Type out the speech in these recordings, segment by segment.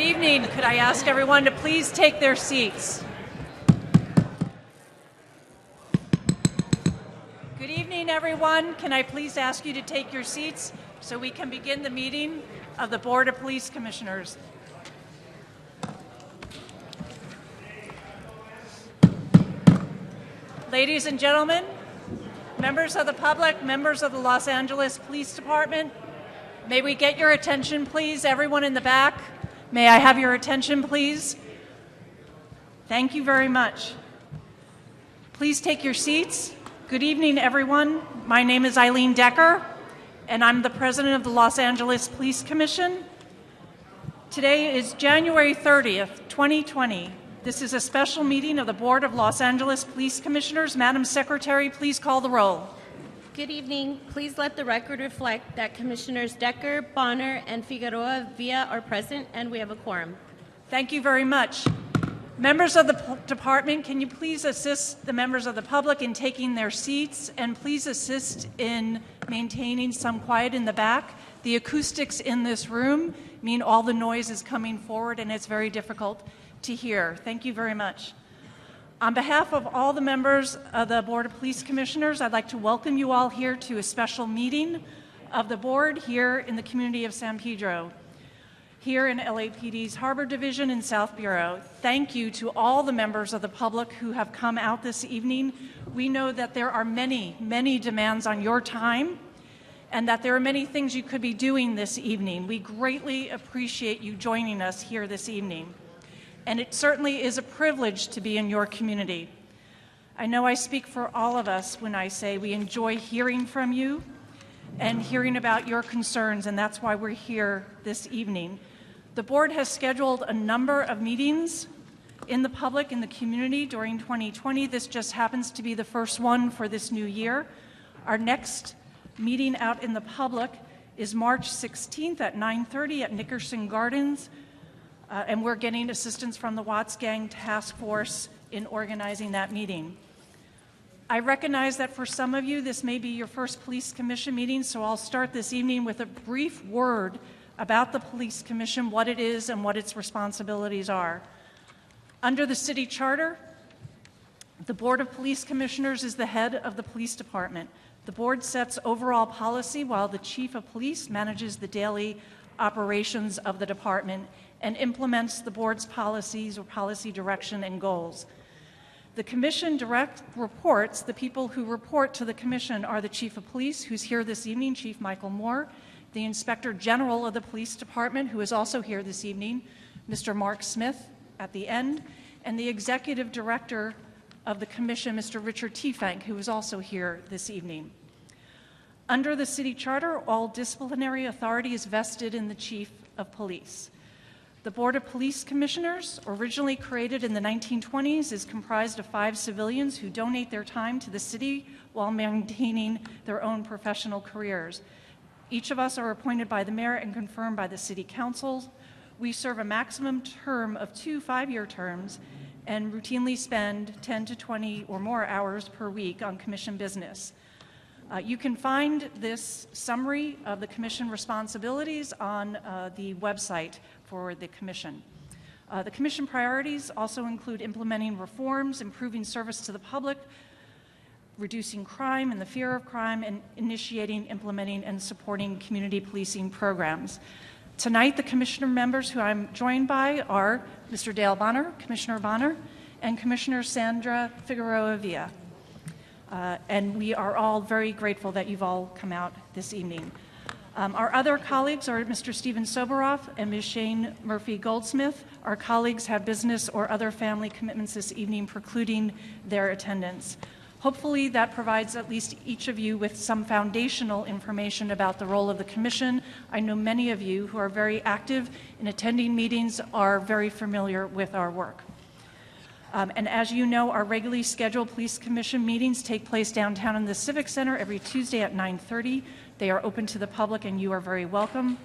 evening. Could I ask everyone to please take their seats? Good evening, everyone. Can I please ask you to take your seats so we can begin the meeting of the Board of Police Commissioners? Ladies and gentlemen, members of the public, members of the Los Angeles Police Department, may we get your attention, please? Everyone in the back, may I have your attention, please? Thank you very much. Please take your seats. Good evening, everyone. My name is Eileen Decker, and I'm the president of the Los Angeles Police Commission. Today is January 30th, 2020. This is a special meeting of the Board of Los Angeles Police Commissioners. Madam Secretary, please call the roll. Good evening. Please let the record reflect that Commissioners Decker, Bonner, and Figueroa Villa are present, and we have a quorum. Thank you very much. Members of the department, can you please assist the members of the public in taking their seats, and please assist in maintaining some quiet in the back. The acoustics in this room mean all the noise is coming forward, and it's very difficult to hear. Thank you very much. On behalf of all the members of the Board of Police Commissioners, I'd like to welcome you all here to a special meeting of the board here in the community of San Pedro, here in LAPD's Harbor Division in South Bureau. Thank you to all the members of the public who have come out this evening. We know that there are many, many demands on your time and that there are many things you could be doing this evening. We greatly appreciate you joining us here this evening. And it certainly is a privilege to be in your community. I know I speak for all of us when I say we enjoy hearing from you and hearing about your concerns, and that's why we're here this evening. The board has scheduled a number of meetings in the public, in the community during 2020. This just happens to be the first one for this new year. Our next meeting out in the public is March 16th at 9:30 at Nickerson Gardens. And we're getting assistance from the Watts Gang Task Force in organizing that meeting. I recognize that for some of you, this may be your first Police Commission meeting, so I'll start this evening with a brief word about the Police Commission, what it is and what its responsibilities are. Under the City Charter, the Board of Police Commissioners is the head of the Police Department. The board sets overall policy while the Chief of Police manages the daily operations of the department and implements the board's policies or policy direction and goals. The commission direct reports. The people who report to the commission are the Chief of Police, who's here this evening, Chief Michael Moore, the Inspector General of the Police Department, who is also here this evening, Mr. Mark Smith at the end, and the Executive Director of the commission, Mr. Richard Tiefank, who is also here this evening. Under the City Charter, all disciplinary authority is vested in the Chief of Police. The Board of Police Commissioners, originally created in the 1920s, is comprised of 5 civilians who donate their time to the city while maintaining their own professional careers. Each of us are appointed by the mayor and confirmed by the city council. We serve a maximum term of 2 5-year terms and routinely spend 10 to 20 or more hours per week on commission business. You can find this summary of the commission responsibilities on the website for the commission. The commission priorities also include implementing reforms, improving service to the public, reducing crime and the fear of crime, and initiating, implementing, and supporting community policing programs. Tonight, the commissioner members who I'm joined by are Mr. Dale Bonner, Commissioner Bonner, and Commissioner Sandra Figueroa Villa. And we are all very grateful that you've all come out this evening. Our other colleagues are Mr. Steven Soboroff and Ms. Shane Murphy-Goldsmith. Our colleagues have business or other family commitments this evening precluding their attendance. Hopefully that provides at least each of you with some foundational information about the role of the Commission. I know many of you who are very active in attending meetings are very familiar with our work. And as you know, our regularly scheduled Police Commission meetings take place downtown in the Civic Center every Tuesday at 9:30. They are open to the public and you are very welcome.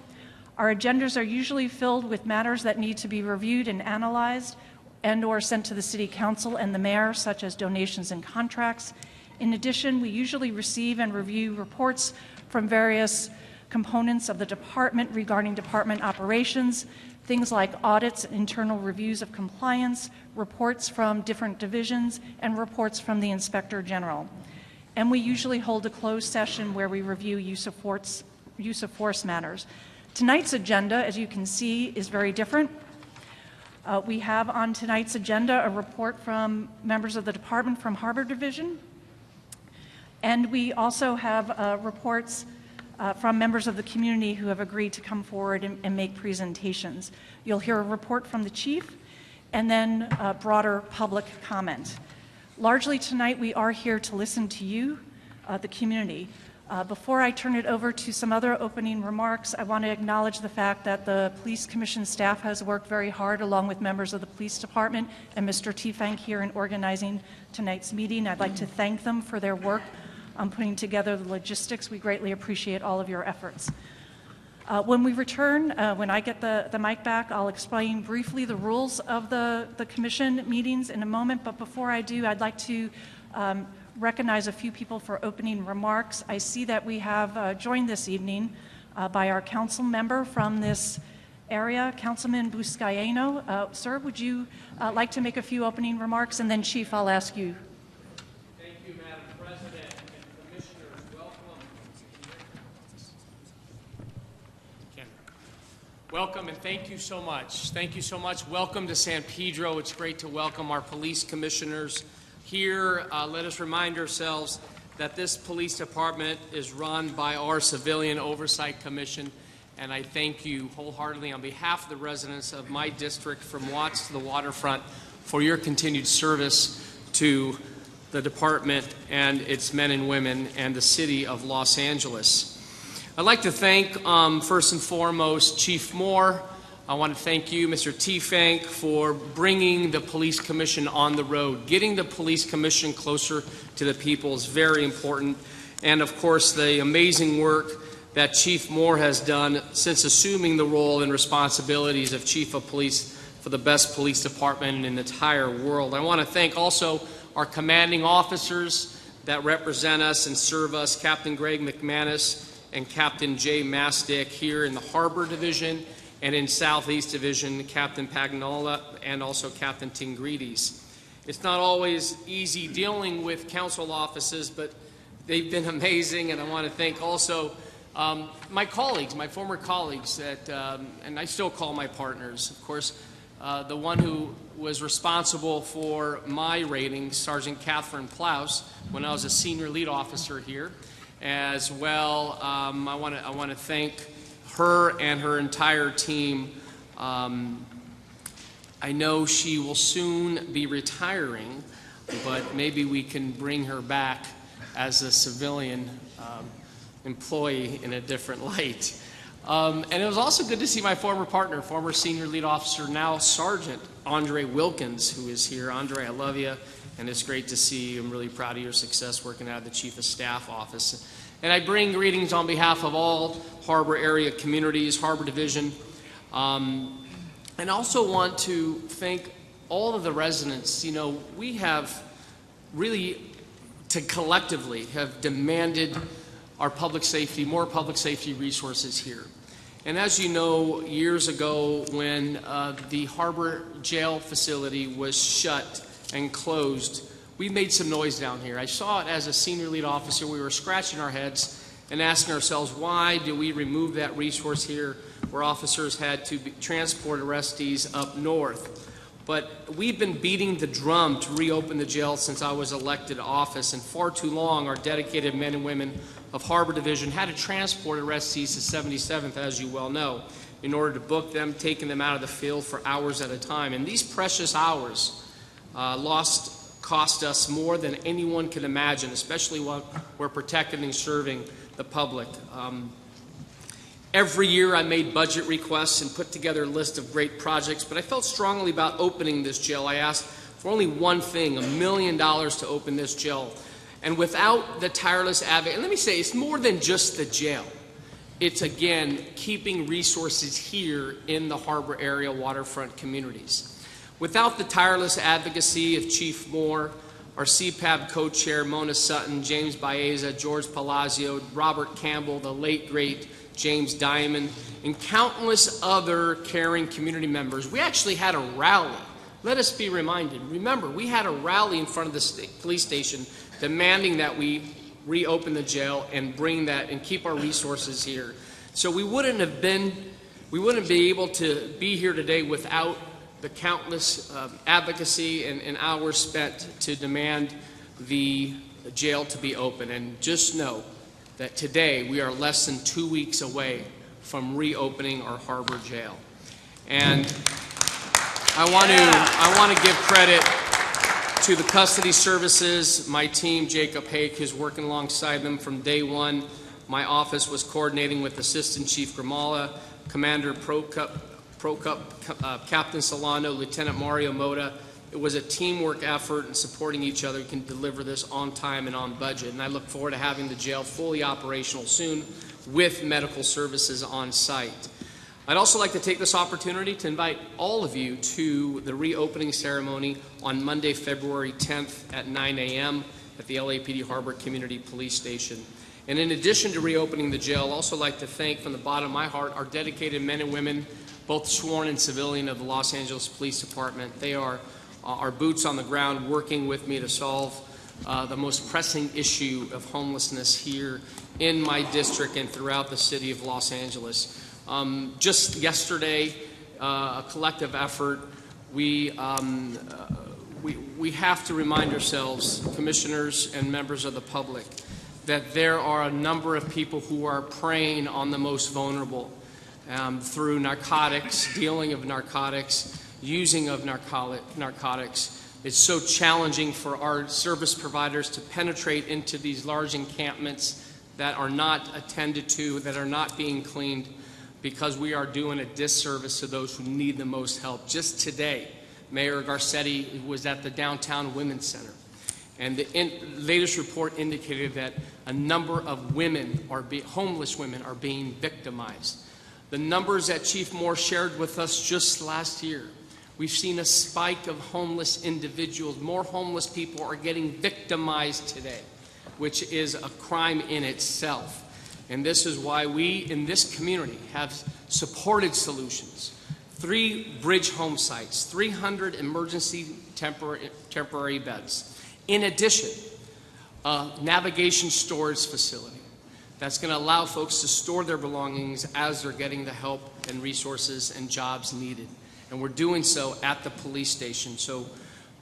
Our agendas are usually filled with matters that need to be reviewed and analyzed and or sent to the City Council and the Mayor, such as donations and contracts. In addition, we usually receive and review reports from various components of the department regarding department operations, things like audits, internal reviews of compliance, reports from different divisions, and reports from the Inspector General. And we usually hold a closed session where we review use of force matters. Tonight's agenda, as you can see, is very different. We have on tonight's agenda a report from members of the department from Harbor Division, and we also have reports from members of the community who have agreed to come forward and make presentations. You'll hear a report from the chief and then broader public comment. Largely tonight we are here to listen to you, the community. Before I turn it over to some other opening remarks, I want to acknowledge the fact that the Police Commission staff has worked very hard along with members of the Police Department and Mr. Tiefenk here in organizing tonight's meeting. I'd like to thank them for their work on putting together the logistics. We greatly appreciate all of your efforts. When we return, when I get the mic back, I'll explain briefly the rules of the Commission meetings in a moment, but before I do, I'd like to recognize a few people for opening remarks. I see that we have joined this evening by our council member from this area, Councilman Buscaino. Sir, would you like to make a few opening remarks? And then, Chief, I'll ask you. Thank you, Madam President and Commissioners. Welcome and thank you so much. Thank you so much. Welcome to San Pedro. It's great to welcome our police commissioners here. Let us remind ourselves that this police department is run by our Civilian Oversight Commission, and I thank you wholeheartedly on behalf of the residents of my district from Watts to the waterfront for your continued service to the department and its men and women and the city of Los Angeles. I'd like to thank, first and foremost, Chief Moore. I want to thank you, Mr. Tiefenk, for bringing the Police Commission on the road. Getting the Police Commission closer to the people is very important. And, of course, the amazing work that Chief Moore has done since assuming the role and responsibilities of Chief of Police for the best police department in the entire world. I want to thank also our commanding officers that represent us and serve us, Captain Greg McManus and Captain Jay Mastick here in the Harbor Division, and in Southeast Division, Captain Pagnola and also Captain Tingrides. It's not always easy dealing with council offices, but they've been amazing, and I want to thank also my colleagues, my former colleagues, that, and I still call my partners. Of course, the one who was responsible for my ratings, Sergeant Catherine Plouse, when I was a senior lead officer here, as well. I want to thank her and her entire team. I know she will soon be retiring, but maybe we can bring her back as a civilian employee in a different light. And it was also good to see my former partner, former senior lead officer, now Sergeant Andre Wilkins, who is here. Andre, I love you, and it's great to see you. I'm really proud of your success working out of the Chief of Staff office. And I bring greetings on behalf of all Harbor area communities, Harbor Division, and also want to thank all of the residents. You know, we have really, collectively, have demanded our public safety, more public safety resources here. And as you know, years ago when the Harbor Jail facility was shut and closed, we made some noise down here. I saw it as a senior lead officer. We were scratching our heads and asking ourselves, why do we remove that resource here where officers had to transport arrestees up north? But we've been beating the drum to reopen the jail since I was elected to office, and far too long our dedicated men and women of Harbor Division had to transport arrestees to 77th, as you well know, in order to book them, taking them out of the field for hours at a time. And these precious hours cost us more than anyone can imagine, especially while we're protecting and serving the public. Every year I made budget requests and put together a list of great projects, but I felt strongly about opening this jail. I asked for only one thing, $1 million to open this jail. And without the tireless advocate, and let me say, it's more than just the jail. It's, again, keeping resources here in the Harbor area waterfront communities. Without the tireless advocacy of Chief Moore, our CPAB co-chair Mona Sutton, James Baeza, George Palazzo, Robert Campbell, the late, great James Diamond, and countless other caring community members. We actually had a rally. Let us be reminded. Remember, we had a rally in front of the police station demanding that we reopen the jail and bring that and keep our resources here. So we wouldn't be able to be here today without the countless advocacy and hours spent to demand the jail to be open. And just know that today we are less than 2 weeks away from reopening our Harbor Jail. And I want to give credit to the custody services, my team, Jacob Hake, who's working alongside them from day one. My office was coordinating with Assistant Chief Grimala, Commander Procup, Captain Solano, Lieutenant Mario Moda. It was a teamwork effort, and supporting each other can deliver this on time and on budget. And I look forward to having the jail fully operational soon with medical services on site. I'd also like to take this opportunity to invite all of you to the reopening ceremony on Monday, February 10th at 9 a.m. at the LAPD Harbor Community Police Station. And in addition to reopening the jail, I'd also like to thank from the bottom of my heart our dedicated men and women, both sworn and civilian, of the Los Angeles Police Department. They are our boots on the ground working with me to solve the most pressing issue of homelessness here in my district and throughout the city of Los Angeles. Just yesterday, a collective effort, we have to remind ourselves, commissioners and members of the public, that there are a number of people who are preying on the most vulnerable through narcotics, dealing of narcotics, using of narcotics. It's so challenging for our service providers to penetrate into these large encampments that are not attended to, that are not being cleaned, because we are doing a disservice to those who need the most help. Just today, Mayor Garcetti was at the Downtown Women's Center, and the latest report indicated that a number of women, homeless women, are being victimized. The numbers that Chief Moore shared with us just last year, we've seen a spike of homeless individuals. More homeless people are getting victimized today, which is a crime in itself. And this is why we in this community have supported solutions. 3 bridge home sites, 300 emergency temporary beds. In addition, a navigation storage facility that's going to allow folks to store their belongings as they're getting the help and resources and jobs needed. And we're doing so at the police station. So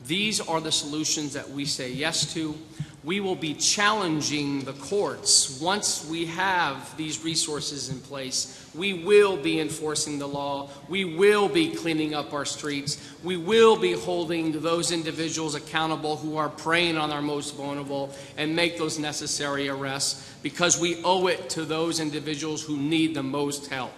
these are the solutions that we say yes to. We will be challenging the courts once we have these resources in place. We will be enforcing the law. We will be cleaning up our streets. We will be holding those individuals accountable who are preying on our most vulnerable and make those necessary arrests, because we owe it to those individuals who need the most help.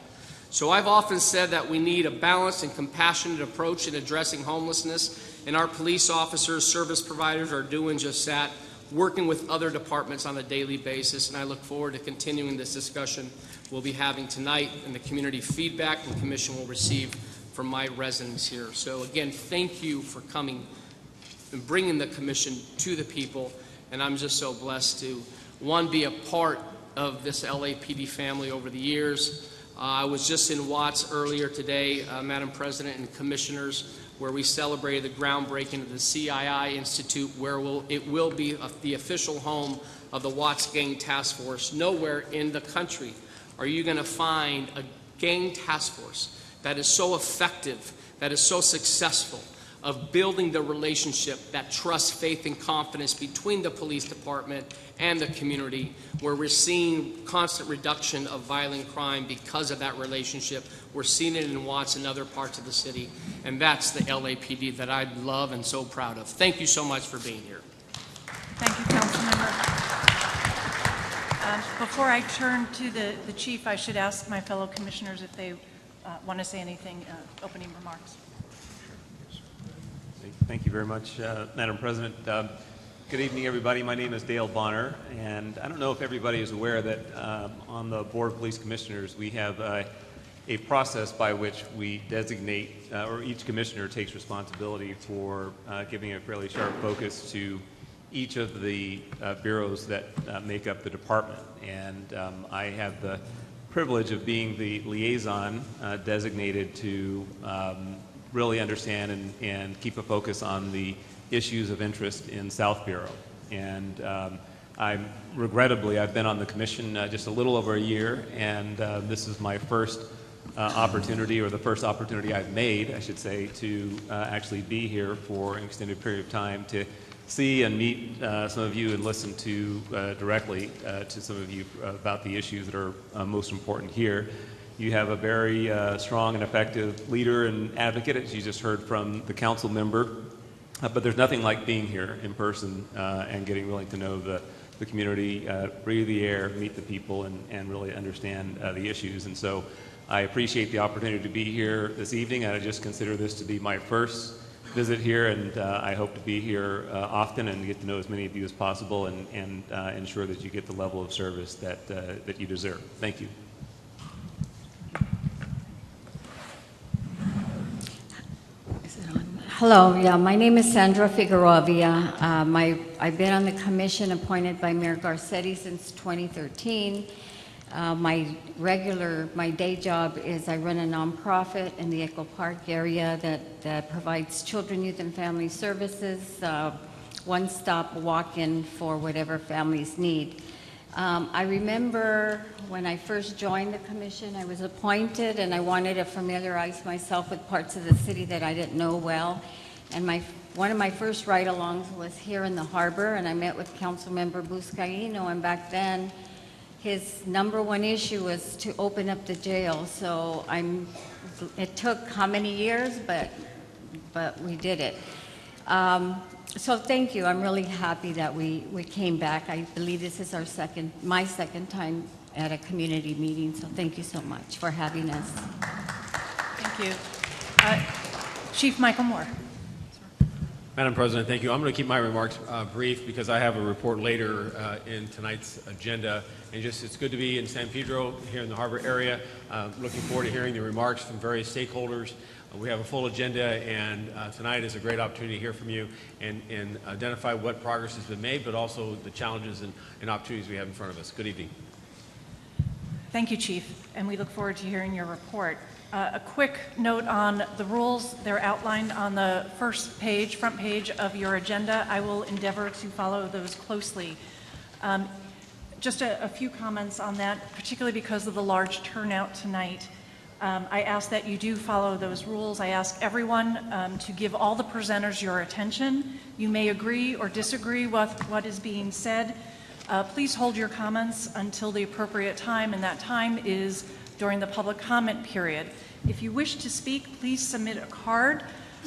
So I've often said that we need a balanced and compassionate approach in addressing homelessness, and our police officers, service providers are doing just that, working with other departments on a daily basis, and I look forward to continuing this discussion we'll be having tonight and the community feedback the Commission will receive from my residents here. So again, thank you for coming and bringing the Commission to the people, and I'm just so blessed to, one, be a part of this LAPD family over the years. I was just in Watts earlier today, Madam President and Commissioners, where we celebrated the groundbreaking of the CII Institute, where it will be the official home of the Watts Gang Task Force. Nowhere in the country are you going to find a gang task force that is so effective, that is so successful, of building the relationship, that trust, faith, and confidence between the police department and the community, where we're seeing constant reduction of violent crime because of that relationship. We're seeing it in Watts and other parts of the city, and that's the LAPD that I love and so proud of. Thank you so much for being here. Thank you, Councilmember. Before I turn to the Chief, I should ask my fellow commissioners if they want to say anything, opening remarks. Thank you very much, Madam President. Good evening, everybody. My name is Dale Bonner, and I don't know if everybody is aware that on the Board of Police Commissioners, we have a process by which we designate, or each commissioner takes responsibility for giving a fairly sharp focus to each of the bureaus that make up the department. And I have the privilege of being the liaison designated to really understand and keep a focus on the issues of interest in South Bureau. And I've been on the commission just a little over a year, and this is my first opportunity, or the first opportunity I've made, I should say, to actually be here for an extended period of time to see and meet some of you and listen to directly to some of you about the issues that are most important here. You have a very strong and effective leader and advocate, as you just heard from the council member. But there's nothing like being here in person and getting really to know the community, breathe the air, meet the people, and really understand the issues. And so I appreciate the opportunity to be here this evening. I just consider this to be my first visit here, and I hope to be here often and get to know as many of you as possible and ensure that you get the level of service that you deserve. Thank you. Hello, yeah, my name is Sandra Figueroa Villa. I've been on the commission appointed by Mayor Garcetti since 2013. My day job is I run a nonprofit in the Echo Park area that provides children, youth, and family services, one-stop walk-in for whatever families need. I remember when I first joined the commission, I was appointed and I wanted to familiarize myself with parts of the city that I didn't know well. And one of my first ride-alongs was here in the harbor, and I met with Councilmember Buscaino, and back then his number one issue was to open up the jail. So it took how many years, but we did it. So thank you. I'm really happy that we came back. I believe this is my second time at a community meeting, so thank you so much for having us. Thank you. Chief Michael Moore. Madam President, thank you. I'm going to keep my remarks brief because I have a report later in tonight's agenda. And it's good to be in San Pedro here in the harbor area. Looking forward to hearing the remarks from various stakeholders. We have a full agenda, and tonight is a great opportunity to hear from you and identify what progress has been made, but also the challenges and opportunities we have in front of us. Good evening. Thank you, Chief, and we look forward to hearing your report. A quick note on the rules. They're outlined on the front page of your agenda. I will endeavor to follow those closely. Just a few comments on that, particularly because of the large turnout tonight. I ask that you do follow those rules. I ask everyone to give all the presenters your attention. You may agree or disagree with what is being said. Please hold your comments until the appropriate time, and that time is during the public comment period. If you wish to speak, please submit a card.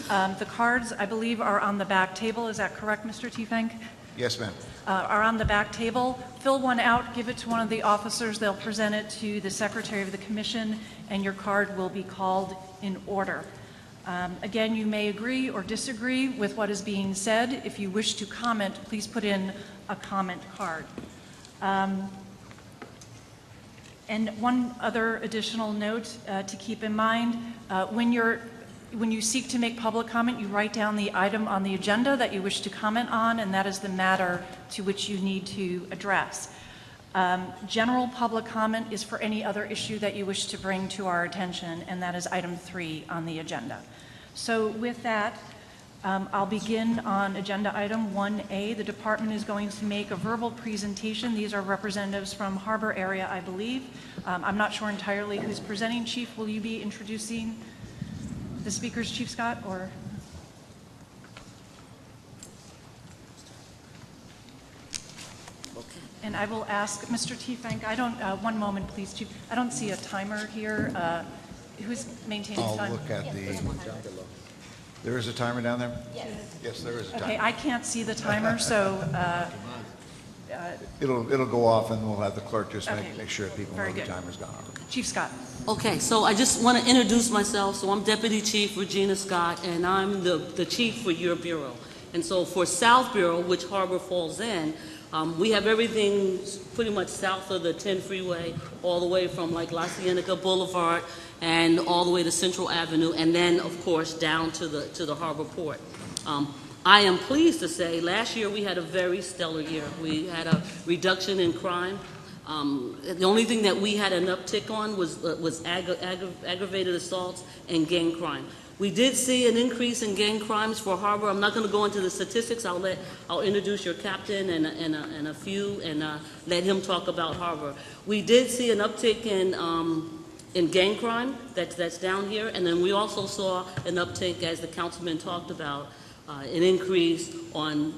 The cards, I believe, are on the back table. Is that correct, Mr. Tiefenk? Yes, ma'am. Are on the back table. Fill one out, give it to one of the officers. They'll present it to the Secretary of the Commission, and your card will be called in order. Again, you may agree or disagree with what is being said. If you wish to comment, please put in a comment card. And one other additional note to keep in mind, when you seek to make public comment, you write down the item on the agenda that you wish to comment on, and that is the matter to which you need to address. General public comment is for any other issue that you wish to bring to our attention, and that is item 3 on the agenda. So with that, I'll begin on agenda item 1A. The department is going to make a verbal presentation. These are representatives from Harbor area, I believe. I'm not sure entirely who's presenting. Chief, will you be introducing the speakers, Chief Scott, or? And I will ask Mr. Tiefenk, one moment please, Chief. I don't see a timer here. Who's maintaining time? I'll look at there is a timer down there? Yes. Yes, there is a timer. Okay, I can't see the timer, so. It'll go off and we'll have the clerk just Okay. make sure people Very know the good. timer's gone. Chief Scott. Okay, so I just want to introduce myself. So I'm Deputy Chief Regina Scott, and I'm the chief for your bureau. And so for South Bureau, which Harbor falls in, we have everything pretty much south of the 10 freeway, all the way from like La Cienega Boulevard and all the way to Central Avenue, and then of course down to the Harbor Port. I am pleased to say last year we had a very stellar year. We had a reduction in crime. The only thing that we had an uptick on was aggravated assaults and gang crime. We did see an increase in gang crimes for Harbor. I'm not going to go into the statistics. I'll introduce your captain and a few and let him talk about Harbor. We did see an uptick in gang crime. That's down here, and then we also saw an uptick, as the councilman talked about, an increase on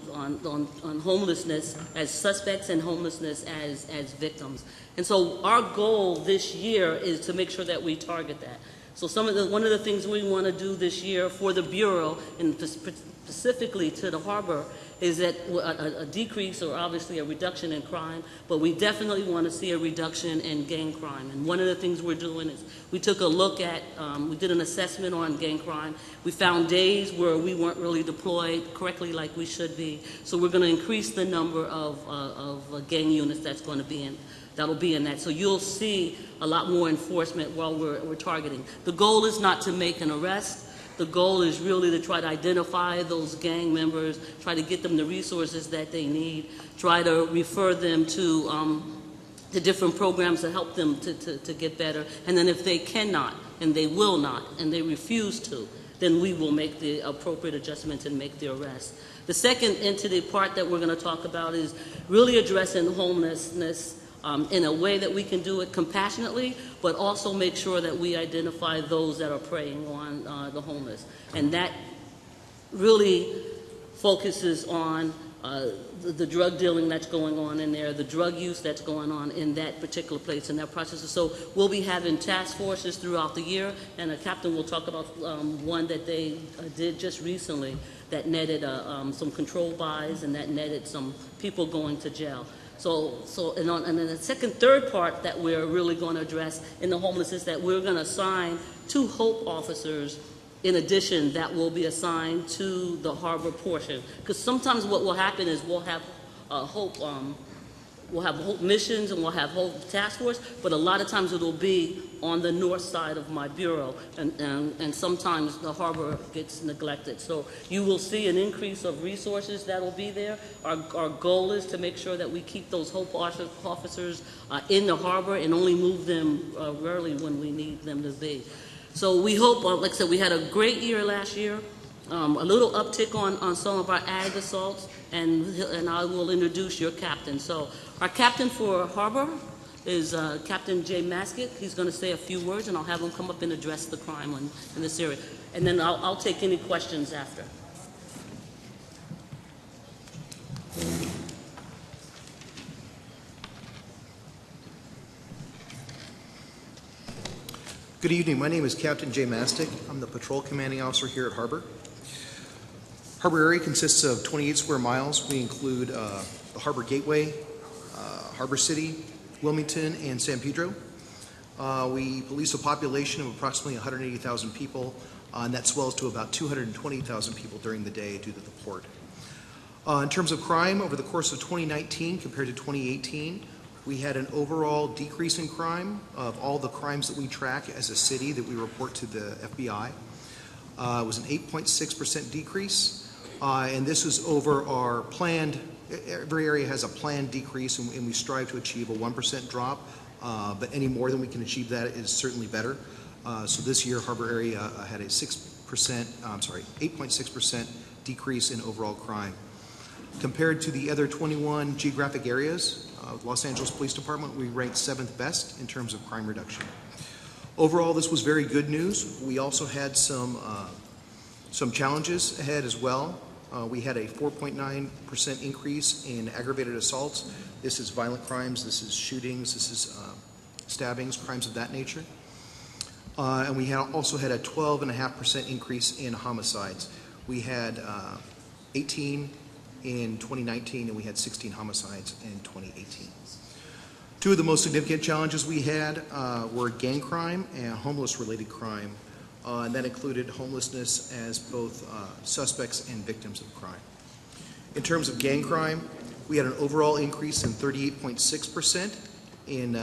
homelessness as suspects and homelessness as victims. And so our goal this year is to make sure that we target that. So one of the things we want to do this year for the Bureau, and specifically to the Harbor, is that a decrease or obviously a reduction in crime, but we definitely want to see a reduction in gang crime. And one of the things we're doing is we took a look at, we did an assessment on gang crime. We found days where we weren't really deployed correctly like we should be. So we're going to increase the number of gang units that'll be in that. So you'll see a lot more enforcement while we're targeting. The goal is not to make an arrest. The goal is really to try to identify those gang members, try to get them the resources that they need, try to refer them to different programs to help them to get better. And then if they cannot, and they will not, and they refuse to, then we will make the appropriate adjustments and make the arrest. The second entity part that we're going to talk about is really addressing homelessness in a way that we can do it compassionately, but also make sure that we identify those that are preying on the homeless. And that really focuses on the drug dealing that's going on in there, the drug use that's going on in that particular place, in that process. So we'll be having task forces throughout the year, and the captain will talk about one that they did just recently that netted some controlled buys and that netted some people going to jail. And then the third part that we're really going to address in the homeless is that we're going to assign 2 HOPE officers in addition that will be assigned to the Harbor portion. Because sometimes what will happen is we'll have HOPE missions and we'll have HOPE task force, but a lot of times it'll be on the north side of my bureau, and sometimes the Harbor gets neglected. So you will see an increase of resources that will be there. Our goal is to make sure that we keep those HOPE officers in the Harbor and only move them rarely when we need them to be. So we hope, like I said, we had a great year last year, a little uptick on some of our ag assaults, and I will introduce your captain. So our captain for Harbor is Captain Jay Maskett. He's going to say a few words, and I'll have him come up and address the crime in this area. And then I'll take any questions after. Good evening. My name is Captain Jay Mastick. I'm the patrol commanding officer here at Harbor. Harbor area consists of 28 square miles. We include the Harbor Gateway, Harbor City, Wilmington, and San Pedro. We police a population of approximately 180,000 people, and that swells to about 220,000 people during the day due to the port. In terms of crime, over the course of 2019 compared to 2018, we had an overall decrease in crime of all the crimes that we track as a city that we report to the FBI. It was an 8.6% decrease, and this is over our planned, every area has a planned decrease, and we strive to achieve a 1% drop, but any more than we can achieve that is certainly better. So this year, Harbor area had a 8.6% decrease in overall crime. Compared to the other 21 geographic areas, Los Angeles Police Department, we ranked 7th best in terms of crime reduction. Overall, this was very good news. We also had some challenges ahead as well. We had a 4.9% increase in aggravated assaults. This is violent crimes, this is shootings, this is stabbings, crimes of that nature. And we also had a 12.5% increase in homicides. We had 18 in 2019, and we had 16 homicides in 2018. Two of the most significant challenges we had were gang crime and homeless-related crime, and that included homelessness as both suspects and victims of crime. In terms of gang crime, we had an overall increase in 38.6% in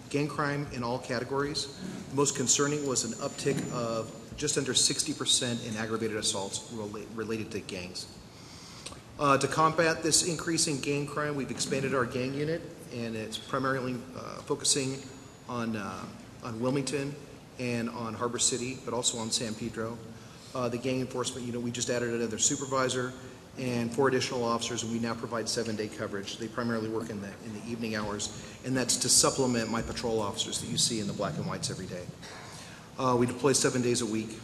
gang crime in all categories. The most concerning was an uptick of just under 60% in aggravated assaults related to gangs. To combat this increase in gang crime, we've expanded our gang unit, and it's primarily focusing on Wilmington and on Harbor City, but also on San Pedro. The gang enforcement unit, we just added another supervisor and 4 additional officers, and we now provide 7-day coverage. They primarily work in the evening hours, and that's to supplement my patrol officers that you see in the black and whites every day. We deploy 7 days a week.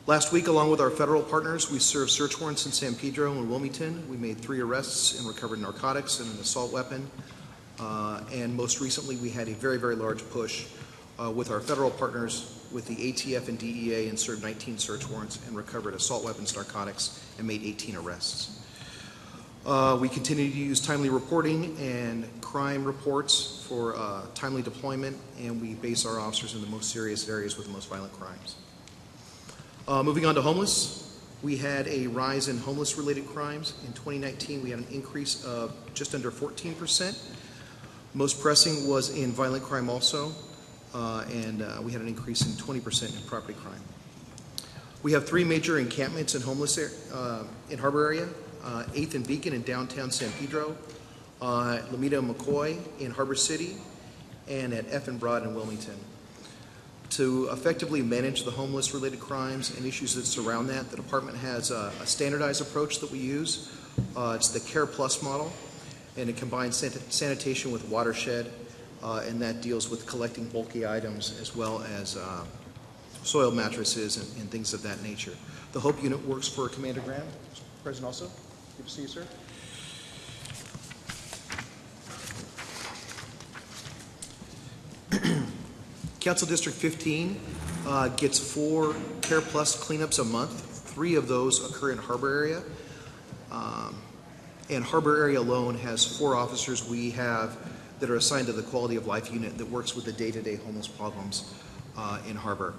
Last week, along with our federal partners, we served search warrants in San Pedro and Wilmington. We made 3 arrests and recovered narcotics and an assault weapon. And most recently, we had a very, very large push with our federal partners with the ATF and DEA, and served 19 search warrants and recovered assault weapons, narcotics, and made 18 arrests. We continue to use timely reporting and crime reports for timely deployment, and we base our officers in the most serious areas with the most violent crimes. Moving on to homeless, we had a rise in homeless-related crimes. In 2019, we had an increase of just under 14%. Most pressing was in violent crime also, and we had an increase in 20% in property crime. We have 3 major encampments in homeless in Harbor area, 8th and Beacon in downtown San Pedro, Lomita and McCoy in Harbor City, and at F and Broad in Wilmington. To effectively manage the homeless-related crimes and issues that surround that, the department has a standardized approach that we use. It's the Care Plus model, and it combines sanitation with watershed, and that deals with collecting bulky items as well as soil mattresses and things of that nature. The Hope Unit works for Commander Graham, President also. Good to see you, sir. Council District 15 gets 4 Care Plus cleanups a month. 3 of those occur in Harbor area. And Harbor area alone has 4 officers we have that are assigned to the Quality of Life Unit that works with the day-to-day homeless problems in Harbor,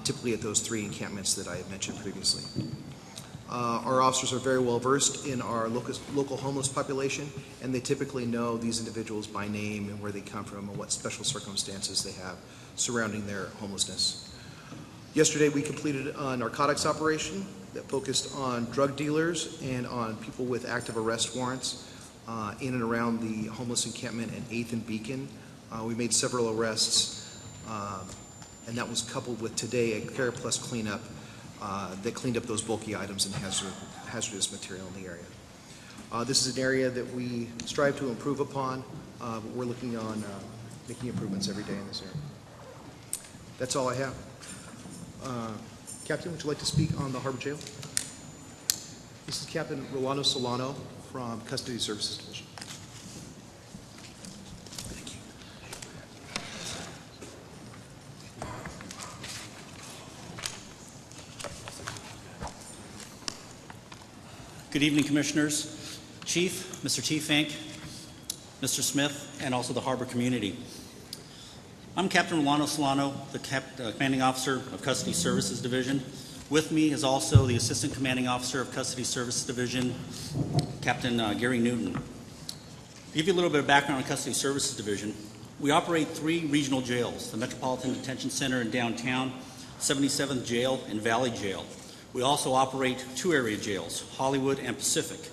typically at those 3 encampments that I had mentioned previously. Our officers are very well versed in our local homeless population, and they typically know these individuals by name and where they come from and what special circumstances they have surrounding their homelessness. Yesterday we completed a narcotics operation that focused on drug dealers and on people with active arrest warrants in and around the homeless encampment at 8th and Beacon. We made several arrests, and that was coupled with today a Care Plus cleanup that cleaned up those bulky items and hazardous material in the area. This is an area that we strive to improve upon, but we're looking on making improvements every day in this area. That's all I have. Captain, would you like to speak on the Harbor Jail? This is Captain Rolando Solano from Custody Services Division. Thank you. Good evening, Commissioners, Chief, Mr. T. Fink, Mr. Smith, and also the Harbor community. I'm Captain Rolando Solano, the Commanding Officer of Custody Services Division. With me is also the Assistant Commanding Officer of Custody Services Division, Captain Gary Newton. To give you a little bit of background on Custody Services Division, we operate 3 regional jails, the Metropolitan Detention Center in downtown, 77th Jail, and Valley Jail. We also operate 2 area jails, Hollywood and Pacific.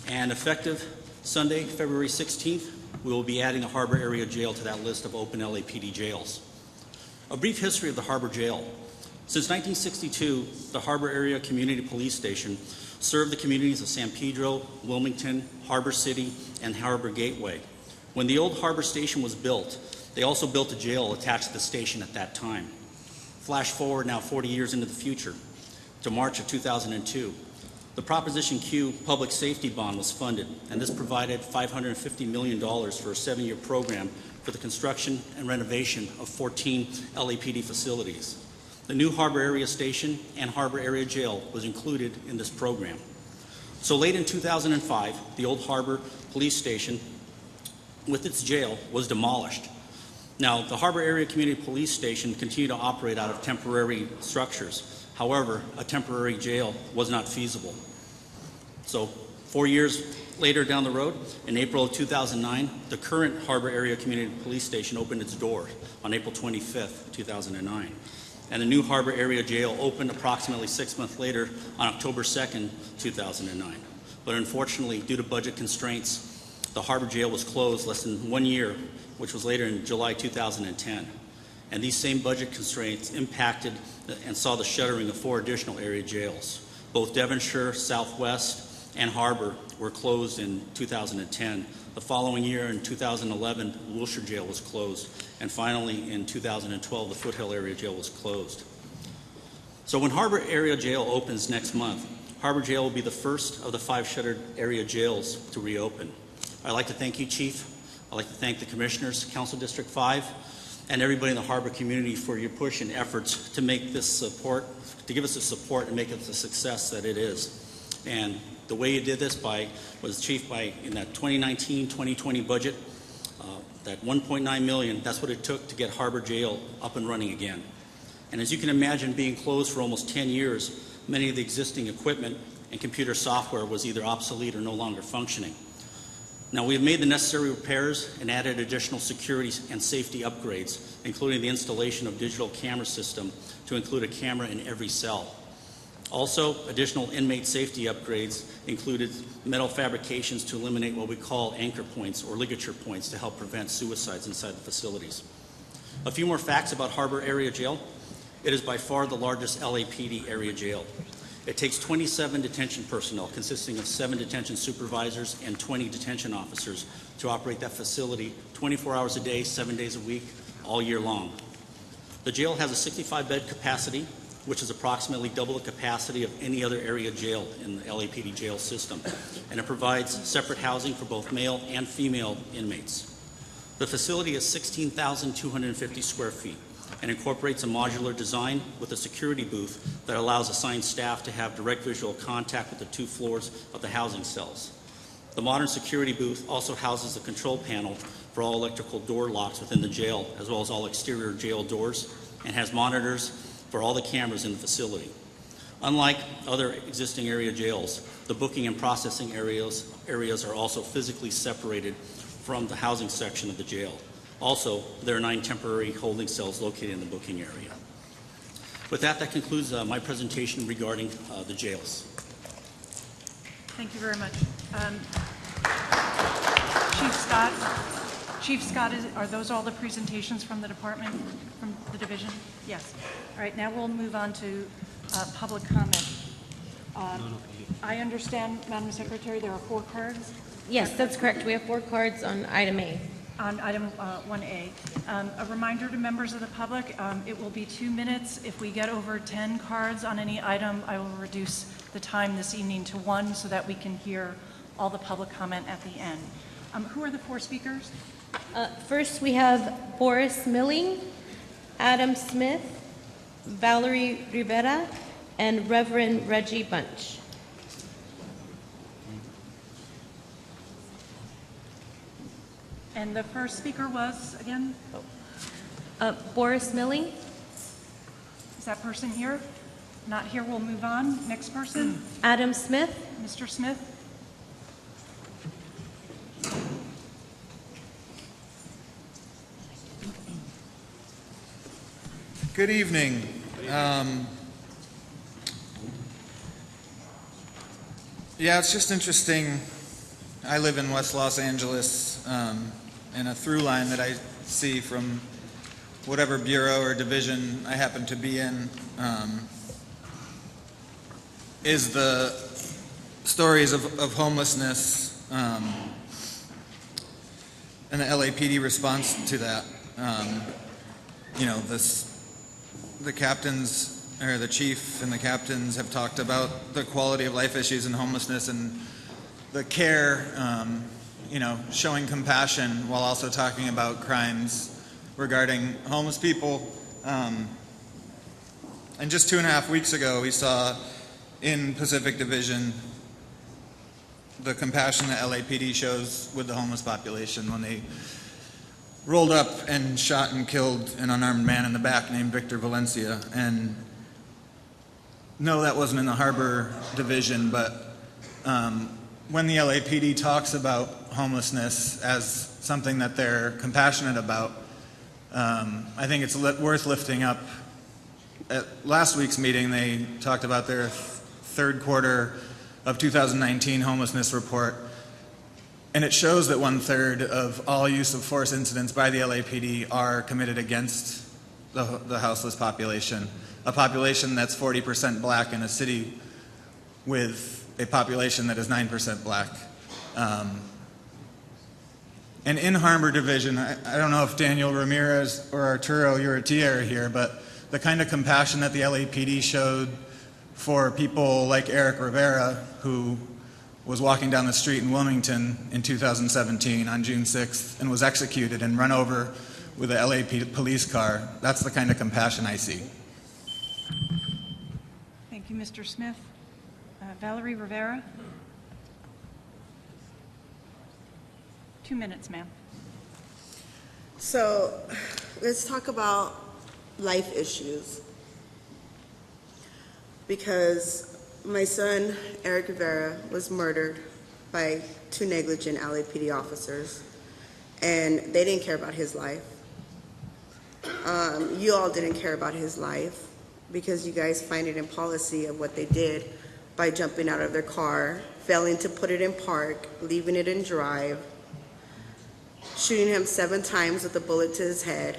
And effective Sunday, February 16th, we will be adding a Harbor area jail to that list of open LAPD jails. A brief history of the Harbor Jail. Since 1962, the Harbor Area Community Police Station served the communities of San Pedro, Wilmington, Harbor City, and Harbor Gateway. When the old Harbor Station was built, they also built a jail attached to the station at that time. Flash forward now 40 years into the future, to March of 2002. The Proposition Q public safety bond was funded, and this provided $550 million for a 7-year program for the construction and renovation of 14 LAPD facilities. The new Harbor Area Station and Harbor Area Jail was included in this program. So late in 2005, the old Harbor Police Station with its jail was demolished. Now, the Harbor Area Community Police Station continued to operate out of temporary structures. However, a temporary jail was not feasible. So 4 years later down the road, in April of 2009, the current Harbor Area Community Police Station opened its doors on April 25th, 2009. And the new Harbor Area Jail opened approximately 6 months later on October 2nd, 2009. but unfortunately, due to budget constraints, the Harbor Jail was closed less than 1 year, which was later in July 2010. And these same budget constraints impacted and saw the shuttering of 4 additional area jails. Both Devonshire, Southwest, and Harbor were closed in 2010. The following year, in 2011, Wilshire Jail was closed. And finally, in 2012, the Foothill Area Jail was closed. So when Harbor Area Jail opens next month, Harbor Jail will be the first of the 5 shuttered area jails to reopen. I'd like to thank you, Chief. I'd like to thank the Commissioners, Council District 5, and everybody in the Harbor community for your push and efforts to make this support, to give us the support and make it the success that it is. And the way you did this was, Chief, in that 2019-2020 budget, that $1.9 million, that's what it took to get Harbor Jail up and running again. And as you can imagine, being closed for almost 10 years, many of the existing equipment and computer software was either obsolete or no longer functioning. Now, we have made the necessary repairs and added additional security and safety upgrades, including the installation of digital camera system to include a camera in every cell. Also, additional inmate safety upgrades included metal fabrications to eliminate what we call anchor points or ligature points to help prevent suicides inside the facilities. A few more facts about Harbor Area Jail. It is by far the largest LAPD area jail. It takes 27 detention personnel, consisting of 7 detention supervisors and 20 detention officers, to operate that facility 24 hours a day, 7 days a week, all year long. The jail has a 65-bed capacity, which is approximately double the capacity of any other area jail in the LAPD jail system, and it provides separate housing for both male and female inmates. The facility is 16,250 square feet and incorporates a modular design with a security booth that allows assigned staff to have direct visual contact with the 2 floors of the housing cells. The modern security booth also houses a control panel for all electrical door locks within the jail, as well as all exterior jail doors, and has monitors for all the cameras in the facility. Unlike other existing area jails, the booking and processing areas are also physically separated from the housing section of the jail. Also, there are 9 temporary holding cells located in the booking area. With that, that concludes my presentation regarding the jails. Thank you very much. Chief Scott, are those all the presentations from the department, from the division? Yes. All right, now we'll move on to public comment. I understand, Madam Secretary, there are 4 cards Yes, that's correct. We have 4 cards on item A. on item 1A. A reminder to members of the public, it will be 2 minutes. If we get over 10 cards on any item, I will reduce the time this evening to 1 so that we can hear all the public comment at the end. Who are the 4 speakers? First, we have Boris Milling, Adam Smith, Valerie Rivera, and Reverend Reggie Bunch. And the first speaker was, again? Boris Milling. Is that person here? Not here, we'll move on. Next person? Adam Smith. Mr. Smith? Good evening. Yeah, it's just interesting. I live in West Los Angeles, and a through line that I see from whatever bureau or division I happen to be in is the stories of homelessness and the LAPD response to that. You know, the captains, or the chief and the captains have talked about the quality of life issues and homelessness and the care, you know, showing compassion while also talking about crimes regarding homeless people. And just 2.5 weeks ago, we saw in Pacific Division the compassion that LAPD shows with the homeless population when they rolled up and shot and killed an unarmed man in the back named Victor Valencia. And no, that wasn't in the Harbor Division, but when the LAPD talks about homelessness as something that they're compassionate about, I think it's worth lifting up. At last week's meeting, they talked about their third quarter of 2019 homelessness report, and it shows that 1/3 of all use of force incidents by the LAPD are committed against the houseless population, a population that's 40% black in a city with a population that is 9% black. And in Harbor Division, I don't know if Daniel Ramirez or Arturo Urrutia are here, but the kind of compassion that the LAPD showed for people like Eric Rivera, who was walking down the street in Wilmington in 2017 on June 6th and was executed and run over with a LAPD police car, that's the kind of compassion I see. Thank you, Mr. Smith. Valerie Rivera. 2 minutes, ma'am. So let's talk about life issues. Because my son, Eric Rivera, was murdered by 2 negligent LAPD officers, and they didn't care about his life. You all didn't care about his life because you guys find it in policy of what they did by jumping out of their car, failing to put it in park, leaving it in drive, shooting him 7 times with a bullet to his head,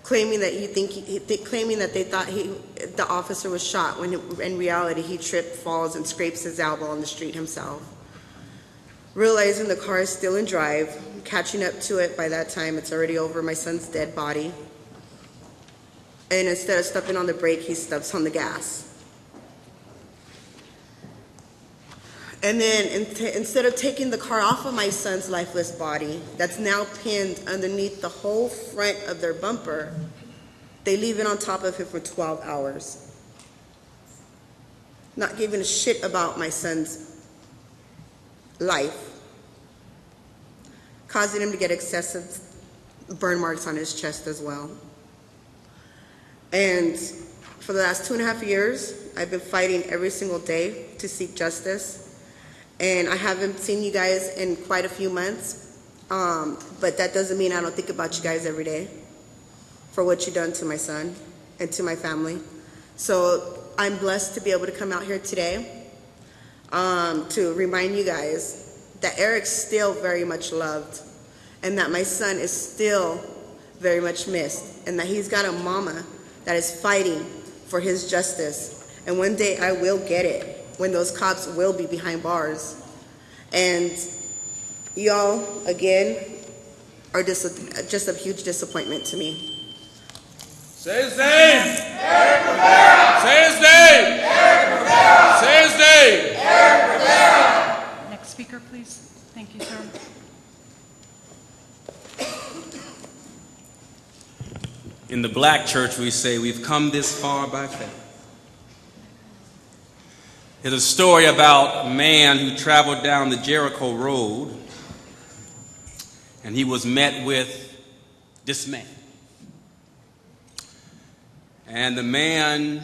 claiming that they thought the officer was shot when in reality he tripped, falls, and scrapes his elbow on the street himself. Realizing the car is still in drive, catching up to it, by that time it's already over my son's dead body. And instead of stepping on the brake, he steps on the gas. And then instead of taking the car off of my son's lifeless body, that's now pinned underneath the whole front of their bumper, they leave it on top of him for 12 hours. Not giving a shit about my son's life, causing him to get excessive burn marks on his chest as well. And for the last 2.5 years, I've been fighting every single day to seek justice. And I haven't seen you guys in quite a few months, but that doesn't mean I don't think about you guys every day for what you've done to my son and to my family. So I'm blessed to be able to come out here today to remind you guys that Eric's still very much loved and that my son is still very much missed and that he's got a mama that is fighting for his justice. And one day I will get it, when those cops will be behind bars. And y'all, again, are just a huge disappointment to me. Say his name! Eric Rivera! Say his name! Eric Rivera! Say his name! Eric Rivera! Next speaker, please. Thank you, sir. In the black church, we say we've come this far by faith. There's a story about a man who traveled down the Jericho Road, and he was met with dismay. And the man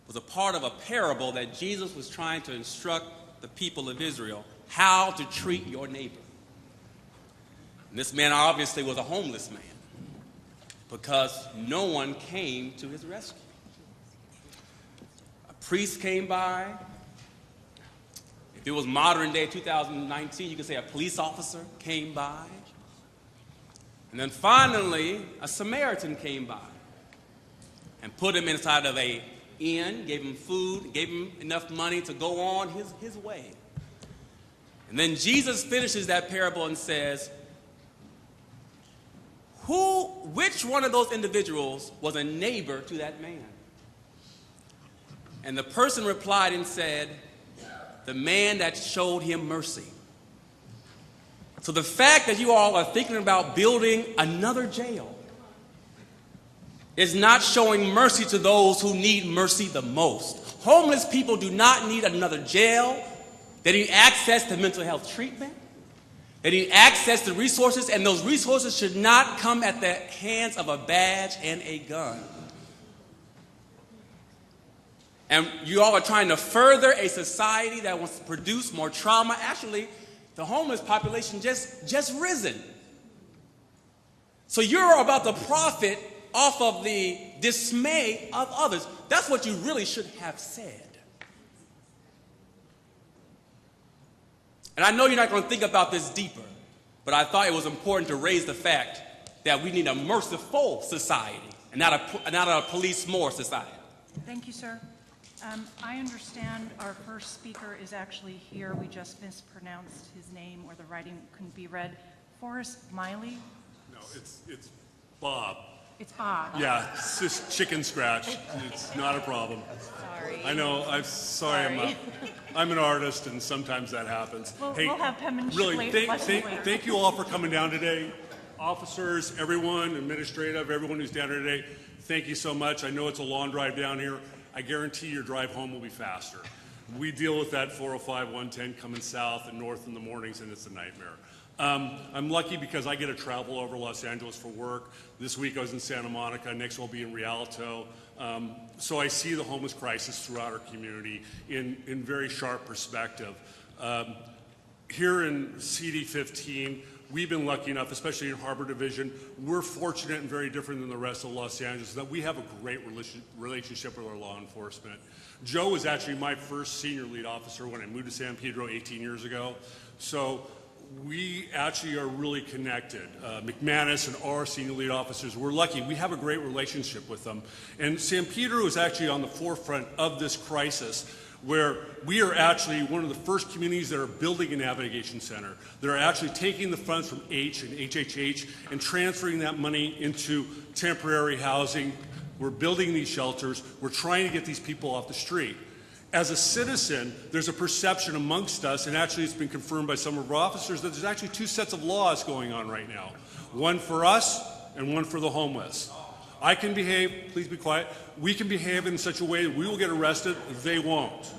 was a part of a parable that Jesus was trying to instruct the people of Israel how to treat your neighbor. And this man obviously was a homeless man because no one came to his rescue. Priest came by. If it was modern day 2019, you could say a police officer came by. And then finally, a Samaritan came by and put him inside of an inn, gave him food, gave him enough money to go on his way. And then Jesus finishes that parable and says, which one of those individuals was a neighbor to that man? And the person replied and said, the man that showed him mercy. So the fact that you all are thinking about building another jail is not showing mercy to those who need mercy the most. Homeless people do not need another jail. They need access to mental health treatment. They need access to resources, and those resources should not come at the hands of a badge and a gun. And you all are trying to further a society that wants to produce more trauma. Actually, the homeless population just risen. So you're about to profit off of the dismay of others. That's what you really should have said. And I know you're not going to think about this deeper, but I thought it was important to raise the fact that we need a merciful society and not a police-more society. Thank you, sir. I understand our first speaker is actually here. We just mispronounced his name, or the writing couldn't be read. Forrest Miley? No, it's Bob. It's Bob. Yeah, it's just chicken scratch. It's not a problem. Sorry. I know. I'm sorry. I'm an artist, and sometimes that happens. We'll have penmanship really, later. thank you all for coming down today. Officers, everyone, administrative, everyone who's down here today, thank you so much. I know it's a long drive down here. I guarantee your drive home will be faster. We deal with that 405, 110 coming south and north in the mornings, and it's a nightmare. I'm lucky because I get to travel over Los Angeles for work. This week I was in Santa Monica. Next I'll be in Rialto. So I see the homeless crisis throughout our community in very sharp perspective. Here in CD15, we've been lucky enough, especially in Harbor Division, we're fortunate and very different than the rest of Los Angeles, that we have a great relationship with our law enforcement. Joe was actually my first senior lead officer when I moved to San Pedro 18 years ago. So we actually are really connected. McManus and our senior lead officers, we're lucky. We have a great relationship with them. And San Pedro is actually on the forefront of this crisis, where we are actually one of the first communities that are building a navigation center. That are actually taking the funds from H and HHH and transferring that money into temporary housing. We're building these shelters. We're trying to get these people off the street. As a citizen, there's a perception amongst us, and actually it's been confirmed by some of our officers, that there's actually two sets of laws going on right now. One for us and one for the homeless. I can behave, please be quiet, we can behave in such a way that we will get arrested, they won't.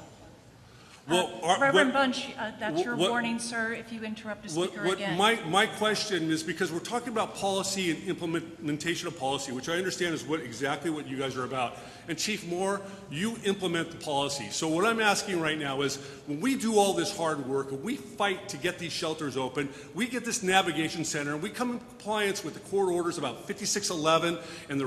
Reverend Bunch, that's your warning, sir, if you interrupt a speaker again. My question is, because we're talking about policy and implementation of policy, which I understand is exactly what you guys are about. And Chief Moore, you implement the policy. So what I'm asking right now is, when we do all this hard work, and we fight to get these shelters open, we get this navigation center, and we come in compliance with the court orders about 5611 and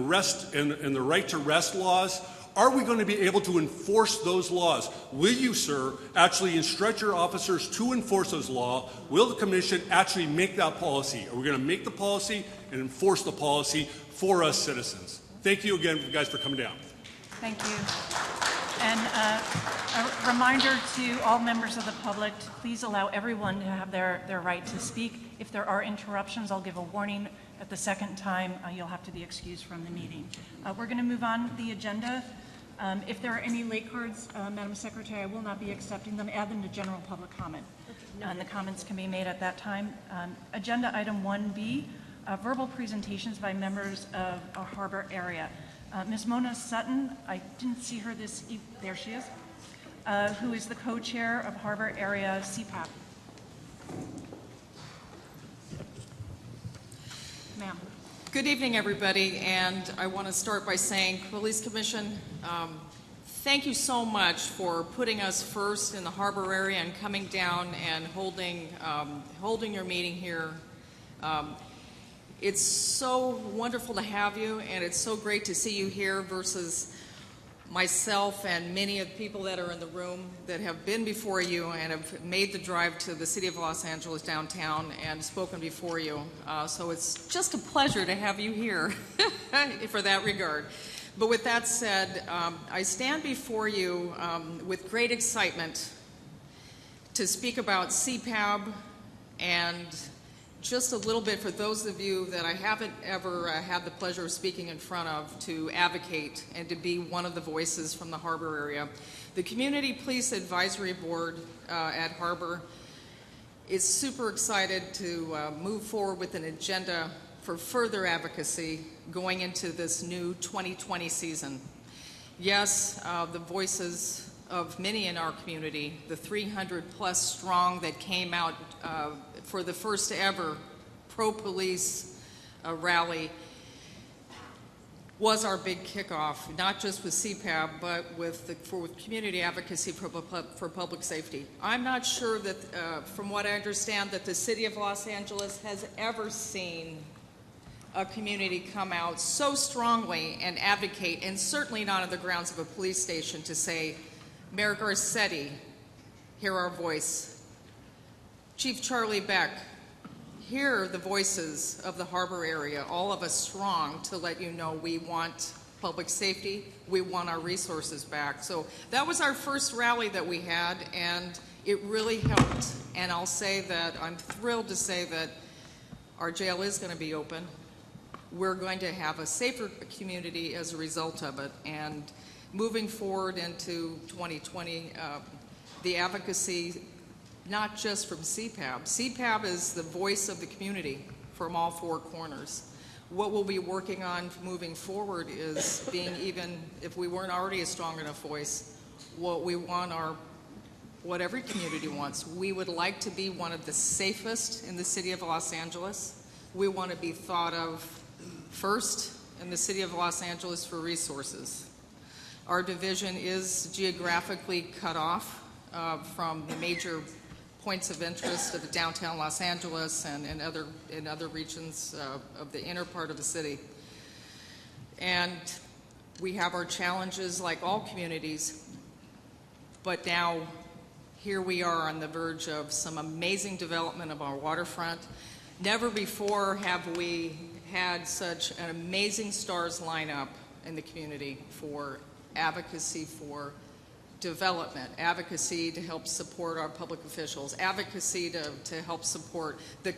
the right to rest laws. Are we going to be able to enforce those laws? Will you, sir, actually instruct your officers to enforce those laws? Will the commission actually make that policy? Are we going to make the policy and enforce the policy for us citizens? Thank you again, guys, for coming down. Thank you. And a reminder to all members of the public to please allow everyone to have their right to speak. If there are interruptions, I'll give a warning. At the second time, you'll have to be excused from the meeting. We're going to move on the agenda. If there are any late cards, Madam Secretary, I will not be accepting them. Add them to general public comment. And the comments can be made at that time. Agenda item 1B, verbal presentations by members of our harbor area. Ms. Mona Sutton, I didn't see her there she is, who is the co-chair of Harbor Area CPAP. Ma'am. Good evening, everybody, and I want to start by saying, Police Commission, thank you so much for putting us first in the harbor area and coming down and holding your meeting here. It's so wonderful to have you, and it's so great to see you here versus myself and many of the people that are in the room that have been before you and have made the drive to the city of Los Angeles downtown and spoken before you. So it's just a pleasure to have you here for that regard. But with that said, I stand before you with great excitement to speak about CPAB and just a little bit for those of you that I haven't ever had the pleasure of speaking in front of, to advocate and to be one of the voices from the harbor area. The Community Police Advisory Board at Harbor is super excited to move forward with an agenda for further advocacy going into this new 2020 season. Yes, the voices of many in our community, the 300 plus strong that came out for the first ever pro-police rally, was our big kickoff, not just with CPAB, but with community advocacy for public safety. I'm not sure that, from what I understand, that the city of Los Angeles has ever seen a community come out so strongly and advocate, and certainly not on the grounds of a police station, to say, Mayor Garcetti, hear our voice. Chief Charlie Beck, hear the voices of the harbor area, all of us strong to let you know we want public safety, we want our resources back. So that was our first rally that we had, and it really helped. And I'll say that I'm thrilled to say that our jail is going to be open. We're going to have a safer community as a result of it. And moving forward into 2020, the advocacy, not just from CPAB. CPAB is the voice of the community from all four corners. What we'll be working on moving forward is being, even if we weren't already a strong enough voice, what we want are what every community wants. We would like to be one of the safest in the city of Los Angeles. We want to be thought of first in the city of Los Angeles for resources. Our division is geographically cut off from the major points of interest of the downtown Los Angeles and in other regions of the inner part of the city. And we have our challenges like all communities, but now here we are on the verge of some amazing development of our waterfront. Never before have we had such an amazing stars lineup in the community for advocacy for development, advocacy to help support our public officials, advocacy to help support the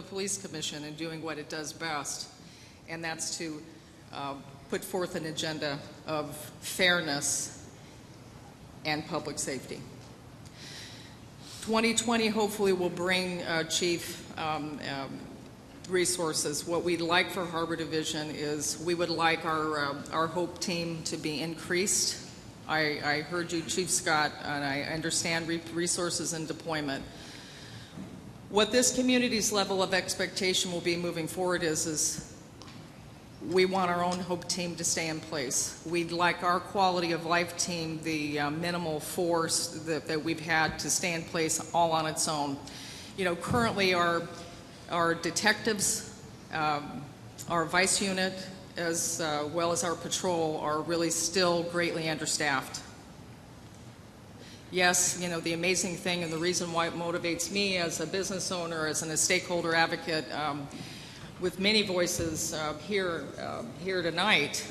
police commission in doing what it does best, and that's to put forth an agenda of fairness and public safety. 2020 hopefully will bring, Chief, resources. What we'd like for Harbor Division is we would like our HOPE team to be increased. I heard you, Chief Scott, and I understand resources and deployment. What this community's level of expectation will be moving forward is we want our own HOPE team to stay in place. We'd like our quality of life team, the minimal force that we've had, to stay in place all on its own. You know, currently our detectives, our vice unit, as well as our patrol are really still greatly understaffed. Yes, you know, the amazing thing and the reason why it motivates me as a business owner, as a stakeholder advocate, with many voices here tonight,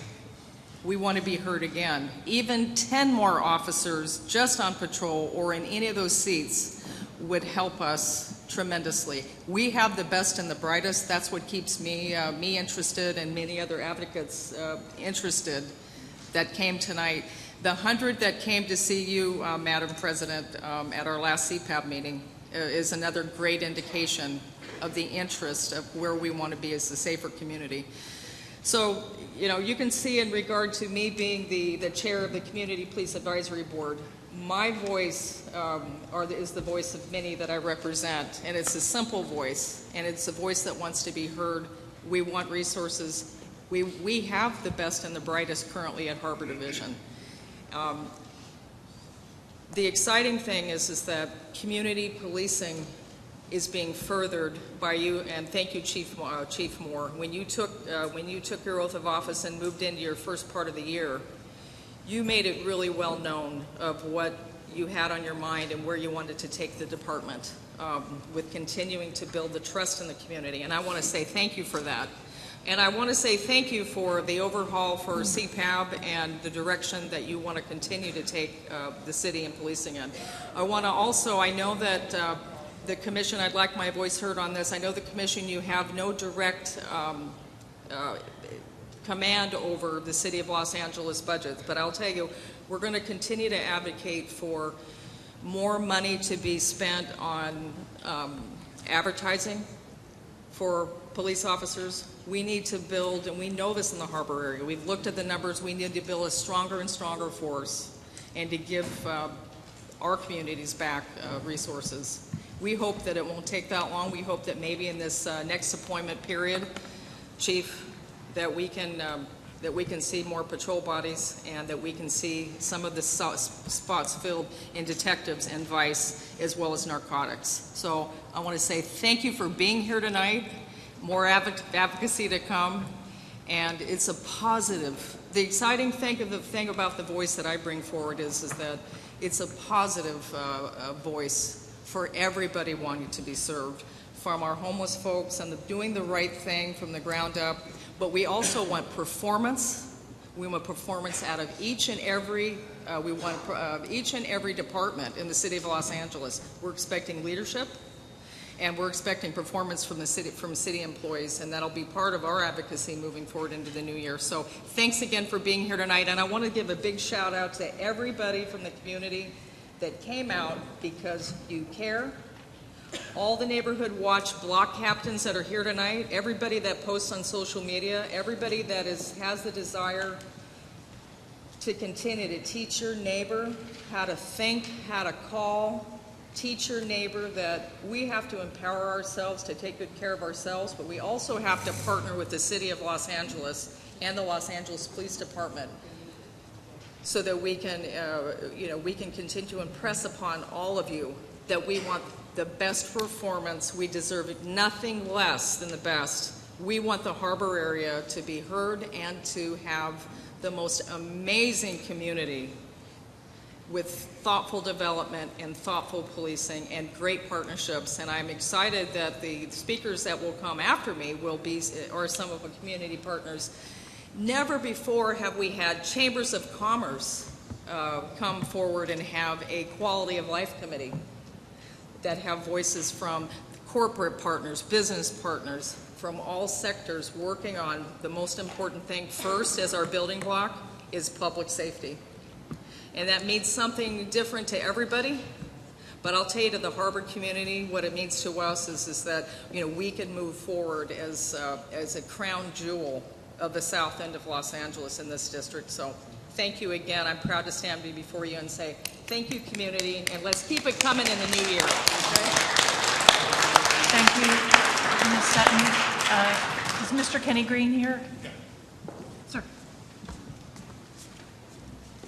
we want to be heard again. Even 10 more officers just on patrol or in any of those seats would help us tremendously. We have the best and the brightest. That's what keeps me interested, and many other advocates interested that came tonight. The 100 that came to see you, Madam President, at our last CPAB meeting is another great indication of the interest of where we want to be as a safer community. So, you know, you can see in regard to me being the chair of the Community Police Advisory Board, my voice is the voice of many that I represent, and it's a simple voice, and it's a voice that wants to be heard. We want resources. We have the best and the brightest currently at Harbor Division. The exciting thing is that community policing is being furthered by you, and thank you, Chief Moore. When you took your oath of office and moved into your first part of the year, you made it really well known of what you had on your mind and where you wanted to take the department with continuing to build the trust in the community. And I want to say thank you for that. And I want to say thank you for the overhaul for CPAB and the direction that you want to continue to take the city and policing in. I want to also, I know that the commission, I'd like my voice heard on this. I know the commission, you have no direct command over the City of Los Angeles budgets, but I'll tell you, we're going to continue to advocate for more money to be spent on advertising for police officers. We need to build, and we know this in the harbor area, we've looked at the numbers, we need to build a stronger and stronger force and to give our communities back resources. We hope that it won't take that long. We hope that maybe in this next appointment period, Chief, that we can see more patrol bodies and that we can see some of the spots filled in detectives and vice as well as narcotics. So I want to say thank you for being here tonight. More advocacy to come, and it's a positive. The exciting thing about the voice that I bring forward is that it's a positive voice for everybody wanting to be served, from our homeless folks and doing the right thing from the ground up. But we also want performance. We want performance out of each and every department in the city of Los Angeles. We're expecting leadership, and we're expecting performance from city employees, and that'll be part of our advocacy moving forward into the new year. So thanks again for being here tonight, and I want to give a big shout out to everybody from the community that came out because you care. All the neighborhood watch block captains that are here tonight, everybody that posts on social media, everybody that has the desire to continue to teach your neighbor how to think, how to call, teach your neighbor that we have to empower ourselves to take good care of ourselves, but we also have to partner with the city of Los Angeles and the Los Angeles Police Department so that we can, we can continue to impress upon all of you that we want the best performance. We deserve nothing less than the best. We want the harbor area to be heard and to have the most amazing community with thoughtful development and thoughtful policing and great partnerships. And I'm excited that the speakers that will come after me are some of the community partners. Never before have we had chambers of commerce come forward and have a quality of life committee that have voices from corporate partners, business partners, from all sectors working on the most important thing first as our building block is public safety. And that means something different to everybody, but I'll tell you, to the Harbor community, what it means to us is that we can move forward as a crown jewel of the south end of Los Angeles in this district. So thank you again. I'm proud to stand before you and say thank you, community, and let's keep it coming in the new year. Okay? Thank you, Ms. Sutton. Is Mr. Kenny Green here? Sir.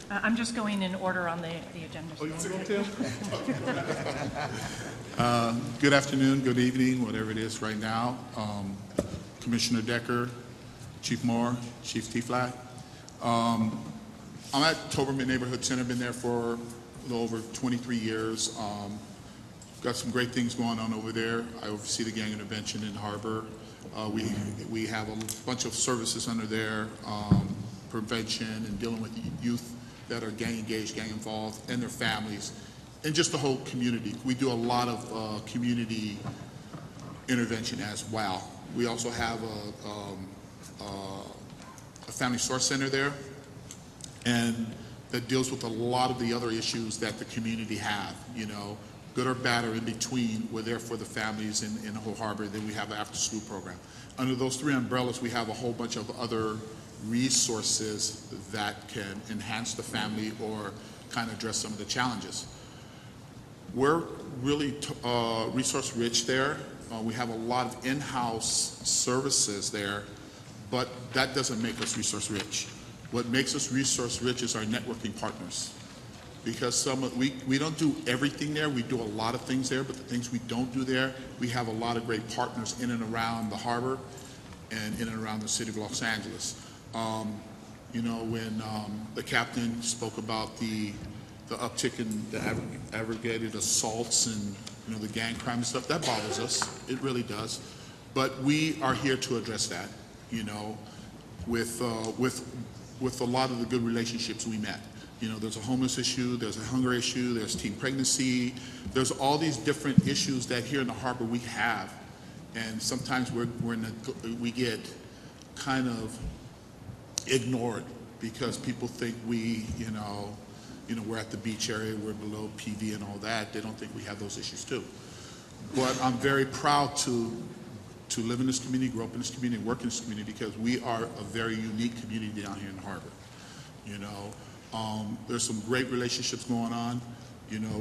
I'm just going in order on the agenda. Oh, you want to go, Tim? Good afternoon, good evening, whatever it is right now. Commissioner Decker, Chief Moore, Chief T-Flat. I'm at Toberman Neighborhood Center, been there for a little over 23 years. Got some great things going on over there. I oversee the gang intervention in Harbor. We have a bunch of services under there, prevention and dealing with youth that are gang engaged, gang involved, and their families, and just the whole community. We do a lot of community intervention as well. We also have a family source center there, and that deals with a lot of the other issues that the community have, good or bad or in between. We're there for the families in the whole Harbor. Then we have an after school program. Under those three umbrellas, we have a whole bunch of other resources that can enhance the family or kind of address some of the challenges. We're really resource rich there. We have a lot of in-house services there, but that doesn't make us resource rich. What makes us resource rich is our networking partners. Because we don't do everything there. We do a lot of things there, but the things we don't do there, we have a lot of great partners in and around the Harbor and in and around the city of Los Angeles. When the captain spoke about the uptick in the aggregated assaults and the gang crime and stuff, that bothers us. It really does. But we are here to address that. With a lot of the good relationships we met. There's a homeless issue, there's a hunger issue, there's teen pregnancy, there's all these different issues that here in the Harbor we have, and sometimes we get kind of ignored because people think we're at the beach area, we're below PV and all that. They don't think we have those issues too. But I'm very proud to live in this community, grow up in this community, work in this community, because we are a very unique community down here in the Harbor. There's some great relationships going on,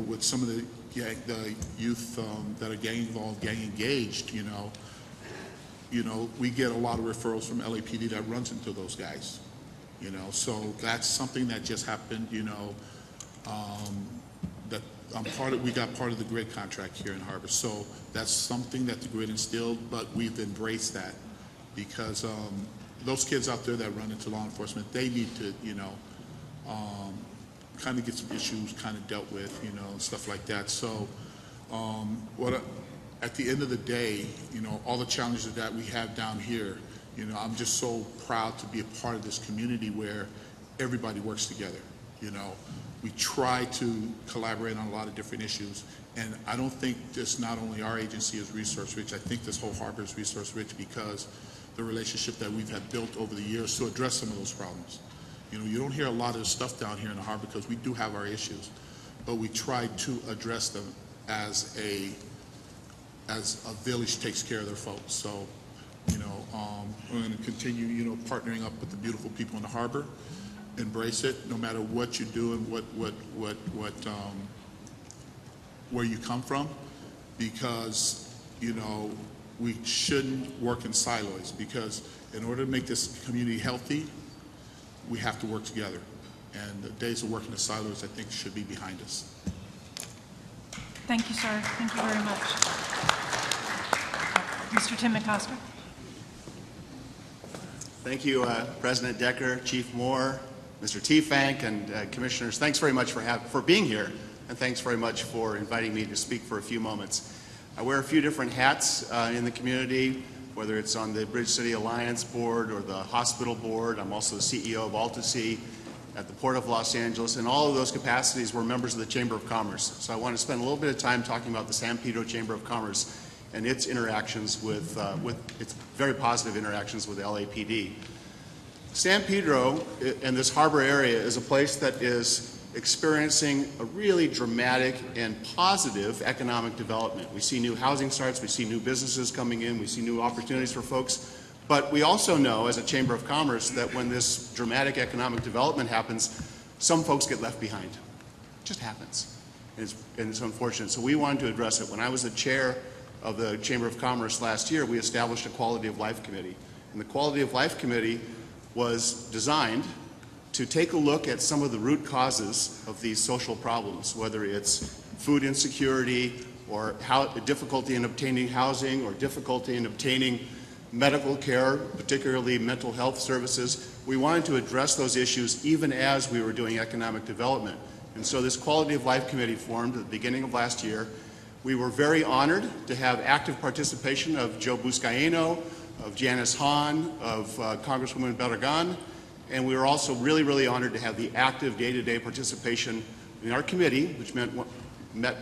with some of the youth that are gang involved, gang engaged. We get a lot of referrals from LAPD that runs into those guys. So that's something that just happened. That we got part of the grid contract here in Harbor. So that's something that the grid instilled, but we've embraced that because those kids out there that run into law enforcement, they need to, kind of get some issues kind of dealt with, and stuff like that. So At the end of the day, all the challenges that we have down here, I'm just so proud to be a part of this community where everybody works together. We try to collaborate on a lot of different issues, and I don't think just not only our agency is resource rich, I think this whole harbor is resource rich because the relationship that we've had built over the years to address some of those problems. You don't hear a lot of the stuff down here in the harbor because we do have our issues, but we try to address them as a village takes care of their folks. So, we're going to continue, partnering up with the beautiful people in the harbor. Embrace it, no matter what you do and where you come from, because we shouldn't work in silos. Because in order to make this community healthy, we have to work together. And the days of working in silos, I think, should be behind us. Thank you, sir. Thank you very much. Mr. Tim McCosker. Thank you, President Decker, Chief Moore, Mr. Teefank, and commissioners. Thanks very much for being here, and thanks very much for inviting me to speak for a few moments. I wear a few different hats in the community, whether it's on the Bridge City Alliance Board or the hospital board. I'm also the CEO of AltaSea at the Port of Los Angeles. In all of those capacities, we're members of the Chamber of Commerce. So I want to spend a little bit of time talking about the San Pedro Chamber of Commerce and its interactions with its very positive interactions with LAPD. San Pedro and this harbor area is a place that is experiencing a really dramatic and positive economic development. We see new housing starts, we see new businesses coming in, we see new opportunities for folks, but we also know as a Chamber of Commerce that when this dramatic economic development happens, some folks get left behind. It just happens, and it's unfortunate. So we wanted to address it. When I was the chair of the Chamber of Commerce last year, we established a Quality of Life Committee. And the Quality of Life Committee was designed to take a look at some of the root causes of these social problems, whether it's food insecurity or difficulty in obtaining housing or difficulty in obtaining medical care, particularly mental health services. We wanted to address those issues even as we were doing economic development. And so this Quality of Life Committee formed at the beginning of last year. We were very honored to have active participation of Joe Buscaino, of Janice Hahn, of Congresswoman Barragan, and we were also really, really honored to have the active day-to-day participation in our committee, which met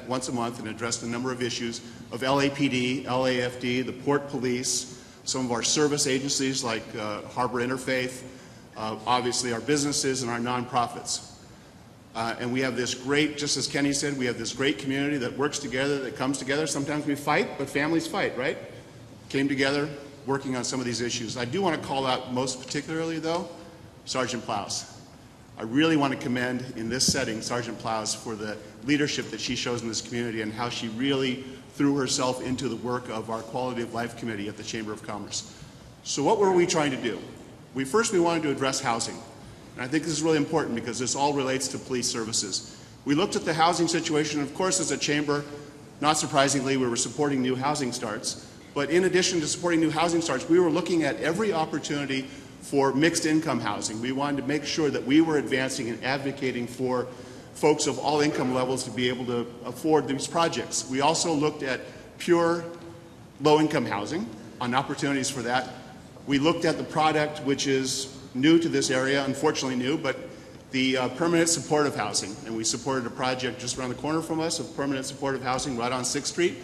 once a month and addressed a number of issues of LAPD, LAFD, the Port Police, some of our service agencies like Harbor Interfaith, obviously our businesses and our nonprofits. And we have this great, just as Kenny said, we have this great community that works together, that comes together. Sometimes we fight, but families fight, right? Came together, working on some of these issues. I do want to call out most particularly, though, Sergeant Plows. I really want to commend in this setting Sergeant Plows for the leadership that she shows in this community and how she really threw herself into the work of our Quality of Life Committee at the Chamber of Commerce. So what were we trying to do? We wanted to address housing. And I think this is really important because this all relates to police services. We looked at the housing situation, and of course, as a chamber, not surprisingly, we were supporting new housing starts. But in addition to supporting new housing starts, we were looking at every opportunity for mixed income housing. We wanted to make sure that we were advancing and advocating for folks of all income levels to be able to afford these projects. We also looked at pure low-income housing, on opportunities for that. We looked at the product which is new to this area, unfortunately new, but the permanent supportive housing. And we supported a project just around the corner from us of permanent supportive housing right on 6th Street.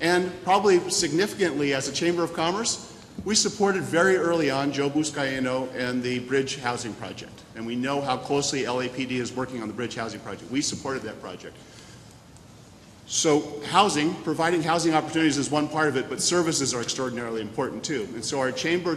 And probably significantly as a Chamber of Commerce, we supported very early on Joe Buscaino and the Bridge Housing Project. And we know how closely LAPD is working on the Bridge Housing Project. We supported that project. So housing, providing housing opportunities is one part of it, but services are extraordinarily important too. And so our chamber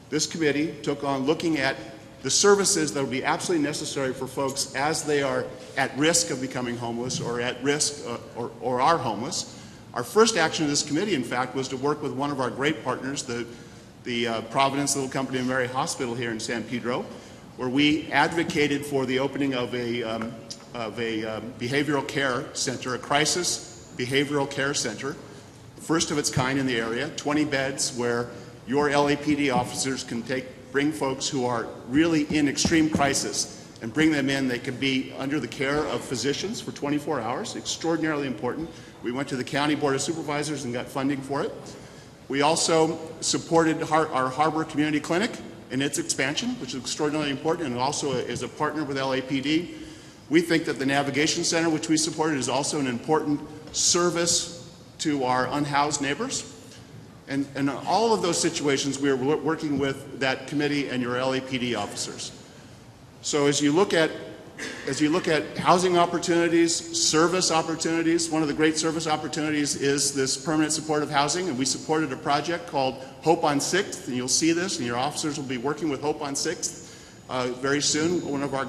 this committee took on looking at the services that will be absolutely necessary for folks as they are at risk of becoming homeless or at risk or are homeless. Our first action of this committee, in fact, was to work with one of our great partners, the Providence Little Company of Mary Hospital here in San Pedro, where we advocated for the opening of a behavioral care center, a crisis behavioral care center, first of its kind in the area, 20 beds where your LAPD officers can bring folks who are really in extreme crisis and bring them in. They can be under the care of physicians for 24 hours, extraordinarily important. We went to the County Board of Supervisors and got funding for it. We also supported our Harbor Community Clinic and its expansion, which is extraordinarily important, and also is a partner with LAPD. We think that the Navigation Center, which we supported, is also an important service to our unhoused neighbors. And in all of those situations, we are working with that committee and your LAPD officers. So as you look at housing opportunities, service opportunities, one of the great service opportunities is this permanent supportive housing, and we supported a project called Hope on 6th, and you'll see this, and your officers will be working with Hope on 6th very soon. One of our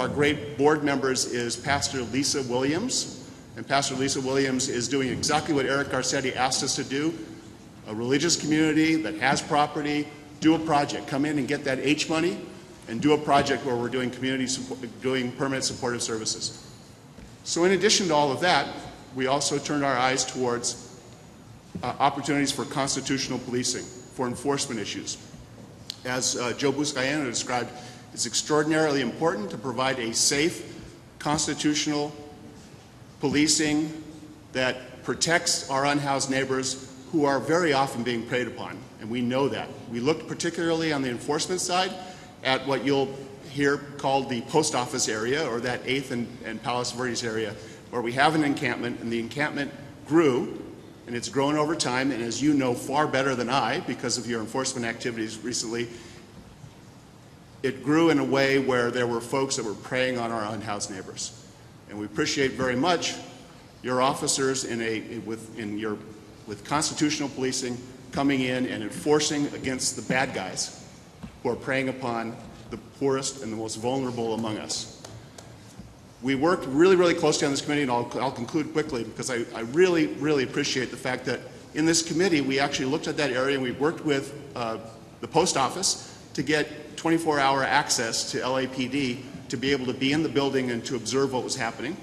great board members is Pastor Lisa Williams. And Pastor Lisa Williams is doing exactly what Eric Garcetti asked us to do. A religious community that has property, do a project. Come in and get that H money and do a project where we're doing doing permanent supportive services. So in addition to all of that, we also turned our eyes towards opportunities for constitutional policing, for enforcement issues. As Joe Buscaino described, it's extraordinarily important to provide a safe, constitutional policing that protects our unhoused neighbors who are very often being preyed upon, and we know that. We looked particularly on the enforcement side at what you'll hear called the post office area, or that 8th and Palos Verdes area, where we have an encampment, and the encampment grew, and it's grown over time, and as you know far better than I, because of your enforcement activities recently, it grew in a way where there were folks that were preying on our unhoused neighbors. And we appreciate very much your officers with constitutional policing coming in and enforcing against the bad guys who are preying upon the poorest and the most vulnerable among us. We worked really, really closely on this committee, and I'll conclude quickly because I really, really appreciate the fact that in this committee we actually looked at that area and we worked with the post office to get 24-hour access to LAPD to be able to be in the building and to observe what was happening.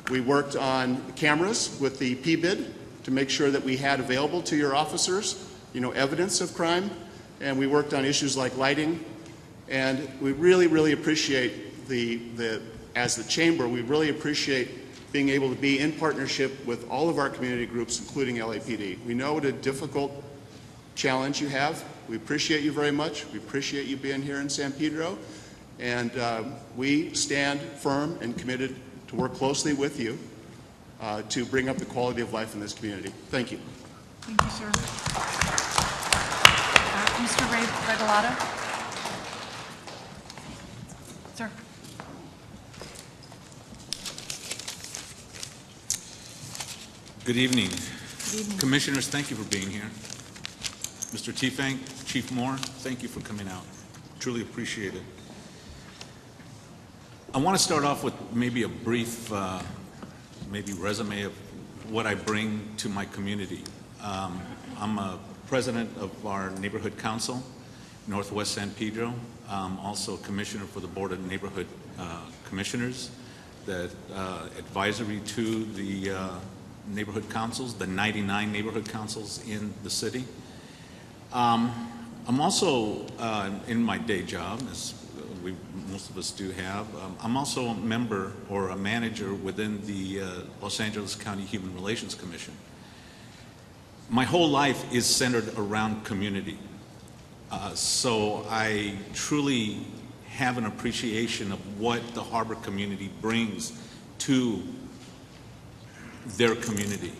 We worked on cameras with the PBID to make sure that we had available to your officers, evidence of crime. And we worked on issues like lighting. And we really, really appreciate as the chamber, we really appreciate being able to be in partnership with all of our community groups, including LAPD. We know what a difficult challenge you have. We appreciate you very much. We appreciate you being here in San Pedro. And we stand firm and committed to work closely with you to bring up the quality of life in this community. Thank you. Thank you, sir. Mr. Regalado? Sir. Good evening. Good evening. Commissioners, thank you for being here. Mr. T-Fank, Chief Moore, thank you for coming out. Truly appreciate it. I want to start off with maybe a brief resume of what I bring to my community. I'm a president of our neighborhood council, Northwest San Pedro. I'm also a commissioner for the Board of Neighborhood Commissioners, the advisory to the neighborhood councils, the 99 neighborhood councils in the city. I'm also, in my day job, as most of us do have, I'm also a member or a manager within the Los Angeles County Human Relations Commission. My whole life is centered around community. So I truly have an appreciation of what the Harbor community brings to their community.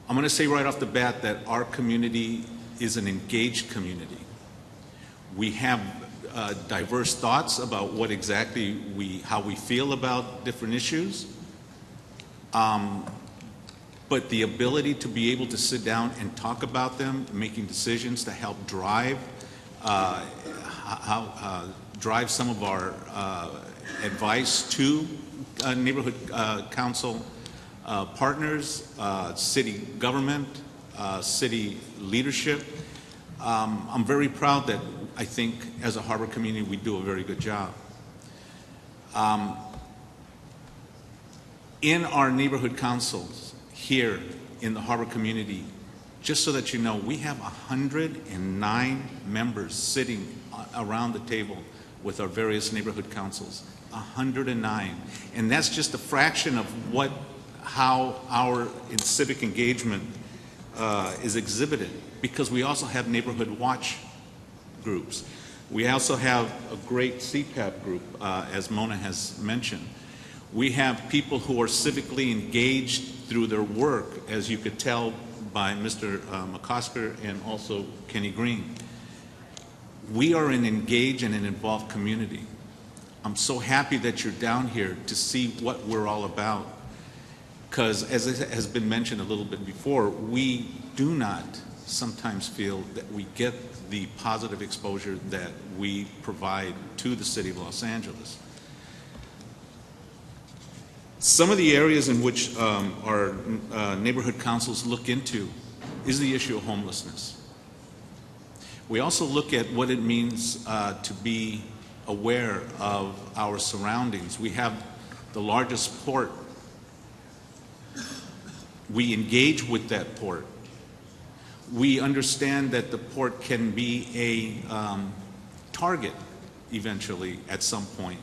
I'm going to say right off the bat that our community is an engaged community. We have diverse thoughts about what exactly how we feel about different issues. But the ability to be able to sit down and talk about them, making decisions to help drive drive some of our advice to neighborhood council partners, city government, city leadership. I'm very proud that I think as a Harbor community we do a very good job. In our neighborhood councils here in the Harbor community, just so that you know, we have 109 members sitting around the table with our various neighborhood councils. 109. And that's just a fraction of how our civic engagement is exhibited, because we also have neighborhood watch groups. We also have a great CPAP group, as Mona has mentioned. We have people who are civically engaged through their work, as you could tell by Mr. McCosker and also Kenny Green. We are an engaged and an involved community. I'm so happy that you're down here to see what we're all about, because as it has been mentioned a little bit before, we do not sometimes feel that we get the positive exposure that we provide to the city of Los Angeles. Some of the areas in which our neighborhood councils look into is the issue of homelessness. We also look at what it means to be aware of our surroundings. We have the largest port. We engage with that port. We understand that the port can be a target eventually at some point.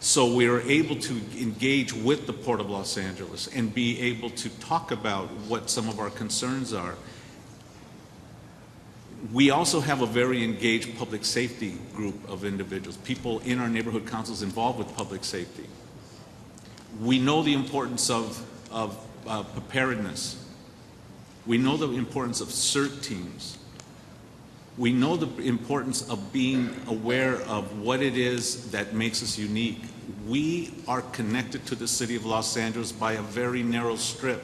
So we are able to engage with the Port of Los Angeles and be able to talk about what some of our concerns are. We also have a very engaged public safety group of individuals, people in our neighborhood councils involved with public safety. We know the importance of preparedness. We know the importance of CERT teams. We know the importance of being aware of what it is that makes us unique. We are connected to the city of Los Angeles by a very narrow strip.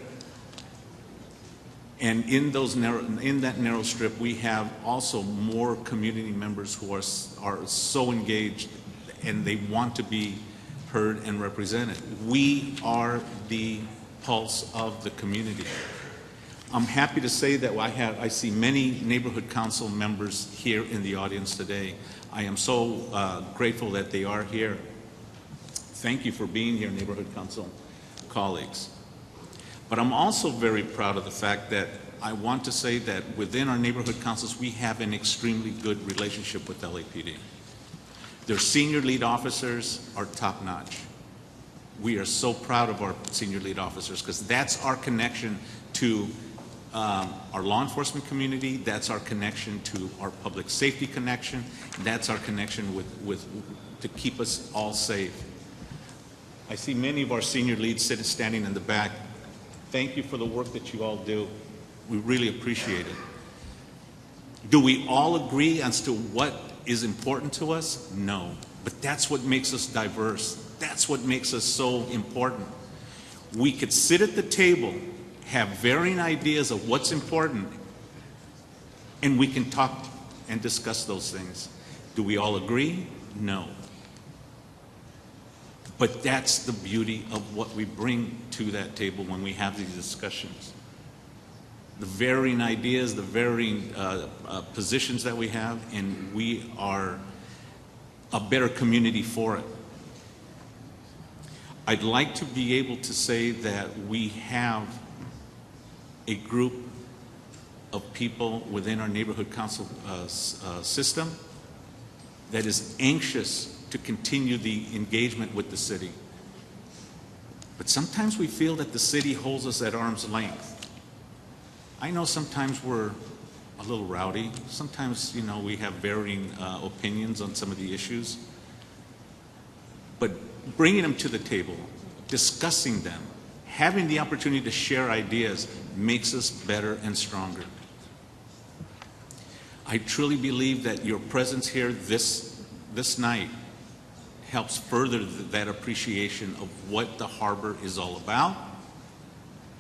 And in that narrow strip, we have also more community members who are so engaged and they want to be heard and represented. We are the pulse of the community. I'm happy to say that I see many neighborhood council members here in the audience today. I am so grateful that they are here. Thank you for being here, neighborhood council colleagues. But I'm also very proud of the fact that I want to say that within our neighborhood councils, we have an extremely good relationship with LAPD. Their senior lead officers are top-notch. We are so proud of our senior lead officers because that's our connection to our law enforcement community, that's our connection to our public safety connection, that's our connection to keep us all safe. I see many of our senior leads standing in the back. Thank you for the work that you all do. We really appreciate it. Do we all agree as to what is important to us? No. But that's what makes us diverse. That's what makes us so important. We could sit at the table, have varying ideas of what's important, and we can talk and discuss those things. Do we all agree? No. But that's the beauty of what we bring to that table when we have these discussions. The varying ideas, the varying positions that we have, and we are a better community for it. I'd like to be able to say that we have a group of people within our neighborhood council system that is anxious to continue the engagement with the city. But sometimes we feel that the city holds us at arm's length. I know sometimes we're a little rowdy. Sometimes, we have varying opinions on some of the issues. But bringing them to the table, discussing them, having the opportunity to share ideas makes us better and stronger. I truly believe that your presence here this night helps further that appreciation of what the harbor is all about,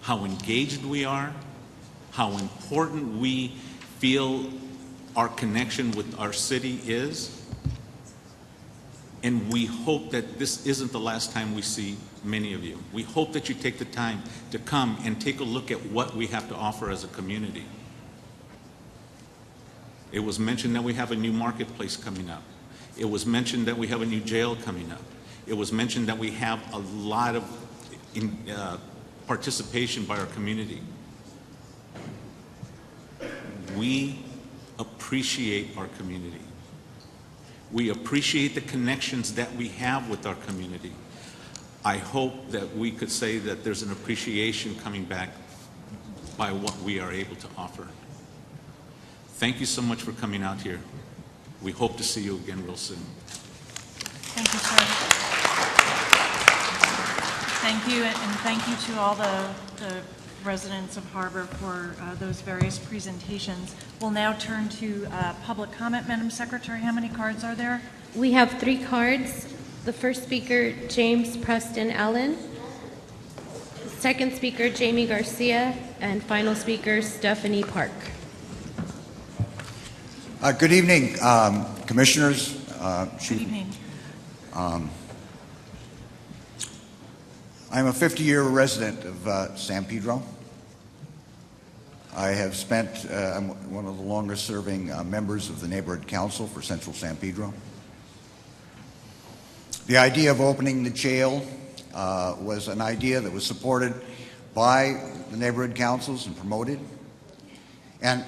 how engaged we are, how important we feel our connection with our city is. And we hope that this isn't the last time we see many of you. We hope that you take the time to come and take a look at what we have to offer as a community. It was mentioned that we have a new marketplace coming up. It was mentioned that we have a new jail coming up. It was mentioned that we have a lot of participation by our community. We appreciate our community. We appreciate the connections that we have with our community. I hope that we could say that there's an appreciation coming back by what we are able to offer. Thank you so much for coming out here. We hope to see you again real soon. Thank you, sir. Thank you, and thank you to all the residents of Harbor for those various presentations. We'll now turn to public comment. Madam Secretary, how many cards are there? We have 3 cards. The first speaker, James Preston Allen. Second speaker, Jamie Garcia. And final speaker, Stephanie Park. Good evening, commissioners. Good evening. I'm a 50-year resident of San Pedro. I have spent, I'm one of the longest serving members of the Neighborhood Council for Central San Pedro. The idea of opening the jail was an idea that was supported by the neighborhood councils and promoted. And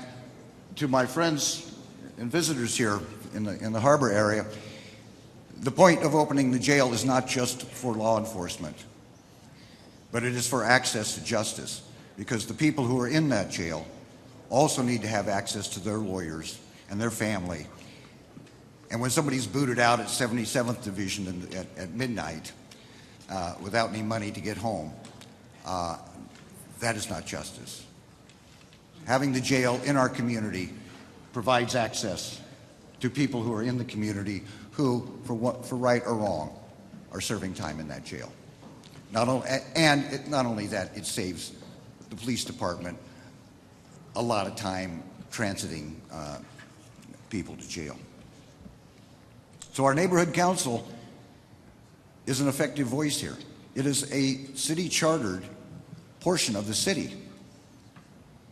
to my friends and visitors here in the harbor area, the point of opening the jail is not just for law enforcement, but it is for access to justice, because the people who are in that jail also need to have access to their lawyers and their family. And when somebody's booted out at 77th Division at midnight without any money to get home, that is not justice. Having the jail in our community provides access to people who are in the community who, for right or wrong, are serving time in that jail. Not only that, it saves the police department a lot of time transiting people to jail. So our neighborhood council is an effective voice here. It is a city chartered portion of the city.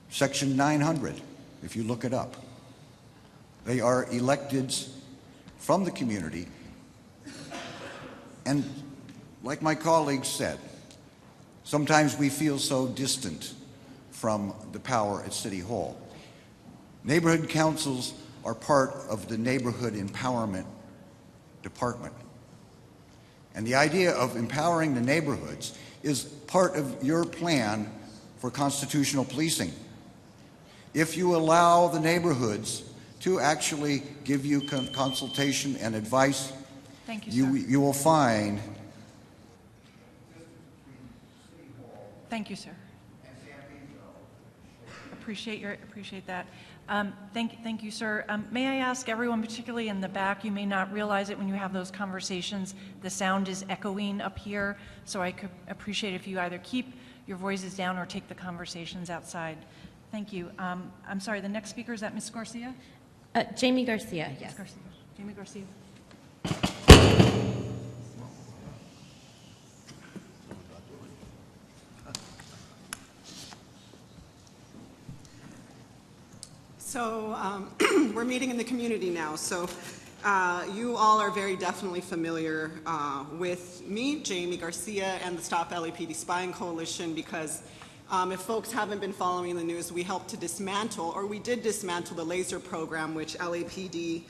Section 900, if you look it up. They are electeds from the community. And like my colleagues said, sometimes we feel so distant from the power at City Hall. Neighborhood councils are part of the neighborhood empowerment department. And the idea of empowering the neighborhoods is part of your plan for constitutional policing. If you allow the neighborhoods to actually give you consultation and advice, thank you, sir. You will find. Thank you, sir. Appreciate that. Thank you, sir. May I ask everyone, particularly in the back, you may not realize it when you have those conversations, the sound is echoing up here, so I could appreciate if you either keep your voices down or take the conversations outside. Thank you. I'm sorry, the next speaker, is that Ms. Garcia? Jamie Garcia, yes. Ms. Garcia. Jamie Garcia. So we're meeting in the community now. So you all are very definitely familiar with me, Jamie Garcia, and the Stop LAPD Spying Coalition, because if folks haven't been following the news, we helped to dismantle, or we did dismantle, the laser program which LAPD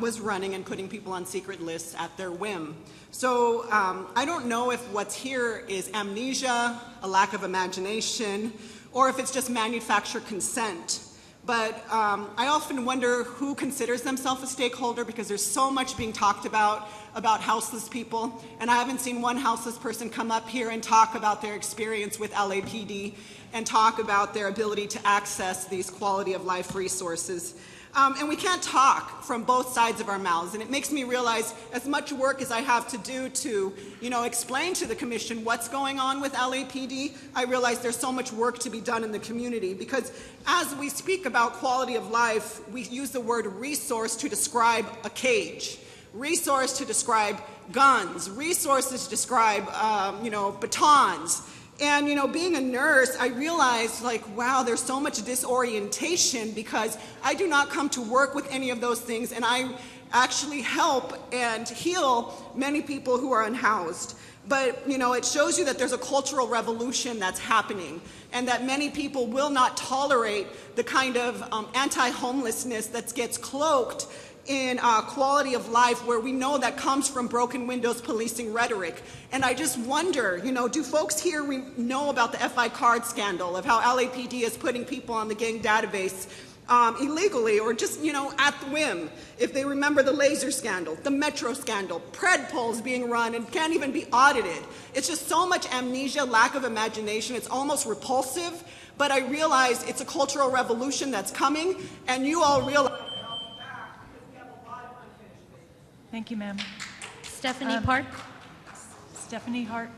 was running and putting people on secret lists at their whim. So I don't know if what's here is amnesia, a lack of imagination, or if it's just manufactured consent. But I often wonder who considers themselves a stakeholder, because there's so much being talked about houseless people, and I haven't seen one houseless person come up here and talk about their experience with LAPD and talk about their ability to access these quality of life resources. And we can't talk from both sides of our mouths, and it makes me realize as much work as I have to do to, explain to the commission what's going on with LAPD, I realize there's so much work to be done in the community, because as we speak about quality of life, we use the word resource to describe a cage, resource to describe guns, resources to describe, batons. And, being a nurse, I realized, wow, there's so much disorientation, because I do not come to work with any of those things, and I actually help and heal many people who are unhoused. But, it shows you that there's a cultural revolution that's happening, and that many people will not tolerate the kind of anti-homelessness that gets cloaked in quality of life where we know that comes from broken windows policing rhetoric. And I just wonder, do folks here know about the FI card scandal, of how LAPD is putting people on the gang database illegally or just, at the whim? If they remember the laser scandal, the Metro scandal, pred polls being run and can't even be audited. It's just so much amnesia, lack of imagination. It's almost repulsive, but I realize it's a cultural revolution that's coming, and you all realize. Thank you, ma'am. Stephanie Park. Stephanie Hart.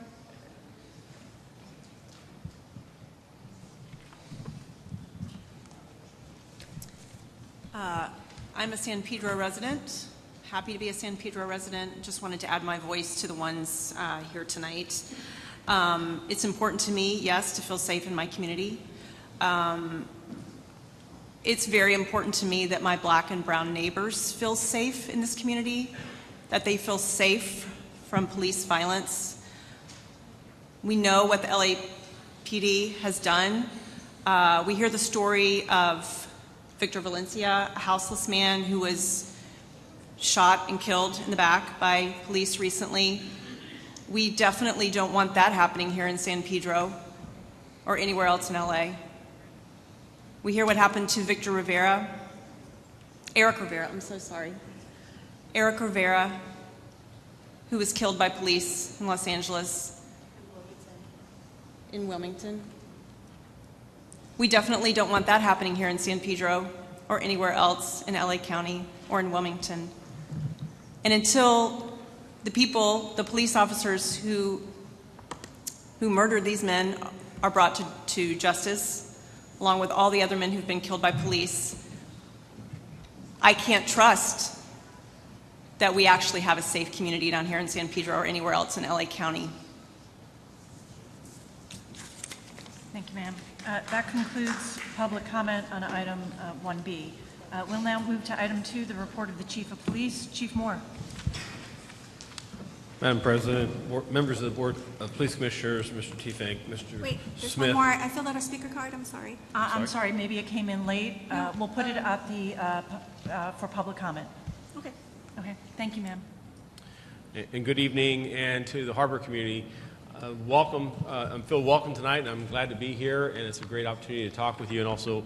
I'm a San Pedro resident. Happy to be a San Pedro resident. Just wanted to add my voice to the ones here tonight. It's important to me, yes, to feel safe in my community. It's very important to me that my black and brown neighbors feel safe in this community, that they feel safe from police violence. We know what the LAPD has done. We hear the story of Victor Valencia, a houseless man who was shot and killed in the back by police recently. We definitely don't want that happening here in San Pedro or anywhere else in LA. We hear what happened to Eric Rivera, Eric Rivera, who was killed by police in Los Angeles, in Wilmington. We definitely don't want that happening here in San Pedro or anywhere else in LA County or in Wilmington. And until the people, the police officers who murdered these men are brought to justice, along with all the other men who've been killed by police, I can't trust that we actually have a safe community down here in San Pedro or anywhere else in LA County. Thank you, ma'am. That concludes public comment on item 1B. We'll now move to item 2, the report of the Chief of Police. Chief Moore. Madam President, members of the Board of Police Commissioners, Mr. Tiefenk, Mr. Wait, there's Smith. one more. I filled out a speaker card. I'm sorry. I'm sorry, maybe it came in late. We'll put it up for public comment. Okay. Okay, thank you, ma'am. And good evening, and to the Harbor community. Welcome. I'm Phil. Welcome tonight, and I'm glad to be here, and it's a great opportunity to talk with you and also,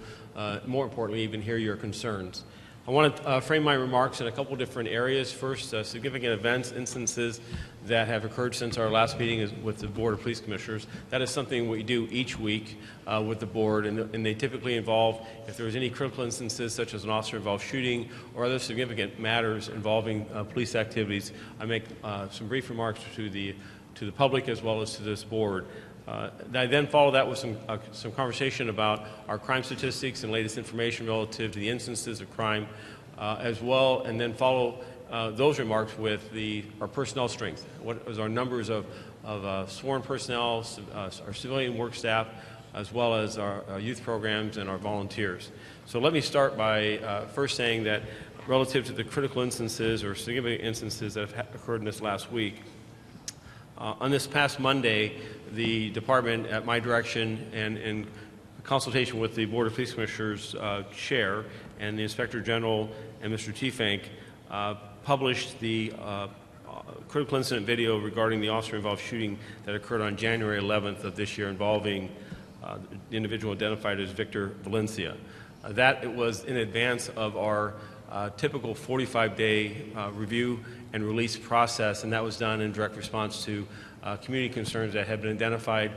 more importantly, even hear your concerns. I want to frame my remarks in a couple different areas. First, significant events, instances that have occurred since our last meeting with the Board of Police Commissioners. That is something we do each week with the board, and they typically involve, if there's any critical instances such as an officer-involved shooting or other significant matters involving police activities, I make some brief remarks to the public as well as to this board. I then follow that with some conversation about our crime statistics and latest information relative to the instances of crime as well, and then follow those remarks with our personnel strength. What is our numbers of sworn personnel, our civilian work staff, as well as our youth programs and our volunteers. So let me start by first saying that relative to the critical instances or significant instances that have occurred in this last week, on this past Monday, the department, at my direction and in consultation with the Board of Police Commissioners chair and the Inspector General and Mr. Tiefenk, published the critical incident video regarding the officer-involved shooting that occurred on January 11th of this year involving the individual identified as Victor Valencia. That it was in advance of our typical 45-day review and release process, and that was done in direct response to community concerns that had been identified,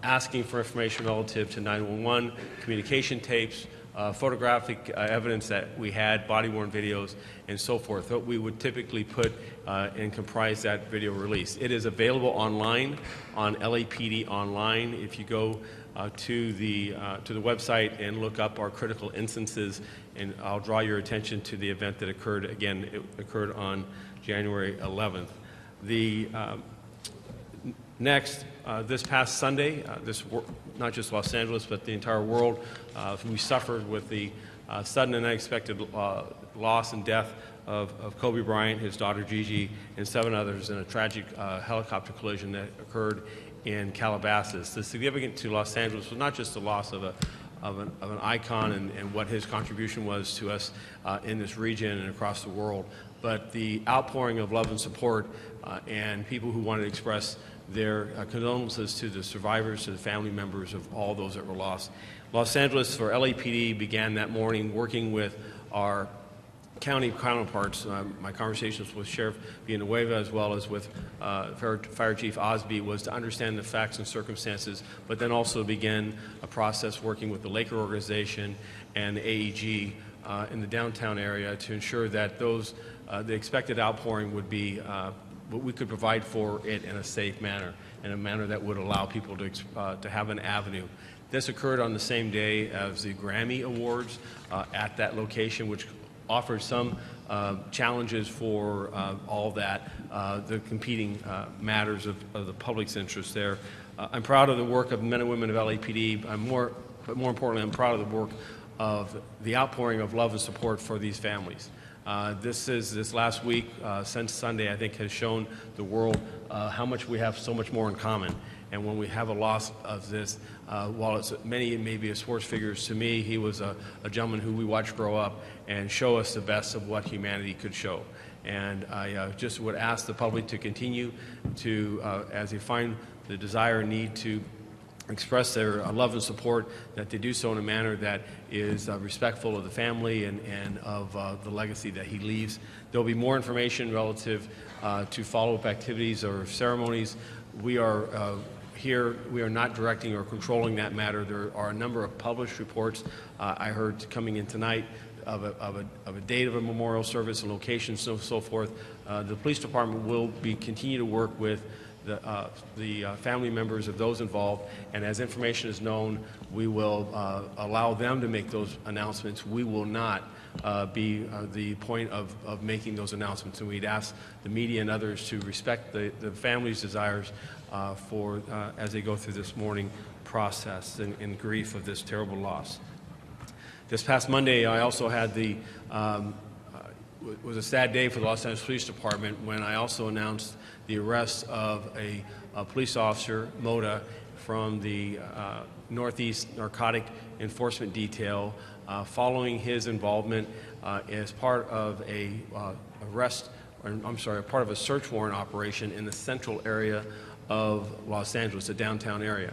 asking for information relative to 911, communication tapes, photographic evidence that we had, body-worn videos, and so forth, that we would typically put and comprise that video release. It is available online on LAPD Online. If you go to the website and look up our critical instances, and I'll draw your attention to the event that occurred. Again, it occurred on January 11th. Next, this past Sunday, not just Los Angeles, but the entire world, we suffered with the sudden and unexpected loss and death of Kobe Bryant, his daughter Gigi, and 7 others in a tragic helicopter collision that occurred in Calabasas. The significance to Los Angeles was not just the loss of of an icon and what his contribution was to us in this region and across the world. But the outpouring of love and support and people who wanted to express their condolences to the survivors, to the family members of all those that were lost. Los Angeles for LAPD began that morning working with our county counterparts. My conversations with Sheriff Villanueva as well as with Fire Chief Osby was to understand the facts and circumstances, but then also begin a process working with the Laker organization and the AEG in the downtown area to ensure that those the expected outpouring would be what we could provide for it in a safe manner, in a manner that would allow people to have an avenue. This occurred on the same day as the Grammy Awards at that location, which offered some challenges for all that, the competing matters of the public's interest there. I'm proud of the work of men and women of LAPD, but more importantly, I'm proud of the work of the outpouring of love and support for these families. This last week, since Sunday, I think has shown the world how much we have so much more in common. And when we have a loss of this, while it's many maybe as sports figures, to me, he was a gentleman who we watched grow up and show us the best of what humanity could show. And I just would ask the public to continue to, as they find the desire and need to express their love and support, that they do so in a manner that is respectful of the family and of the legacy that he leaves. There will be more information relative to follow-up activities or ceremonies. We are here, we are not directing or controlling that matter. There are a number of published reports I heard coming in tonight of a date of a memorial service, a location, so forth. The police department will continue to work with the family members of those involved, and as information is known, we will allow them to make those announcements. We will not be the point of making those announcements, and we'd ask the media and others to respect the family's desires as they go through this mourning process and grief of this terrible loss. This past Monday, I also had was a sad day for the Los Angeles Police Department when I also announced the arrest of a police officer, Moda, from the Northeast Narcotic Enforcement Detail, following his involvement as part of part of a search warrant operation in the central area of Los Angeles, the downtown area.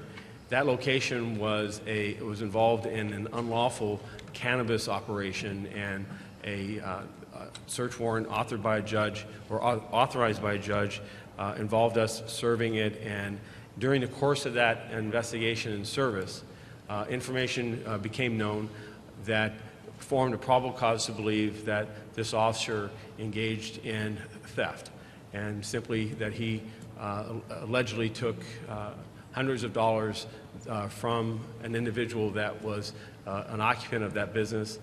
That location was involved in an unlawful cannabis operation, and a search warrant authorized by a judge involved us serving it. And during the course of that investigation and service, information became known that formed a probable cause to believe that this officer engaged in theft, and simply that he allegedly took hundreds of dollars from an individual that was an occupant of that business.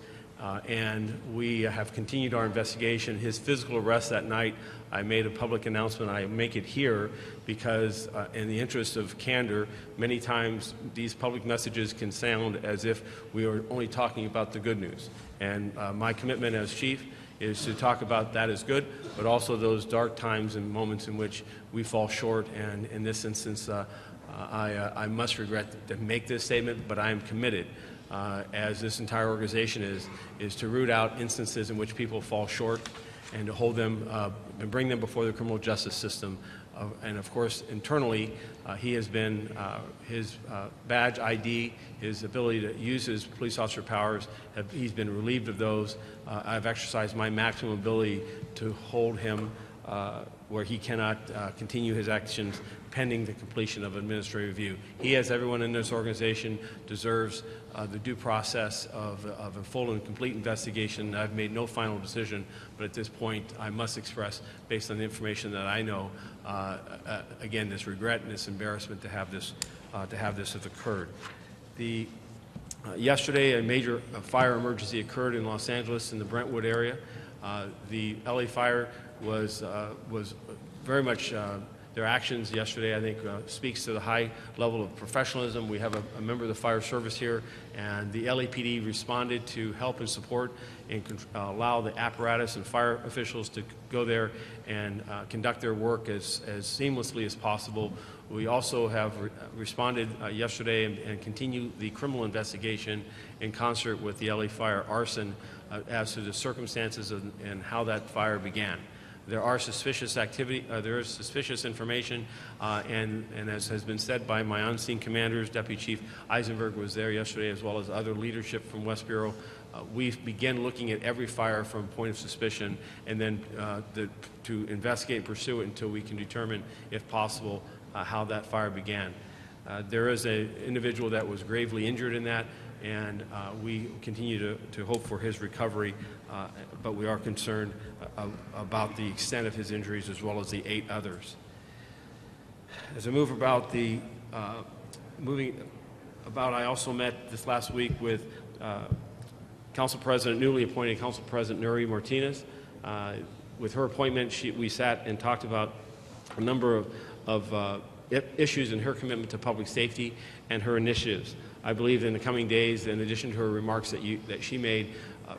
And we have continued our investigation. His physical arrest that night, I made a public announcement. I make it here because in the interest of candor, many times these public messages can sound as if we are only talking about the good news. And my commitment as chief is to talk about that as good, but also those dark times and moments in which we fall short. And in this instance, I must regret to make this statement, but I am committed, as this entire organization is to root out instances in which people fall short and to hold them and bring them before the criminal justice system. And of course, internally, he has been, his badge ID, his ability to use his police officer powers, he's been relieved of those. I've exercised my maximum ability to hold him where he cannot continue his actions pending the completion of administrative review. He, as everyone in this organization, deserves the due process of a full and complete investigation. I've made no final decision, but at this point I must express, based on the information that I know, again, this regret and this embarrassment to have this have occurred. Yesterday, a major fire emergency occurred in Los Angeles in the Brentwood area. The LA fire was very much Their actions yesterday, I think, speaks to the high level of professionalism. We have a member of the fire service here, and the LAPD responded to help and support and allow the apparatus and fire officials to go there and conduct their work as seamlessly as possible. We also have responded yesterday and continue the criminal investigation in concert with the LA Fire Arson as to the circumstances and how that fire began. There are suspicious activity. There is suspicious information, and as has been said by my on-scene commanders, Deputy Chief Eisenberg was there yesterday, as well as other leadership from West Bureau. We began looking at every fire from point of suspicion, and then to investigate and pursue it until we can determine, if possible, how that fire began. There is an individual that was gravely injured in that, and we continue to hope for his recovery, but we are concerned about the extent of his injuries as well as the 8 others. As I move about I also met this last week with newly appointed Council President Nury Martinez. With her appointment, we sat and talked about a number of issues in her commitment to public safety and her initiatives. I believe in the coming days, in addition to her remarks that she made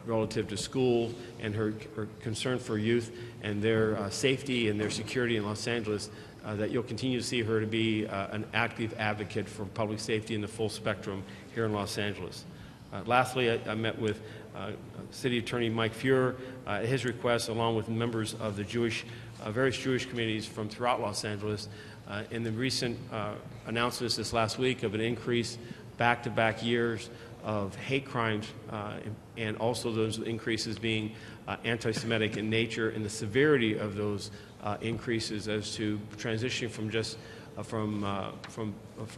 relative to school and her concern for youth and their safety and their security in Los Angeles, that you'll continue to see her to be an active advocate for public safety in the full spectrum here in Los Angeles. Lastly, I met with City Attorney Mike Fuhrer at his request, along with members of the various Jewish communities from throughout Los Angeles, in the recent announcements this last week of an increase back-to-back years of hate crimes, and also those increases being anti-Semitic in nature, and the severity of those increases as to transitioning from just from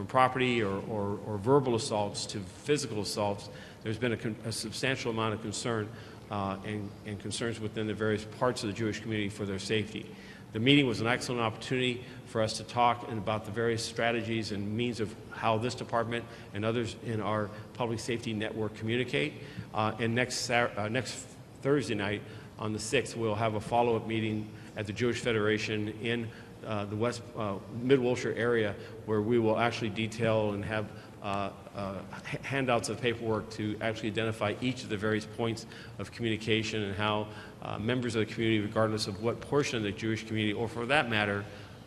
property or verbal assaults to physical assaults. There's been a substantial amount of concern and concerns within the various parts of the Jewish community for their safety. The meeting was an excellent opportunity for us to talk about the various strategies and means of how this department and others in our public safety network communicate. And next Thursday night, on the 6th, we'll have a follow-up meeting at the Jewish Federation in the Mid-Wilshire area, where we will actually detail and have handouts of paperwork to actually identify each of the various points of communication and how members of the community, regardless of what portion of the Jewish community, or for that matter,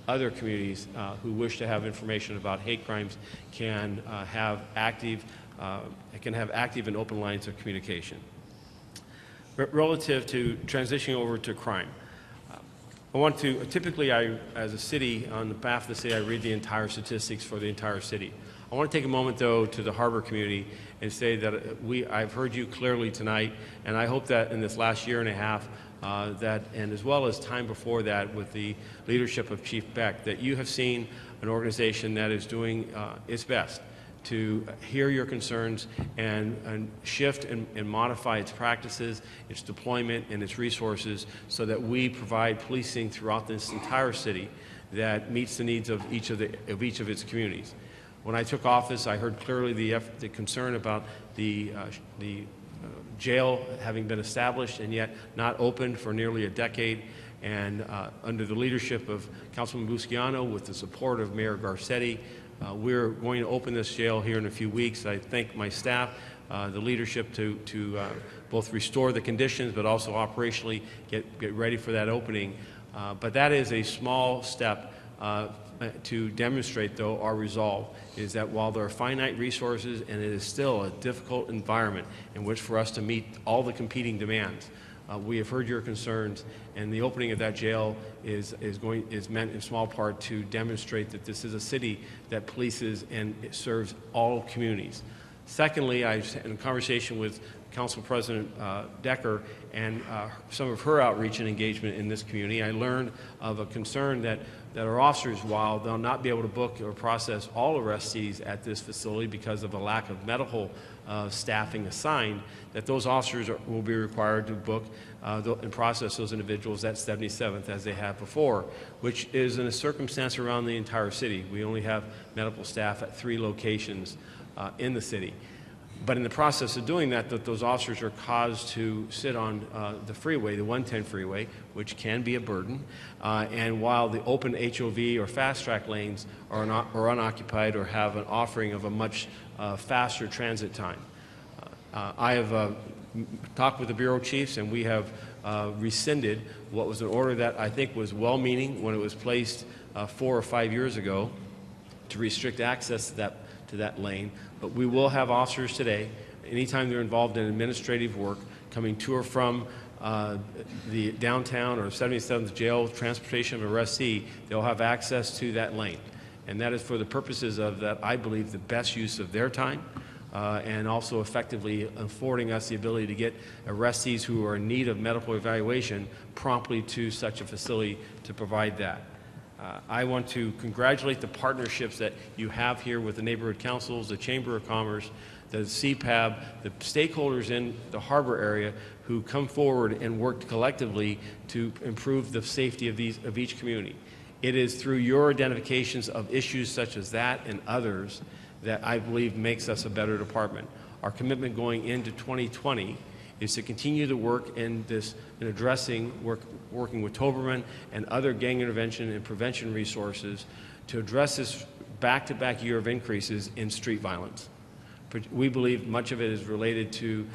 other communities who wish to have information about hate crimes, can have active and open lines of communication. Relative to transitioning over to crime, I want to, typically as a city, on behalf of the city, I read the entire statistics for the entire city. I want to take a moment, though, to the Harbor community and say that I've heard you clearly tonight, and I hope that in this last year and a half, and as well as time before that with the leadership of Chief Beck, that you have seen an organization that is doing its best to hear your concerns and shift and modify its practices, its deployment, and its resources so that we provide policing throughout this entire city that meets the needs of each of its communities. When I took office, I heard clearly the concern about the jail having been established and yet not opened for nearly a decade. And under the leadership of Councilman Busquiano, with the support of Mayor Garcetti, we're going to open this jail here in a few weeks. I thank my staff, the leadership, to both restore the conditions but also operationally get ready for that opening. But that is a small step to demonstrate, though, our resolve is that while there are finite resources and it is still a difficult environment in which for us to meet all the competing demands, we have heard your concerns, and the opening of that jail is meant in small part to demonstrate that this is a city that polices and it serves all communities. Secondly, I was in a conversation with Council President Decker and some of her outreach and engagement in this community. I learned of a concern that our officers, while they'll not be able to book or process all arrestees at this facility because of a lack of medical staffing assigned, that those officers will be required to book and process those individuals at 77th as they have before, which is in a circumstance around the entire city. We only have medical staff at 3 locations in the city. But in the process of doing that, those officers are caused to sit on the freeway, the 110 freeway, which can be a burden. And while the open HOV or fast track lanes are unoccupied or have an offering of a much faster transit time. I have talked with the Bureau Chiefs, and we have rescinded what was an order that I think was well-meaning when it was placed 4 or 5 years ago to restrict access to that lane. But we will have officers today, anytime they're involved in administrative work, coming to or from the downtown or 77th jail transportation of arrestee, they'll have access to that lane. And that is for the purposes of that, I believe, the best use of their time, and also effectively affording us the ability to get arrestees who are in need of medical evaluation promptly to such a facility to provide that. I want to congratulate the partnerships that you have here with the neighborhood councils, the Chamber of Commerce, the CPAB, the stakeholders in the harbor area who come forward and work collectively to improve the safety of each community. It is through your identifications of issues such as that and others that I believe makes us a better department. Our commitment going into 2020 is to continue to work in addressing, working with Toberman and other gang intervention and prevention resources to address this back-to-back year of increases in street violence. We believe much of it is related to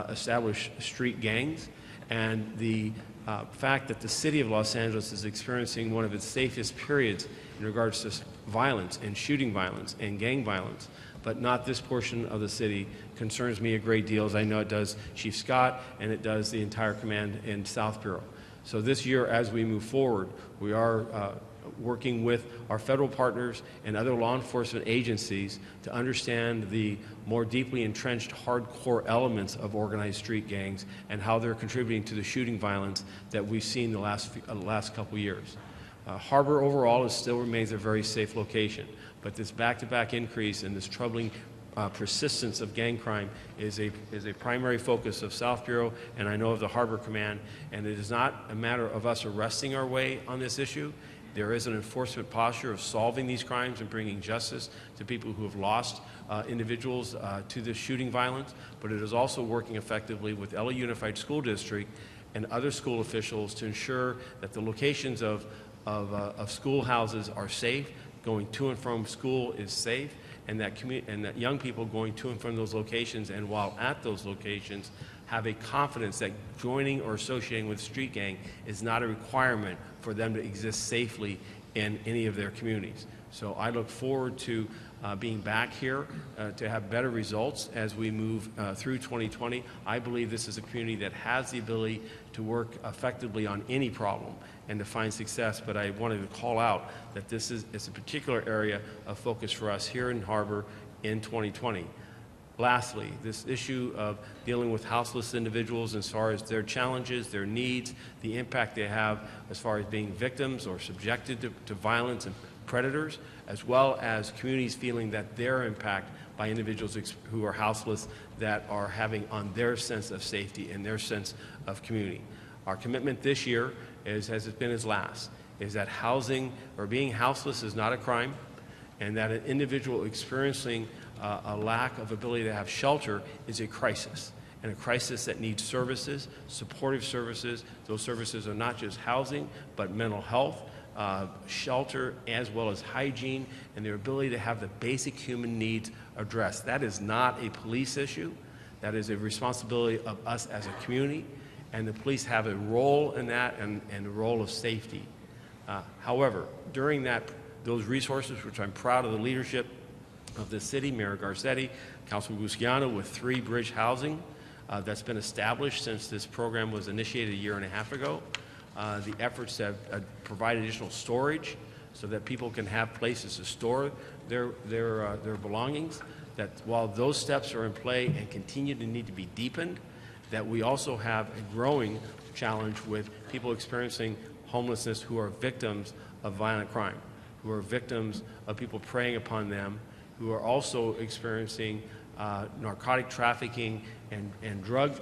established street gangs, and the fact that the city of Los Angeles is experiencing one of its safest periods in regards to violence and shooting violence and gang violence, but not this portion of the city, concerns me a great deal, as I know it does Chief Scott and it does the entire command in South Bureau. So this year, as we move forward, we are working with our federal partners and other law enforcement agencies to understand the more deeply entrenched hardcore elements of organized street gangs and how they're contributing to the shooting violence that we've seen the last couple years. Harbor overall still remains a very safe location, but this back-to-back increase and this troubling persistence of gang crime is a primary focus of South Bureau, and I know of the Harbor Command, and it is not a matter of us arresting our way on this issue. There is an enforcement posture of solving these crimes and bringing justice to people who have lost individuals to this shooting violence, but it is also working effectively with LA Unified School District and other school officials to ensure that the locations of schoolhouses are safe, going to and from school is safe, and that young people going to and from those locations and while at those locations have a confidence that joining or associating with a street gang is not a requirement for them to exist safely in any of their communities. So I look forward to being back here to have better results as we move through 2020. I believe this is a community that has the ability to work effectively on any problem and to find success, but I wanted to call out that this is a particular area of focus for us here in Harbor in 2020. Lastly, this issue of dealing with houseless individuals as far as their challenges, their needs, the impact they have as far as being victims or subjected to violence and predators, as well as communities feeling that their impact by individuals who are houseless that are having on their sense of safety and their sense of community. Our commitment this year, as it's been as last, is that housing or being houseless is not a crime, and that an individual experiencing a lack of ability to have shelter is a crisis, and a crisis that needs services, supportive services. Those services are not just housing, but mental health, shelter, as well as hygiene, and their ability to have the basic human needs addressed. That is not a police issue. That is a responsibility of us as a community, and the police have a role in that and a role of safety. However, during those resources, which I'm proud of the leadership of the city, Mayor Garcetti, Councilman Busquiano, with 3 bridge housing that's been established since this program was initiated a year and a half ago. The efforts to provide additional storage so that people can have places to store their belongings, that while those steps are in play and continue to need to be deepened, that we also have a growing challenge with people experiencing homelessness who are victims of violent crime, who are victims of people preying upon them, who are also experiencing narcotic trafficking and drug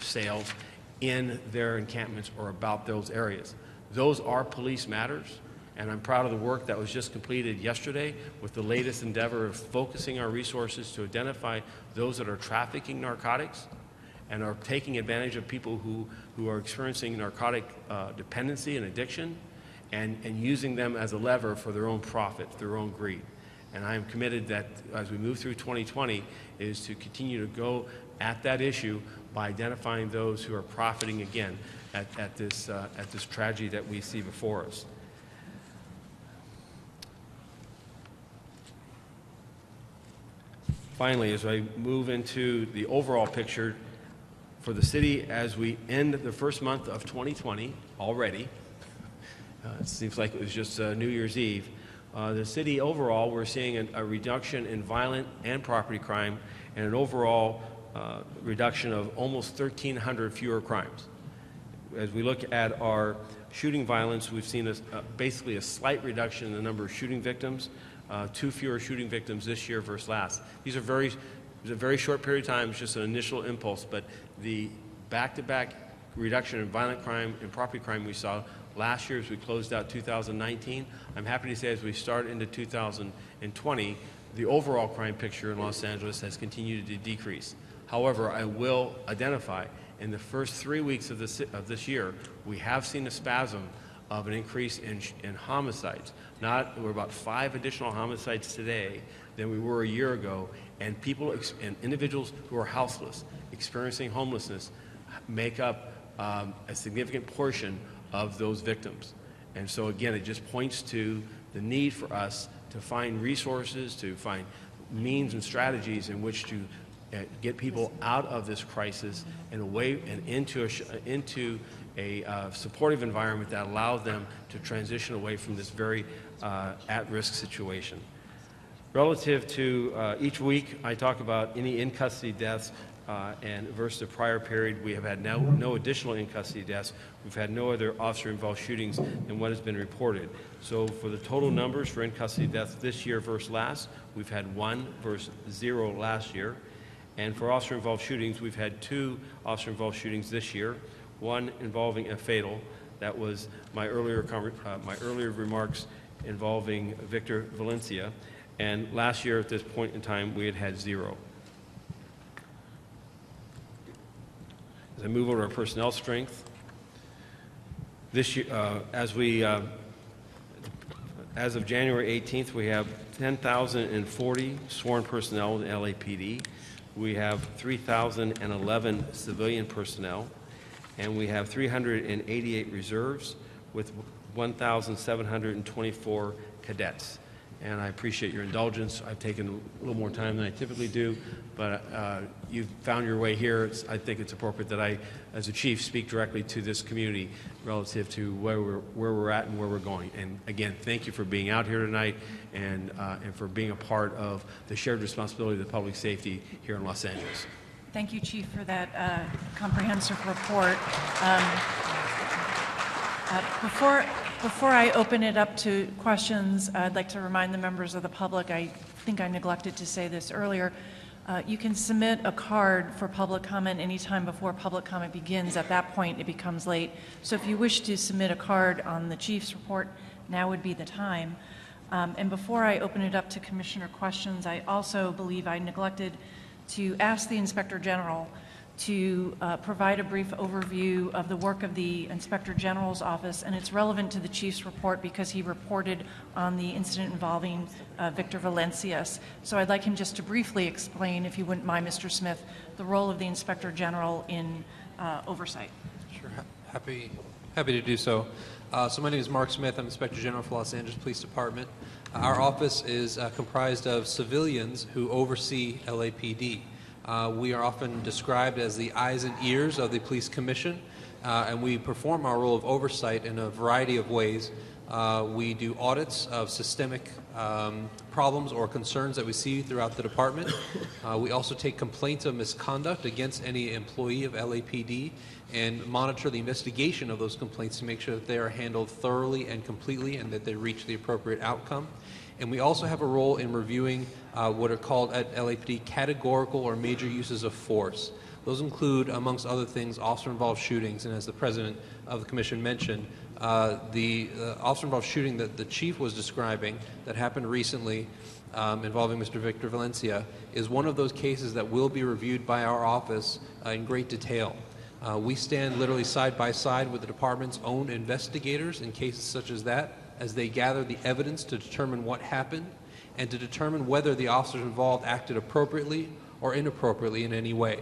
sales in their encampments or about those areas. Those are police matters, And I'm proud of the work that was just completed yesterday with the latest endeavor of focusing our resources to identify those that are trafficking narcotics and are taking advantage of people who are experiencing narcotic dependency and addiction, and using them as a lever for their own profit, their own greed. And I am committed that as we move through 2020 is to continue to go at that issue by identifying those who are profiting again at this tragedy that we see before us. Finally, as I move into the overall picture for the city as we end the first month of 2020 already, it seems like it was just New Year's Eve. The city overall, we're seeing a reduction in violent and property crime and an overall reduction of almost 1,300 fewer crimes. As we look at our shooting violence, we've seen basically a slight reduction in the number of shooting victims, 2 fewer shooting victims this year versus last. These are it was a very short period of time, it's just an initial impulse, but the back-to-back reduction in violent crime and property crime we saw last year as we closed out 2019, I'm happy to say as we start into 2020, the overall crime picture in Los Angeles has continued to decrease. However, I will identify in the first 3 weeks of this year, we have seen a spasm of an increase in homicides. We're about 5 additional homicides today than we were a year ago, and individuals who are houseless, experiencing homelessness, make up a significant portion of those victims. And so again, it just points to the need for us to find resources, to find means and strategies in which to get people out of this crisis and away and into a supportive environment that allows them to transition away from this very at-risk situation. Relative to each week, I talk about any in-custody deaths and versus the prior period, we have had no additional in-custody deaths. We've had no other officer-involved shootings than what has been reported. So for the total numbers for in-custody deaths this year versus last, we've had 1 versus 0 last year. And for officer-involved shootings, we've had 2 officer-involved shootings this year, 1 involving a fatal. That was my earlier remarks involving Victor Valencia. And last year at this point in time, we had 0. As I move over to our personnel strength, this year, as of January 18th, we have 10,040 sworn personnel in LAPD. We have 3,011 civilian personnel, and we have 388 reserves with 1,724 cadets. And I appreciate your indulgence. I've taken a little more time than I typically do, but you've found your way here. I think it's appropriate that I, as a chief, speak directly to this community relative to where we're at and where we're going. And again, thank you for being out here tonight and for being a part of the shared responsibility of the public safety here in Los Angeles. Thank you, Chief, for that comprehensive report. Before I open it up to questions, I'd like to remind the members of the public, I think I neglected to say this earlier, you can submit a card for public comment anytime before public comment begins. At that point, it becomes late. So if you wish to submit a card on the Chief's report, now would be the time. And before I open it up to Commissioner questions, I also believe I neglected to ask the Inspector General to provide a brief overview of the work of the Inspector General's office, and it's relevant to the Chief's report because he reported on the incident involving Victor Valencias. So I'd like him just to briefly explain, if you wouldn't mind, Mr. Smith, the role of the Inspector General in oversight. Sure, happy to do so. So my name is Mark Smith. I'm Inspector General for Los Angeles Police Department. Our office is comprised of civilians who oversee LAPD. We are often described as the eyes and ears of the Police Commission, and we perform our role of oversight in a variety of ways. We do audits of systemic problems or concerns that we see throughout the department. We also take complaints of misconduct against any employee of LAPD and monitor the investigation of those complaints to make sure that they are handled thoroughly and completely and that they reach the appropriate outcome. And we also have a role in reviewing what are called at LAPD categorical or major uses of force. Those include, amongst other things, officer-involved shootings, and as the President of the Commission mentioned, the officer-involved shooting that the Chief was describing that happened recently involving Mr. Victor Valencia is one of those cases that will be reviewed by our office in great detail. We stand literally side by side with the department's own investigators in cases such as that as they gather the evidence to determine what happened and to determine whether the officers involved acted appropriately or inappropriately in any way.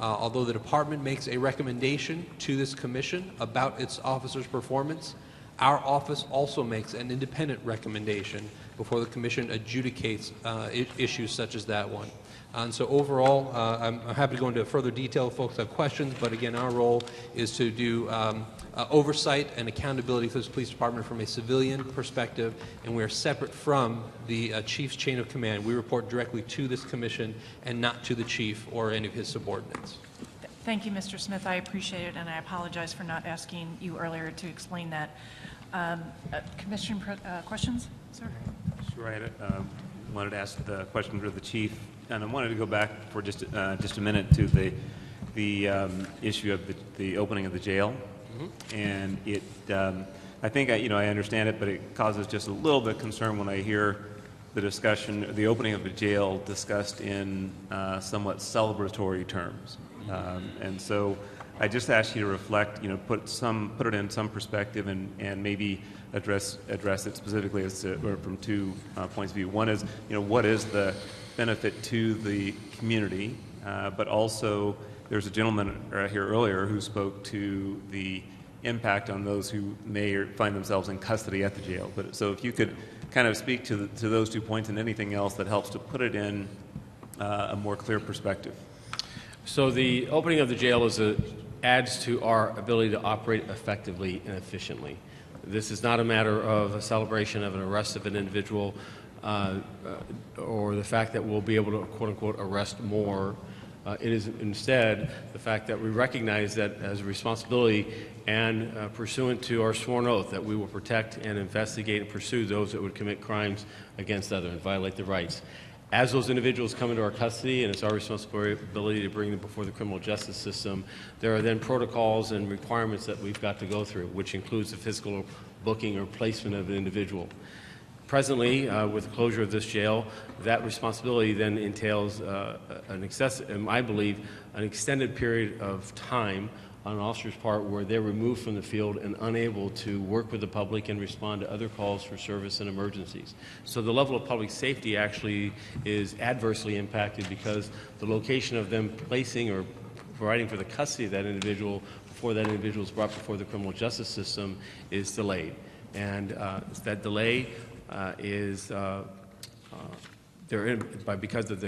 Although the department makes a recommendation to this commission about its officers' performance, our office also makes an independent recommendation before the commission adjudicates issues such as that one. And so overall, I'm happy to go into further detail if folks have questions, but again, our role is to do oversight and accountability for this police department from a civilian perspective, and we are separate from the chief's chain of command. We report directly to this commission and not to the chief or any of his subordinates. Thank you, Mr. Smith. I appreciate it, and I apologize for not asking you earlier to explain that. Commission questions, sir? Sure. I wanted to ask the question to the chief, and I wanted to go back for just a minute to the issue of the opening of the jail. Mm-hmm. And it, I think I understand it, but it causes just a little bit of concern when I hear the discussion, the opening of the jail discussed in somewhat celebratory terms. And so I just ask you to reflect, put it in some perspective and maybe address it specifically as to, or from two points of view. One is, what is the benefit to the community, but also there's a gentleman here earlier who spoke to the impact on those who may find themselves in custody at the jail. But so if you could kind of speak to those 2 points and anything else that helps to put it in a more clear perspective. So the opening of the jail adds to our ability to operate effectively and efficiently. This is not a matter of a celebration of an arrest of an individual or the fact that we'll be able to, quote-unquote, arrest more. It is instead the fact that we recognize that as a responsibility and pursuant to our sworn oath that we will protect and investigate and pursue those that would commit crimes against others and violate their rights. As those individuals come into our custody, and it's our responsibility to bring them before the criminal justice system, there are then protocols and requirements that we've got to go through, which includes the physical booking or placement of the individual. Presently, with the closure of this jail, that responsibility then entails I believe, an extended period of time on an officer's part where they're removed from the field and unable to work with the public and respond to other calls for service and emergencies. So the level of public safety actually is adversely impacted because the location of them placing or providing for the custody of that individual before that individual is brought before the criminal justice system is delayed. And that delay is because of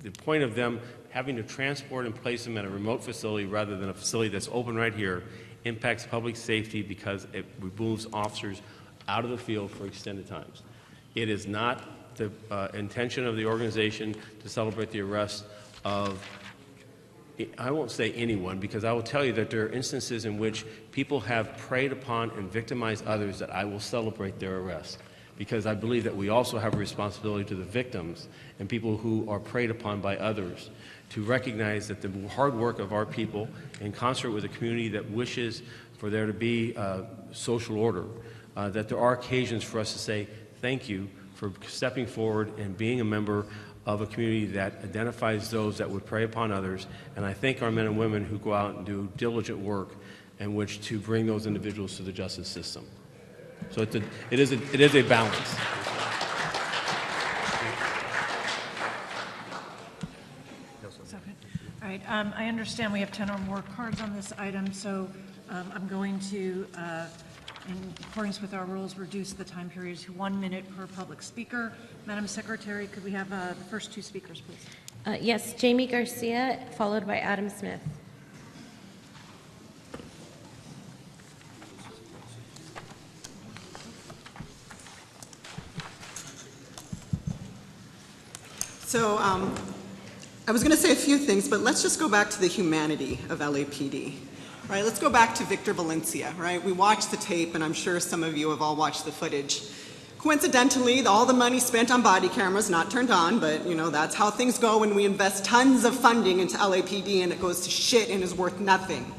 the point of them having to transport and place them at a remote facility rather than a facility that's open right here impacts public safety because it removes officers out of the field for extended times. It is not the intention of the organization to celebrate the arrest of, I won't say anyone, because I will tell you that there are instances in which people have preyed upon and victimized others that I will celebrate their arrest, because I believe that we also have a responsibility to the victims and people who are preyed upon by others to recognize that the hard work of our people in concert with a community that wishes for there to be social order, that there are occasions for us to say thank you for stepping forward and being a member of a community that identifies those that would prey upon others. And I thank our men and women who go out and do diligent work in which to bring those individuals to the justice system. So it is a balance. All right, I understand we have 10 or more cards on this item, so I'm going to, in accordance with our rules, reduce the time period to 1 minute per public speaker. Madam Secretary, could we have the first two speakers, please? Yes, Jamie Garcia, followed by Adam Smith. So I was going to say a few things, but let's just go back to the humanity of LAPD. Right, let's go back to Victor Valencia, right? We watched the tape, and I'm sure some of you have all watched the footage. Coincidentally, all the money spent on body cameras, not turned on, but that's how things go when we invest tons of funding into LAPD and it goes to shit and is worth nothing.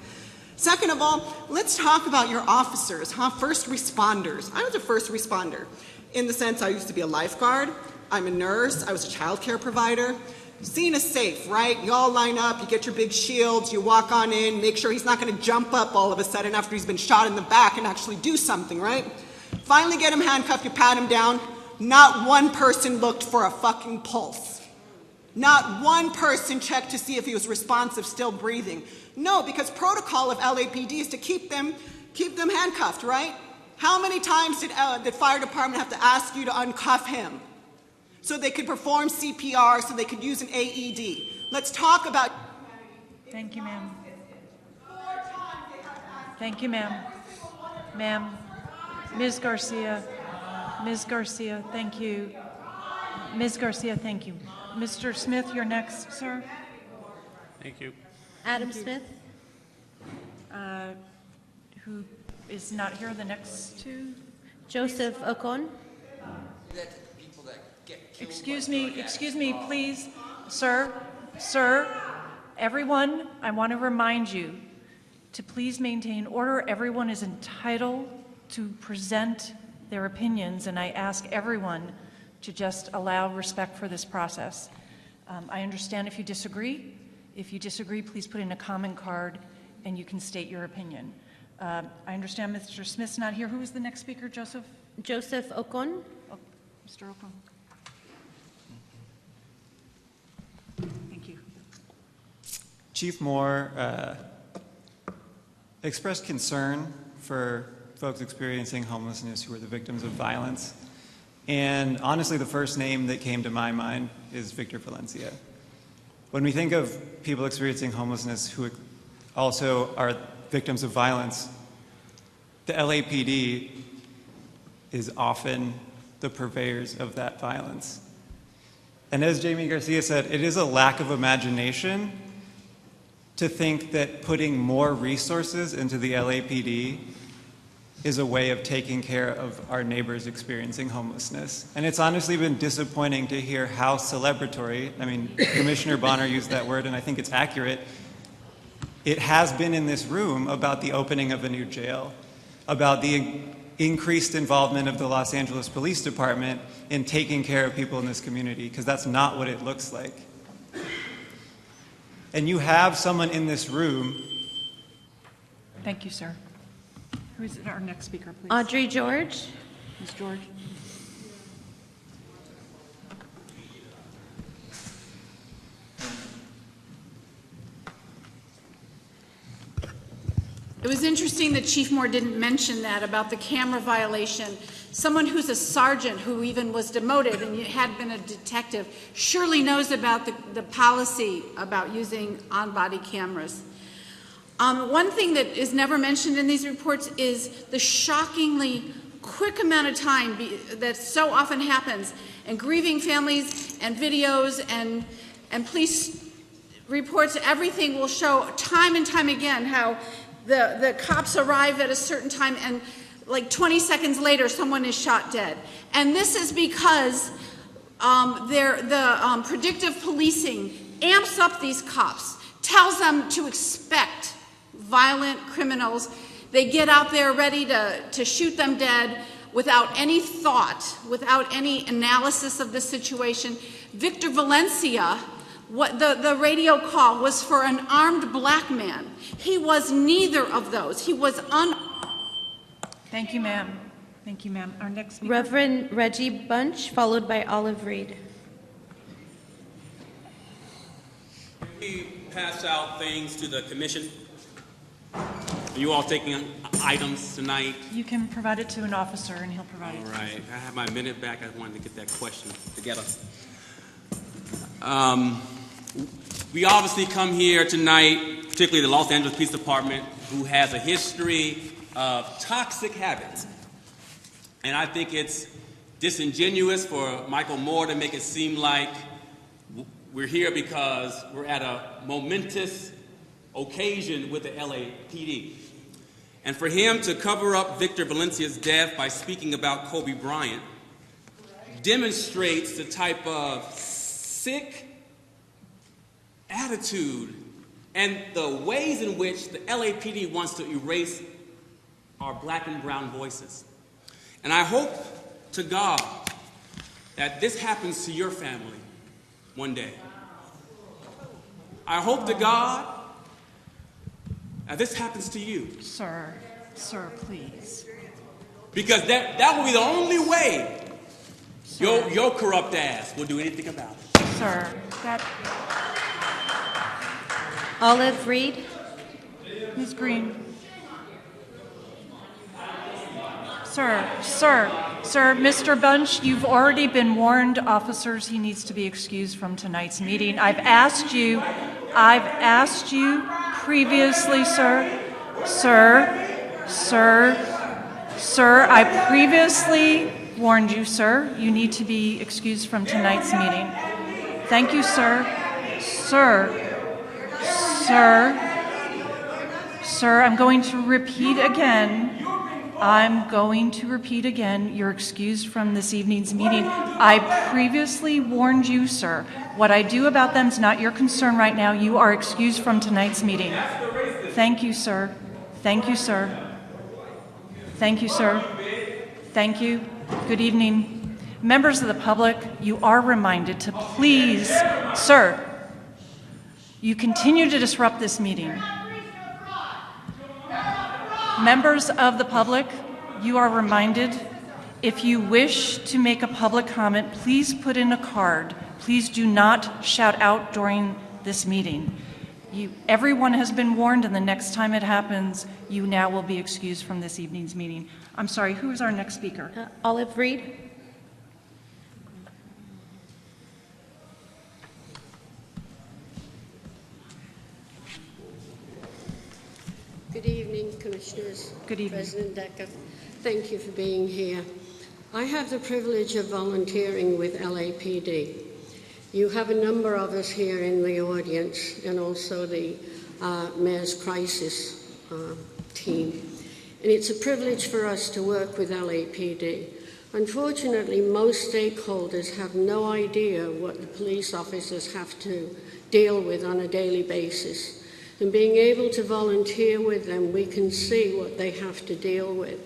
Second of all, let's talk about your officers, first responders. I was a first responder in the sense I used to be a lifeguard, I'm a nurse, I was a child care provider. Scene is safe, right? You all line up, you get your big shields, you walk on in, make sure he's not going to jump up all of a sudden after he's been shot in the back and actually do something, right? Finally get him handcuffed, you pat him down. Not one person looked for a fucking pulse. Not one person checked to see if he was responsive, still breathing. No, because protocol of LAPD is to keep them handcuffed, right? How many times did the fire department have to ask you to uncuff him so they could perform CPR, so they could use an AED? Let's talk about... Thank you, ma'am. Thank you, ma'am. Ma'am. Ms. Garcia, thank you. Ms. Garcia, thank you. Mr. Smith, you're next, sir. Thank you. Adam Smith. Who is not here, the next two? Joseph Ocon. Excuse me, please. Sir, everyone, I want to remind you to please maintain order. Everyone is entitled to present their opinions, and I ask everyone to just allow respect for this process. I understand if you disagree. If you disagree, please put in a comment card and you can state your opinion. I understand Mr. Smith's not here. Who is the next speaker, Joseph? Joseph Ocon. Oh, Mr. Ocon. Thank you. Chief Moore expressed concern for folks experiencing homelessness who are the victims of violence. And honestly, the first name that came to my mind is Victor Valencia. When we think of people experiencing homelessness who also are victims of violence, the LAPD is often the purveyors of that violence. And as Jamie Garcia said, it is a lack of imagination to think that putting more resources into the LAPD is a way of taking care of our neighbors experiencing homelessness. And it's honestly been disappointing to hear how celebratory, Commissioner Bonner used that word and I think it's accurate, it has been in this room about the opening of a new jail, about the increased involvement of the Los Angeles Police Department in taking care of people in this community, because that's not what it looks like. And you have someone in this room. Thank you, sir. Who is our next speaker, please? Audrey George. Ms. George. It was interesting that Chief Moore didn't mention that about the camera violation. Someone who's a sergeant who even was demoted and had been a detective surely knows about the policy about using on-body cameras. One thing that is never mentioned in these reports is the shockingly quick amount of time that so often happens, and grieving families and videos and police reports, everything will show time and time again how the cops arrive at a certain time and like 20 seconds later someone is shot dead. And this is because the predictive policing amps up these cops, tells them to expect violent criminals. They get out there ready to shoot them dead without any thought, without any analysis of the situation. Victor Valencia, the radio call was for an armed black man. He was neither of those. He was Thank you, ma'am. Thank you, ma'am. Our next speaker. Reverend Reggie Bunch, followed by Olive Reed. We pass out things to the commission. Are you all taking items tonight? You can provide it to an officer and he'll provide it. All right. I have my minute back. I wanted to get that question together. We obviously come here tonight, particularly the Los Angeles Police Department, who has a history of toxic habits. And I think it's disingenuous for Michael Moore to make it seem like we're here because we're at a momentous occasion with the LAPD. And for him to cover up Victor Valencia's death by speaking about Kobe Bryant demonstrates the type of sick attitude and the ways in which the LAPD wants to erase our black and brown voices. And I hope to God that this happens to your family one day. I hope to God that this happens to you. Sir, please. Because that will be the only way your corrupt ass will do anything about it. Sir, that... Olive Reed. Ms. Green. Sir, Mr. Bunch, you've already been warned, officers, he needs to be excused from tonight's meeting. I've asked you previously, sir, I previously warned you, sir, you need to be excused from tonight's meeting. Thank you, sir. Sir, I'm going to repeat again. You're excused from this evening's meeting. I previously warned you, sir. What I do about them is not your concern right now. You are excused from tonight's meeting. Thank you, sir. Thank you, sir. Thank you, sir. Thank you. Good evening. Members of the public, you are reminded to please, sir, you continue to disrupt this meeting. Members of the public, you are reminded, if you wish to make a public comment, please put in a card. Please do not shout out during this meeting. Everyone has been warned, and the next time it happens, you now will be excused from this evening's meeting. I'm sorry, who is our next speaker? Olive Reed. Good evening, Commissioners. Good evening. President Decker, thank you for being here. I have the privilege of volunteering with LAPD. You have a number of us here in the audience and also the Mayor's Crisis team. And it's a privilege for us to work with LAPD. Unfortunately, most stakeholders have no idea what the police officers have to deal with on a daily basis. And being able to volunteer with them, we can see what they have to deal with.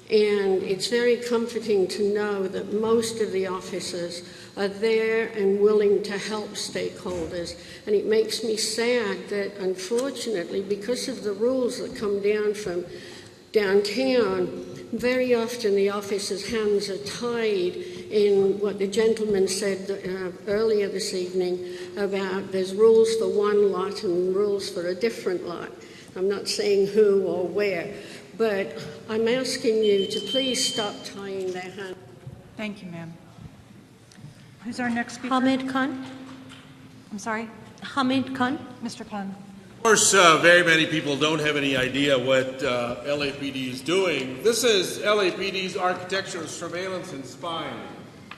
And it's very comforting to know that most of the officers are there and willing to help stakeholders. And it makes me sad that, unfortunately, because of the rules that come down from downtown, very often the officers' hands are tied in what the gentleman said earlier this evening about there's rules for one lot and rules for a different lot. I'm not saying who or where, but I'm asking you to please stop tying their hands. Thank you, ma'am. Who's our next speaker? Hamid Khan. I'm sorry? Hamid Khan. Mr. Khan. Of course, very many people don't have any idea what LAPD is doing. This is LAPD's architectural surveillance and spying.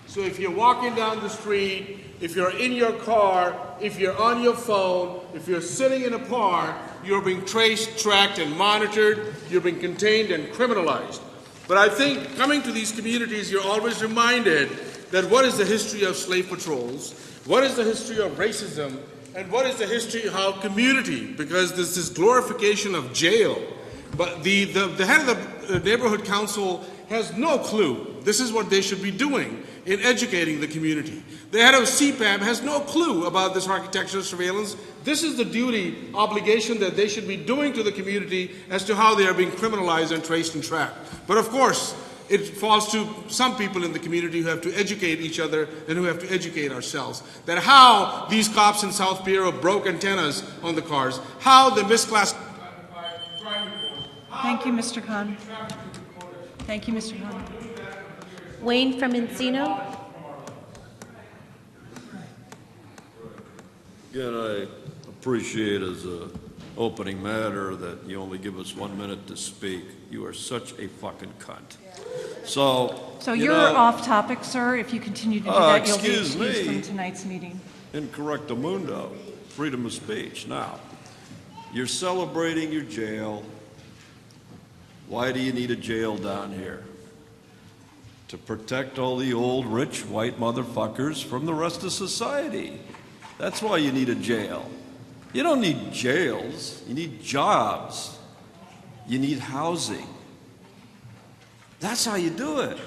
So if you're walking down the street, if you're in your car, if you're on your phone, if you're sitting in a park, you're being traced, tracked, and monitored. You're being contained and criminalized. But I think coming to these communities, you're always reminded that what is the history of slave patrols, what is the history of racism, and what is the history of how community, because there's this glorification of jail. But the head of the neighborhood council has no clue. This is what they should be doing in educating the community. The head of CPAB has no clue about this architectural surveillance. This is the duty, obligation that they should be doing to the community as to how they are being criminalized and traced and tracked. But of course, it falls to some people in the community who have to educate each other and who have to educate ourselves. That how these cops in South Piero broke antennas on the cars, how they misclassified. Thank you, Mr. Khan. Thank you, Mr. Khan. Wayne from Encino. Again, I appreciate as an opening matter that you only give us 1 minute to speak. You are such a fucking cunt. So you're off topic, sir. If you continue to do that, you'll be excuse excused me. from tonight's meeting. Incorrectamundo, freedom of speech. Now, you're celebrating your jail. Why do you need a jail down here? to protect all the old, rich, white motherfuckers from the rest of society. That's why you need a jail. You don't need jails. You need jobs. You need housing. That's how you do it.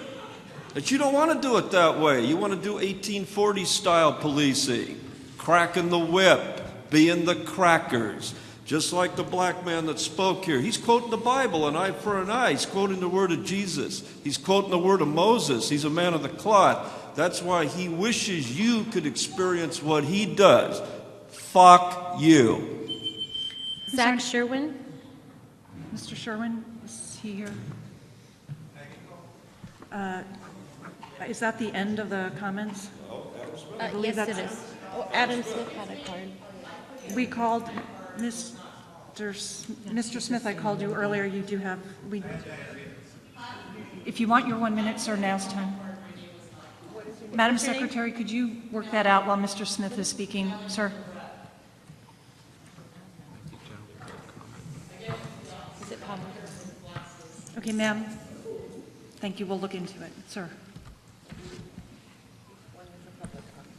But you don't want to do it that way. You want to do 1840-style policing, cracking the whip, being the crackers. Just like the black man that spoke here. He's quoting the Bible, an eye for an eye. He's quoting the word of Jesus. He's quoting the word of Moses. He's a man of the cloth. That's why he wishes you could experience what he does. Fuck you. Zach Sherwin. Mr. Sherwin, is he here? Is that the end of the comments? I believe Yes, it that's- is. Oh, Adam Smith had a card. We called Mr. Smith, I called you earlier. You do have, if you want your 1 minute, sir, now's time. Madam What's your name? Secretary, could you work that out while Mr. Smith is speaking, sir? Is it public? Okay, ma'am. Thank you. We'll look into it, sir.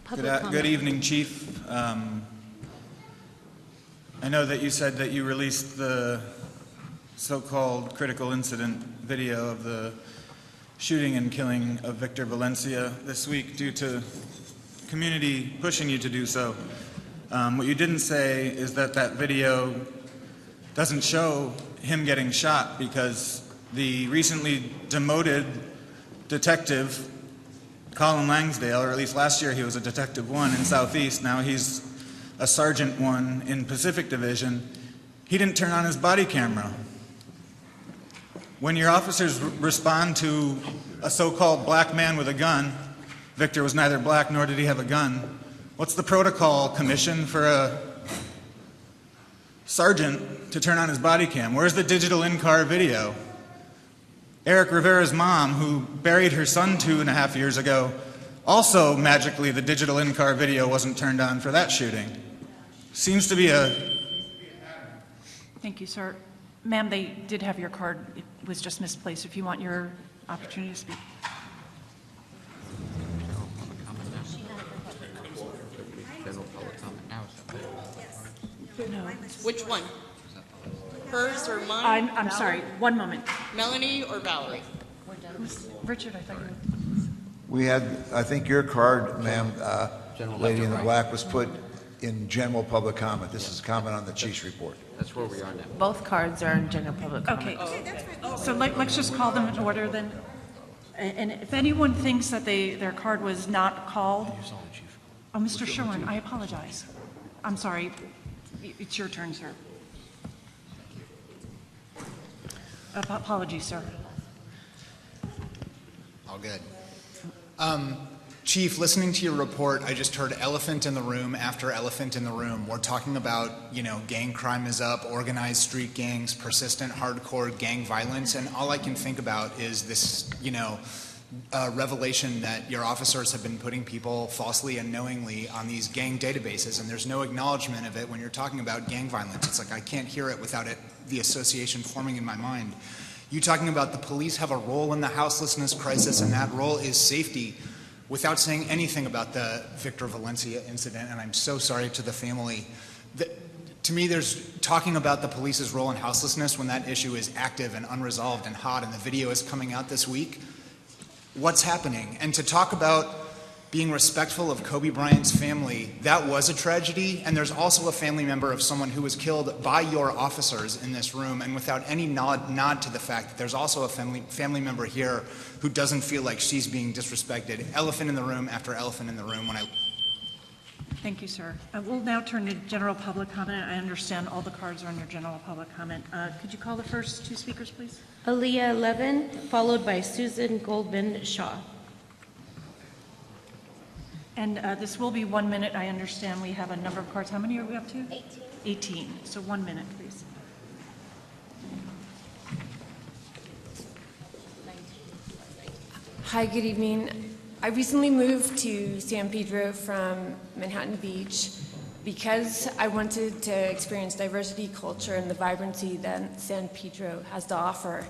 Good evening, Chief. I know that you said that you released the so-called critical incident video of the shooting and killing of Victor Valencia this week due to community pushing you to do so. What you didn't say is that that video doesn't show him getting shot because the recently demoted detective Colin Langsdale, or at least last year he was a Detective 1 in Southeast, now he's a Sergeant 1 in Pacific Division, he didn't turn on his body camera. When your officers respond to a so-called black man with a gun, Victor was neither black nor did he have a gun, what's the protocol, Commission, for a sergeant to turn on his body cam? Where's the digital in-car video? Eric Rivera's mom, who buried her son 2.5 years ago, also magically the digital in-car video wasn't turned on for that shooting. Seems to be a... Thank you, sir. Ma'am, they did have your card. It was just misplaced. If you want your opportunity to speak. No. Which one? Hers or mine? I'm sorry. 1 moment. Melanie or Valerie? Richard, I thought you were... We had, I think your card, ma'am, lady in the black, was put in general public comment. This is a comment on the chief's report. That's where we are now. Both cards are in general public comment. Okay. So let's just call them in order then. And if anyone thinks that their card was not called... Oh, Mr. Sherwin, I apologize. I'm sorry. It's your turn, sir. Apologies, sir. All good. Chief, listening to your report, I just heard elephant in the room after elephant in the room. We're talking about, gang crime is up, organized street gangs, persistent hardcore gang violence, and all I can think about is this, revelation that your officers have been putting people falsely and knowingly on these gang databases, and there's no acknowledgement of it when you're talking about gang violence. It's like I can't hear it without the association forming in my mind. You talking about the police have a role in the houselessness crisis, and that role is safety, without saying anything about the Victor Valencia incident, and I'm so sorry to the family. To me, there's talking about the police's role in houselessness when that issue is active and unresolved and hot, and the video is coming out this week. What's happening? And to talk about being respectful of Kobe Bryant's family, that was a tragedy, and there's also a family member of someone who was killed by your officers in this room, and without any nod to the fact that there's also a family member here who doesn't feel like she's being disrespected. Elephant in the room after elephant in the room when I... Thank you, sir. We'll now turn to general public comment. I understand all the cards are under general public comment. Could you call the first two speakers, please? Aaliyah Levin, followed by Susan Goldman Shaw. And this will be 1 minute. I understand we have a number of cards. How many are we up to? 18. So 1 minute, please. Hi, good evening. I recently moved to San Pedro from Manhattan Beach because I wanted to experience diversity, culture, and the vibrancy that San Pedro has to offer.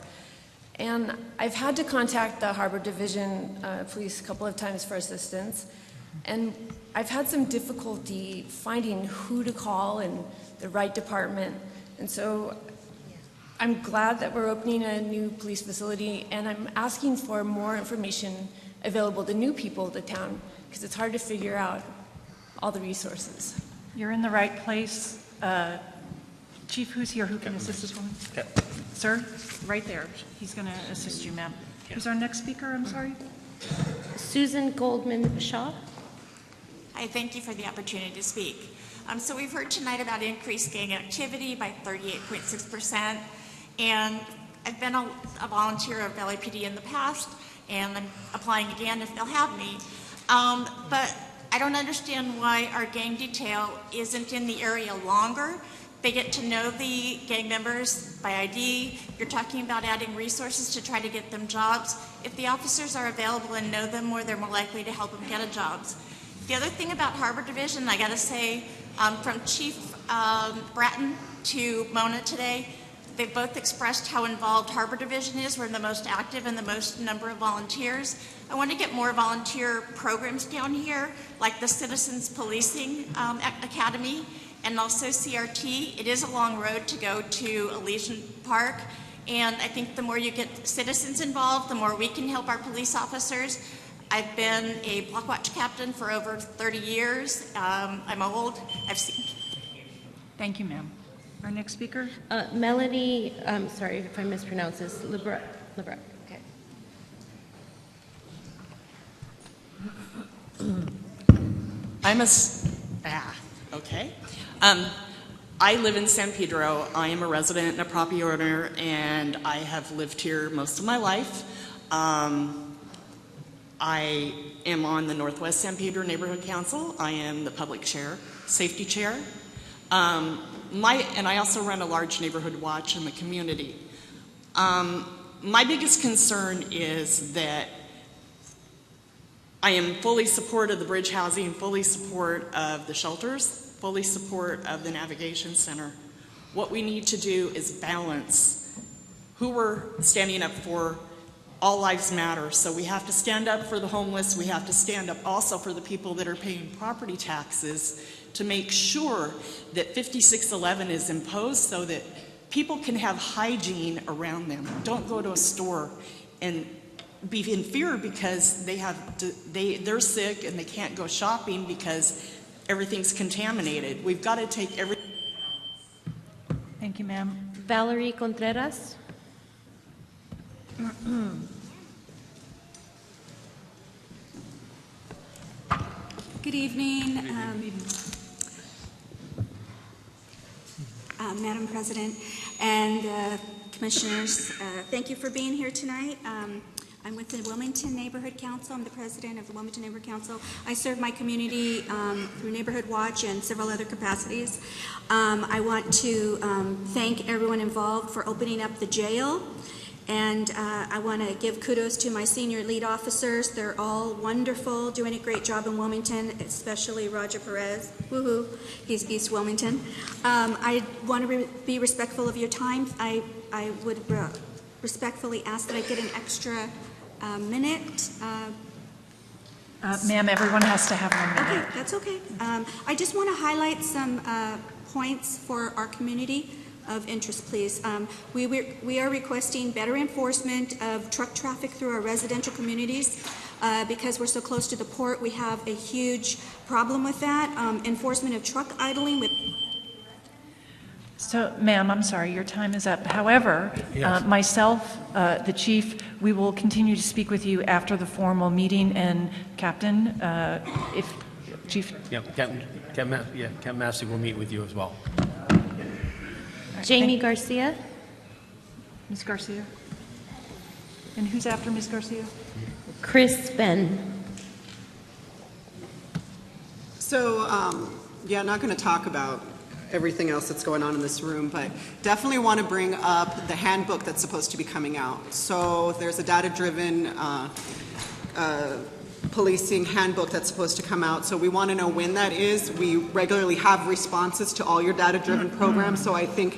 And I've had to contact the Harbor Division Police a couple of times for assistance. And I've had some difficulty finding who to call and the right department. And so I'm glad that we're opening a new police facility, and I'm asking for more information available to new people to town, because it's hard to figure out all the resources. You're in the right place. Chief, who's here who can assist this woman? Sir, right there. He's going to assist you, ma'am. Who's our next speaker? I'm sorry. Susan Goldman Shaw. Hi, thank you for the opportunity to speak. So we've heard tonight about increased gang activity by 38.6%, and I've been a volunteer of LAPD in the past, and I'm applying again if they'll have me. But I don't understand why our gang detail isn't in the area longer. They get to know the gang members by ID. You're talking about adding resources to try to get them jobs. If the officers are available and know them more, they're more likely to help them get a jobs. The other thing about Harbor Division, I gotta say, from Chief Bratton to Mona today, they've both expressed how involved Harbor Division is. We're the most active and the most number of volunteers. I want to get more volunteer programs down here, like the Citizens Policing Academy and also CRT. It is a long road to go to Elysian Park, and I think the more you get citizens involved, the more we can help our police officers. I've been a block watch captain for over 30 years. I'm old. I've seen. Thank you, ma'am. Our next speaker? Melanie, sorry if I mispronounce this, Lebret. Okay. Okay. I live in San Pedro. I am a resident and a property owner, and I have lived here most of my life. I am on the Northwest San Pedro Neighborhood Council. I am the public chair, safety chair. And I also run a large neighborhood watch in the community. My biggest concern is that I am fully support of the bridge housing, fully support of the shelters, fully support of the navigation center. What we need to do is balance who we're standing up for. All lives matter, so we have to stand up for the homeless. We have to stand up also for the people that are paying property taxes to make sure that 5611 is imposed so that people can have hygiene around them. Don't go to a store and be in fear because they're sick and they can't go shopping because everything's contaminated. We've got to take everything. Thank you, ma'am. Valerie Contreras. Good evening, Madam President and Commissioners. Thank you for being here tonight. I'm with the Wilmington Neighborhood Council. I'm the president of the Wilmington Neighborhood Council. I serve my community through Neighborhood Watch and several other capacities. I want to thank everyone involved for opening up the jail. And I want to give kudos to my senior lead officers. They're all wonderful, doing a great job in Wilmington, especially Roger Perez. Woohoo, he's East Wilmington. I want to be respectful of your time. I would respectfully ask that I get an extra minute. Ma'am, everyone has to have 1 minute. Okay, that's okay. I just want to highlight some points for our community of interest, please. We are requesting better enforcement of truck traffic through our residential communities. Because we're so close to the port, we have a huge problem with that. Enforcement of truck idling with... So, ma'am, I'm sorry, your time is up. However, Yes. myself, the chief, we will continue to speak with you after the formal meeting. And Captain, if Chief... Yeah, Captain Massey will meet with you as well. Jamie Garcia. Ms. Garcia. And who's after Ms. Garcia? Chris Ben. So, I'm not going to talk about everything else that's going on in this room, but definitely want to bring up the handbook that's supposed to be coming out. So there's a data-driven policing handbook that's supposed to come out. So we want to know when that is. We regularly have responses to all your data-driven programs. So I think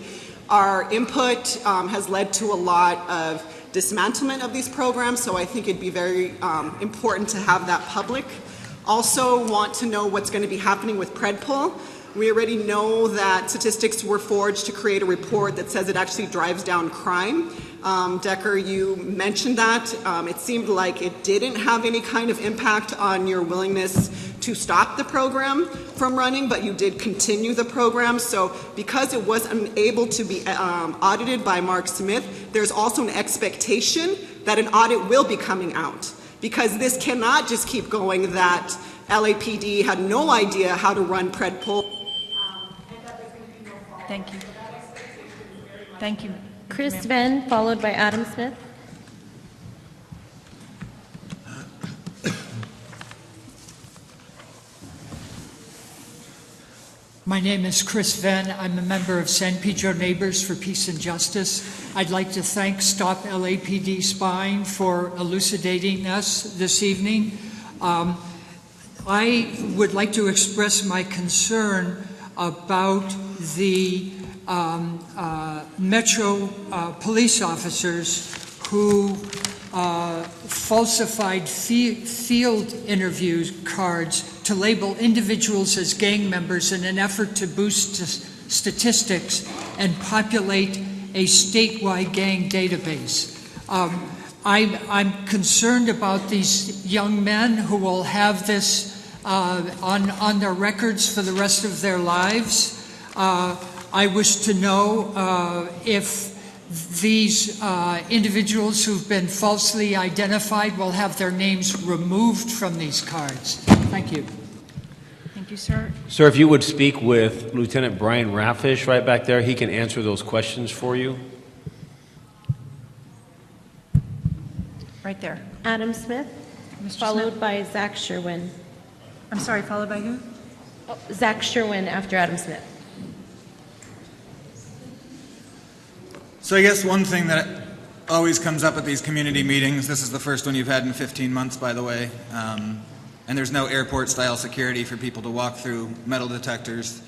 our input has led to a lot of dismantlement of these programs, so I think it'd be very important to have that public. Also want to know what's going to be happening with PredPol. We already know that statistics were forged to create a report that says it actually drives down crime. Decker, you mentioned that. It seemed like it didn't have any kind of impact on your willingness to stop the program from running, but you did continue the program. So because it was unable to be audited by Mark Smith, there's also an expectation that an audit will be coming out, because this cannot just keep going that LAPD had no idea how to run PredPol. Thank you. Thank you. Chris Venn, followed by Adam Smith. My name is Chris Venn. I'm a member of San Pedro Neighbors for Peace and Justice. I'd like to thank Stop LAPD Spying for elucidating us this evening. I would like to express my concern about the Metro police officers who falsified field interview cards to label individuals as gang members in an effort to boost statistics and populate a statewide gang database. I'm concerned about these young men who will have this on their records for the rest of their lives. I wish to know if these individuals who've been falsely identified will have their names removed from these cards. Thank you. Thank you, sir. Sir, if you would speak with Lieutenant Brian Raffish right back there, he can answer those questions for you. Right there. Adam Smith, followed by Zach Sherwin. I'm sorry, followed by who? Oh, Zach Sherwin after Adam Smith. So I guess one thing that always comes up at these community meetings, this is the first one you've had in 15 months, by the way, and there's no airport-style security for people to walk through metal detectors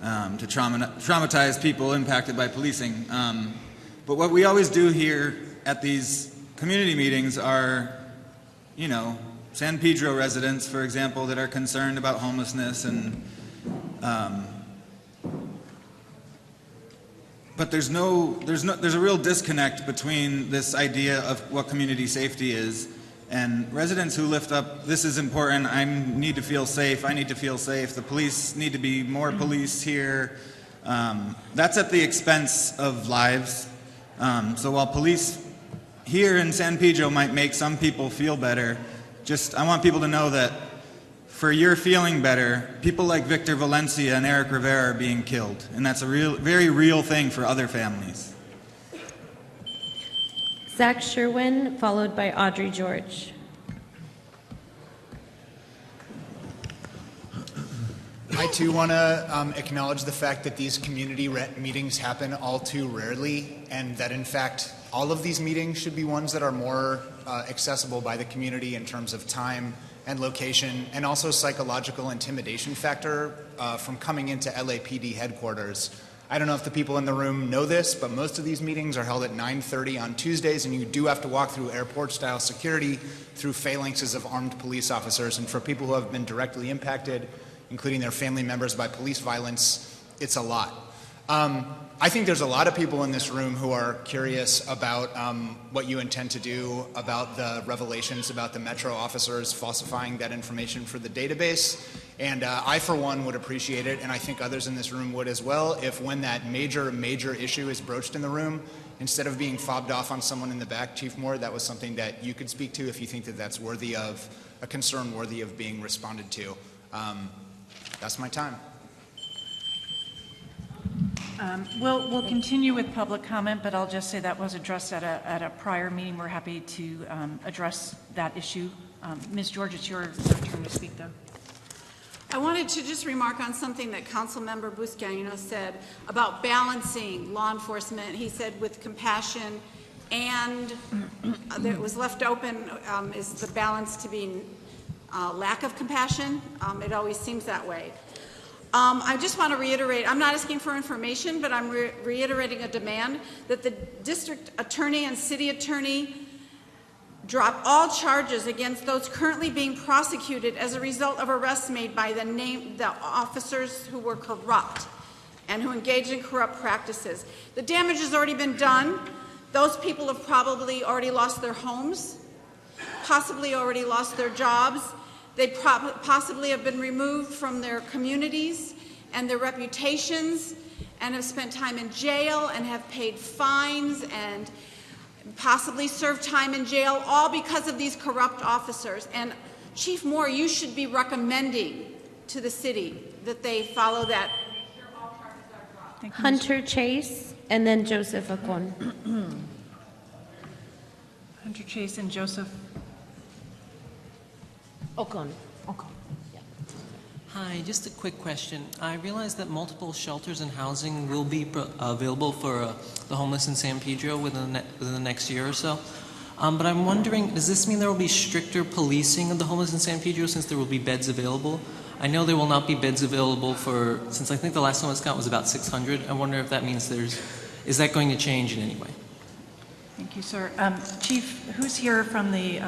to traumatize people impacted by policing. But what we always do here at these community meetings are, you know, San Pedro residents, for example, that are concerned about homelessness and but there's a real disconnect between this idea of what community safety is and residents who lift up, this is important, I need to feel safe, I need to feel safe, the police need to be more police here. That's at the expense of lives. So while police here in San Pedro might make some people feel better, I want people to know that for your feeling better, people like Victor Valencia and Eric Rivera are being killed. And that's a very real thing for other families. Zach Sherwin, followed by Audrey George. I too want to acknowledge the fact that these community meetings happen all too rarely, and that in fact all of these meetings should be ones that are more accessible by the community in terms of time and location, and also psychological intimidation factor from coming into LAPD headquarters. I don't know if the people in the room know this, but most of these meetings are held at 9:30 on Tuesdays, and you do have to walk through airport-style security through phalanxes of armed police officers. And for people who have been directly impacted, including their family members, by police violence, it's a lot. I think there's a lot of people in this room who are curious about what you intend to do about the revelations about the Metro officers falsifying that information for the database. And I, for one, would appreciate it, and I think others in this room would as well, if when that major issue is broached in the room, instead of being fobbed off on someone in the back, Chief Moore, that was something that you could speak to if you think that that's worthy of a concern worthy of being responded to. That's my time. We'll continue with public comment, but I'll just say that was addressed at a prior meeting. We're happy to address that issue. Ms. George, it's your turn to speak, though. I wanted to just remark on something that Councilmember Buscaino said about balancing law enforcement. He said with compassion, and that was left open is the balance to be lack of compassion. It always seems that way. I just want to reiterate, I'm not asking for information, but I'm reiterating a demand that the district attorney and city attorney drop all charges against those currently being prosecuted as a result of arrests made by the officers who were corrupt and who engaged in corrupt practices. The damage has already been done. Those people have probably already lost their homes, possibly already lost their jobs. They possibly have been removed from their communities and their reputations and have spent time in jail and have paid fines and possibly served time in jail, all because of these corrupt officers. And Chief Moore, you should be recommending to the city that they follow that. Hunter Chase, and then Joseph Acon. Hunter Chase and Joseph Ocon. Hi, just a quick question. I realize that multiple shelters and housing will be available for the homeless in San Pedro within the next year or so. But I'm wondering, does this mean there will be stricter policing of the homeless in San Pedro since there will be beds available? I know there will not be beds available since I think the last one was count was about 600. I wonder if that means is that going to change in any way? Thank you, sir. Chief, who's here from the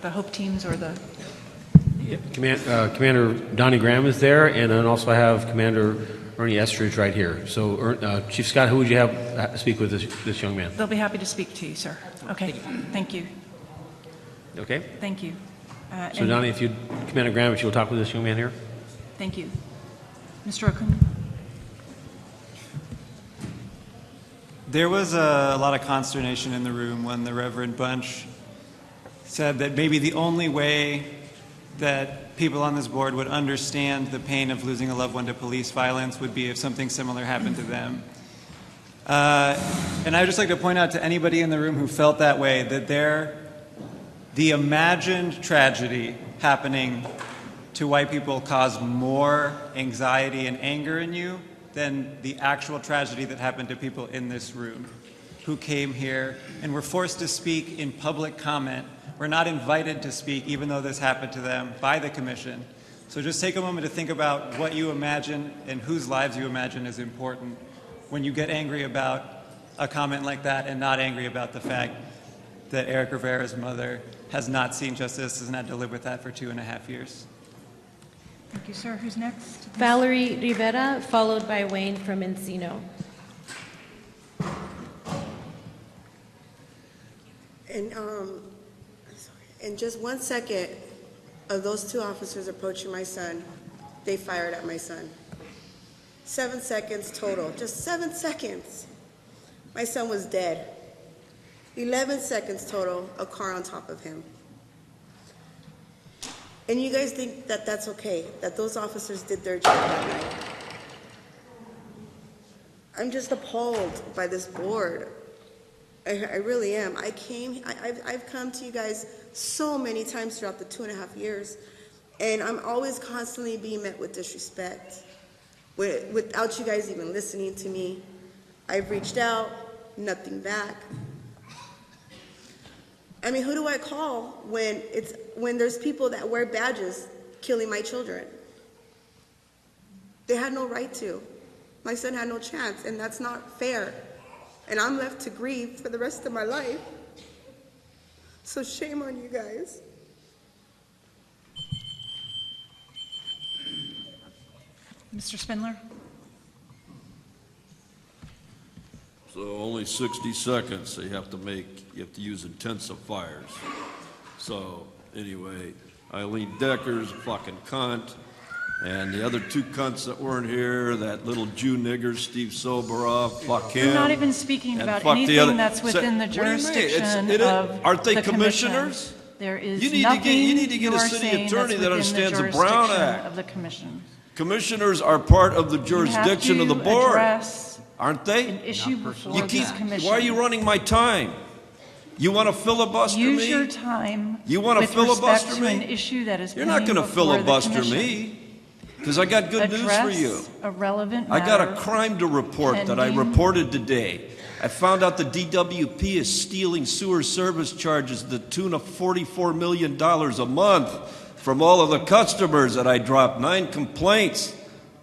HOPE teams or the? Commander Donnie Graham is there, and then also I have Commander Ernie Estridge right here. So, Chief Scott, who would you have speak with this young man? They'll be happy to speak to you, sir. Okay, thank you. Okay. Thank you. So, Donnie, Commander Graham, if you'll talk with this young man here. Thank you. Mr. Okun. There was a lot of consternation in the room when the Reverend Bunch said that maybe the only way that people on this board would understand the pain of losing a loved one to police violence would be if something similar happened to them. And I would just like to point out to anybody in the room who felt that way that the imagined tragedy happening to white people caused more anxiety and anger in you than the actual tragedy that happened to people in this room who came here and were forced to speak in public comment. We're not invited to speak, even though this happened to them, by the commission. So just take a moment to think about what you imagine and whose lives you imagine is important when you get angry about a comment like that and not angry about the fact that Eric Rivera's mother has not seen justice and had to live with that for 2.5 years. Thank you, sir. Who's next? Valerie Rivera, followed by Wayne from Encino. And in just 1 second of those two officers approaching my son, they fired at my son. 7 seconds total, just 7 seconds. My son was dead. 11 seconds total, a car on top of him. And you guys think that that's okay, that those officers did their job that night. I'm just appalled by this board. I really am. I've come to you guys so many times throughout the 2.5 years, and I'm always constantly being met with disrespect, without you guys even listening to me. I've reached out, nothing back. I mean, who do I call when there's people that wear badges killing my children? They had no right to. My son had no chance, and that's not fair. And I'm left to grieve for the rest of my life. So shame on you guys. Mr. Spindler? So only 60 seconds, so you have to use intensifiers. So anyway, Eileen Decker's a fucking cunt. And the other two cunts that weren't here, that little Jew nigger, Steve Soboroff, fuck him. We're not even speaking about anything that's within the jurisdiction of aren't they the commissioners? Commission. There is You need to get a city attorney that understands the Brown Act. Of the commission. Commissioners are part of the jurisdiction of the board, aren't they? An issue before this commission. Why are you running my time? You want to filibuster me? Use your time. You want to filibuster with respect me? to an issue that is You're not going to filibuster me. Because I got good news for you. A relevant I got a matter crime to report that I pending. reported today. I found out the DWP is stealing sewer service charges to the tune of $44 million a month from all of the customers that I dropped. 9 complaints.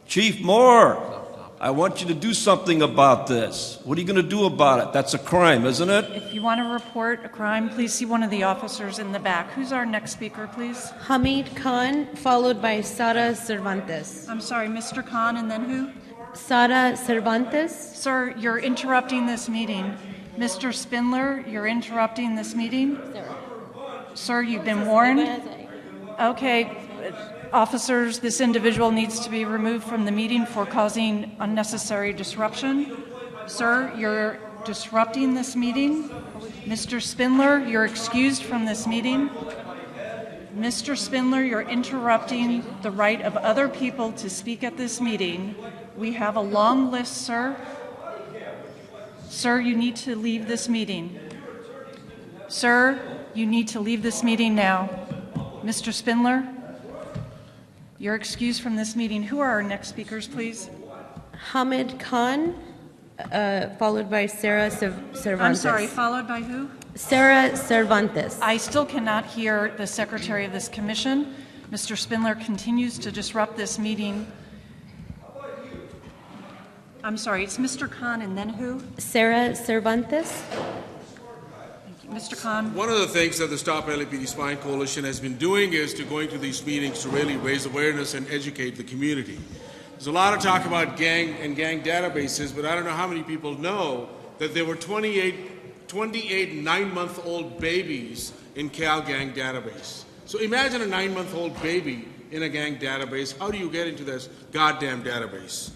Chief Moore, I want you to do something about this. What are you going to do about it? That's a crime, isn't it? If you want to report a crime, please see one of the officers in the back. Who's our next speaker, please? Hamid Khan, followed by Sara Cervantes. I'm sorry, Mr. Khan, and then who? Sara Cervantes. Sir, you're interrupting this meeting. Mr. Spindler, you're interrupting this meeting. Sir, you've been warned. Okay, officers, this individual needs to be removed from the meeting for causing unnecessary disruption. Sir, you're disrupting this meeting. Mr. Spindler, you're excused from this meeting. Mr. Spindler, you're interrupting the right of other people to speak at this meeting. We have a long list, sir. Sir, you need to leave this meeting. Sir, you need to leave this meeting now. Mr. Spindler, you're excused from this meeting. Who are our next speakers, please? Hamid Khan, followed by Sara Cervantes. I'm sorry, followed by who? Sara Cervantes. I still cannot hear the secretary of this commission. Mr. Spindler continues to disrupt this meeting. I'm sorry, it's Mr. Khan and then who? Sara Cervantes. Thank you. Mr. Khan. One of the things that the Stop LAPD Spying Coalition has been doing is to going to these meetings to really raise awareness and educate the community. There's a lot of talk about gang and gang databases, but I don't know how many people know that there were 28 9-month-old babies in Cal Gang database. So imagine a 9-month-old baby in a gang database. How do you get into this goddamn database?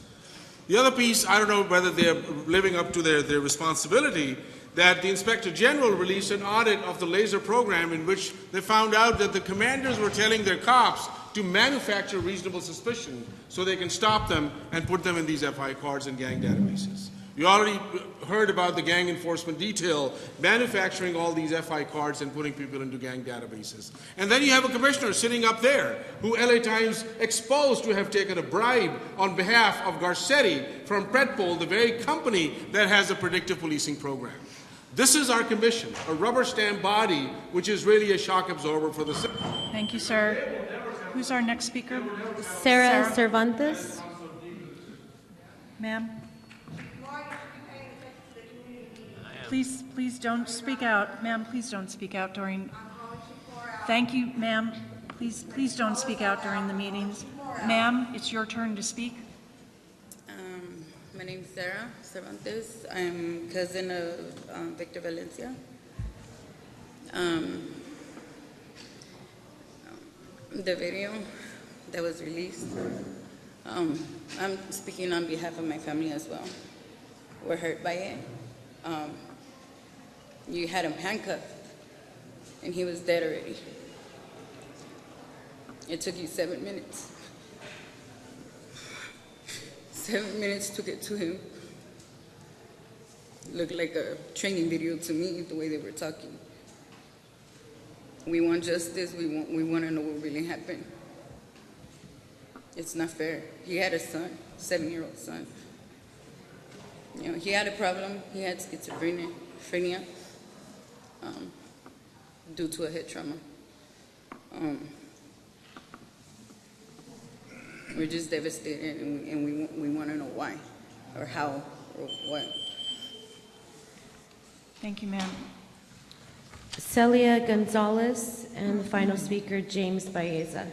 The other piece, I don't know whether they're living up to their responsibility, that the Inspector General released an audit of the LASER program in which they found out that the commanders were telling their cops to manufacture reasonable suspicion so they can stop them and put them in these FI cards and gang databases. You already heard about the gang enforcement detail manufacturing all these FI cards and putting people into gang databases. And then you have a commissioner sitting up there who LA Times exposed to have taken a bribe on behalf of Garcetti from Predpol, the very company that has a predictive policing program. This is our commission, a rubber stamp body, which is really a shock absorber for the city. Thank you, sir. Who's our next speaker? Sara Cervantes. Ma'am. Please don't speak out. Ma'am, please don't speak out during... Thank you, ma'am. Please don't speak out during the meetings. Ma'am, it's your turn to speak. My name is Sara Cervantes. I'm cousin of Victor Valencia. The video that was released, I'm speaking on behalf of my family as well. We're hurt by it. You had him handcuffed, and he was dead already. It took you 7 minutes. 7 minutes to get to him. It looked like a training video to me, the way they were talking. We want justice. We want to know what really happened. It's not fair. He had a son, 7-year-old son. You know, he had a problem. He had schizophrenia due to a head trauma. We're just devastated, and we want to know why, or how, or what. Thank you, ma'am. Celia Gonzalez, and the final speaker, James Baeza.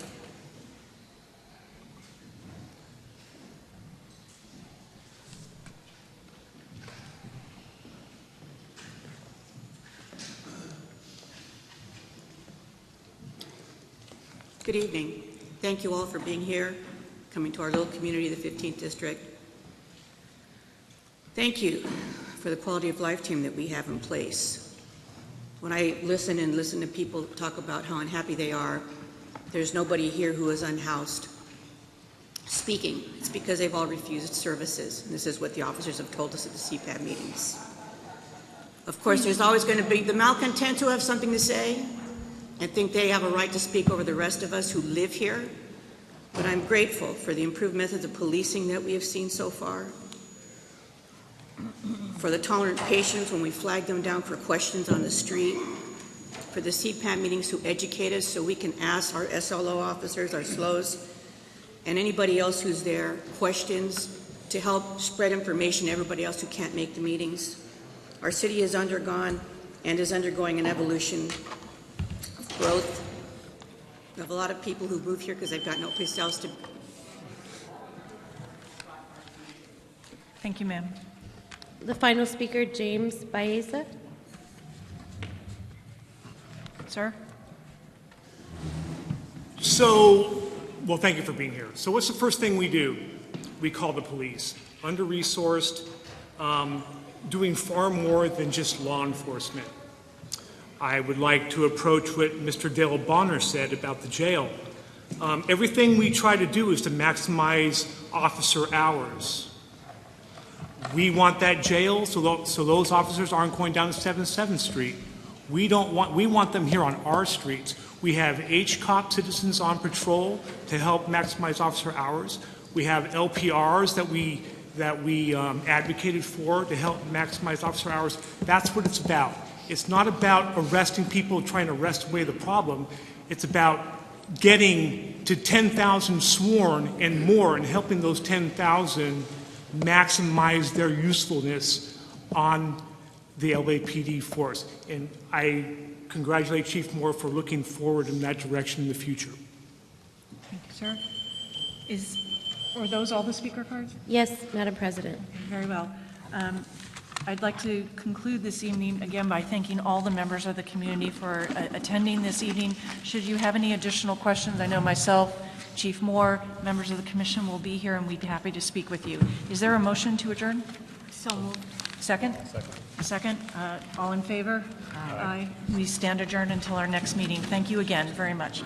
Good evening. Thank you all for being here, coming to our little community, the 15th District. Thank you for the quality of life team that we have in place. When I listen to people talk about how unhappy they are, there's nobody here who is unhoused speaking. It's because they've all refused services. And this is what the officers have told us at the CPAD meetings. Of course, there's always going to be the malcontents who have something to say and think they have a right to speak over the rest of us who live here. But I'm grateful for the improved methods of policing that we have seen so far, for the tolerant patience when we flag them down for questions on the street, for the CPAT meetings who educate us so we can ask our SLO officers, our SLOs, and anybody else who's there questions to help spread information to everybody else who can't make the meetings. Our city has undergone and is undergoing an evolution of growth. We have a lot of people who move here because they've got no place else to. Thank you, ma'am. The final speaker, James Baeza. Sir? Well, thank you for being here. So what's the first thing we do? We call the police. Under-resourced, doing far more than just law enforcement. I would like to approach what Mr. Dale Bonner said about the jail. Everything we try to do is to maximize officer hours. We want that jail so those officers aren't going down to 77th Street. We want them here on our streets. We have HCOP citizens on patrol to help maximize officer hours. We have LPRs that we advocated for to help maximize officer hours. That's what it's about. It's not about arresting people trying to arrest away the problem. It's about getting to 10,000 sworn and more and helping those 10,000 maximize their usefulness on the LAPD force. And I congratulate Chief Moore for looking forward in that direction in the future. Thank you, sir. Are those all the speaker cards? Yes, Madam President. Very well. I'd like to conclude this evening again by thanking all the members of the community for attending this evening. Should you have any additional questions, I know myself, Chief Moore, members of the commission will be here and we'd be happy to speak with you. Is there a motion to adjourn? So moved. Second? Second. All in favor? Aye. We stand adjourned until our next meeting. Thank you again very much.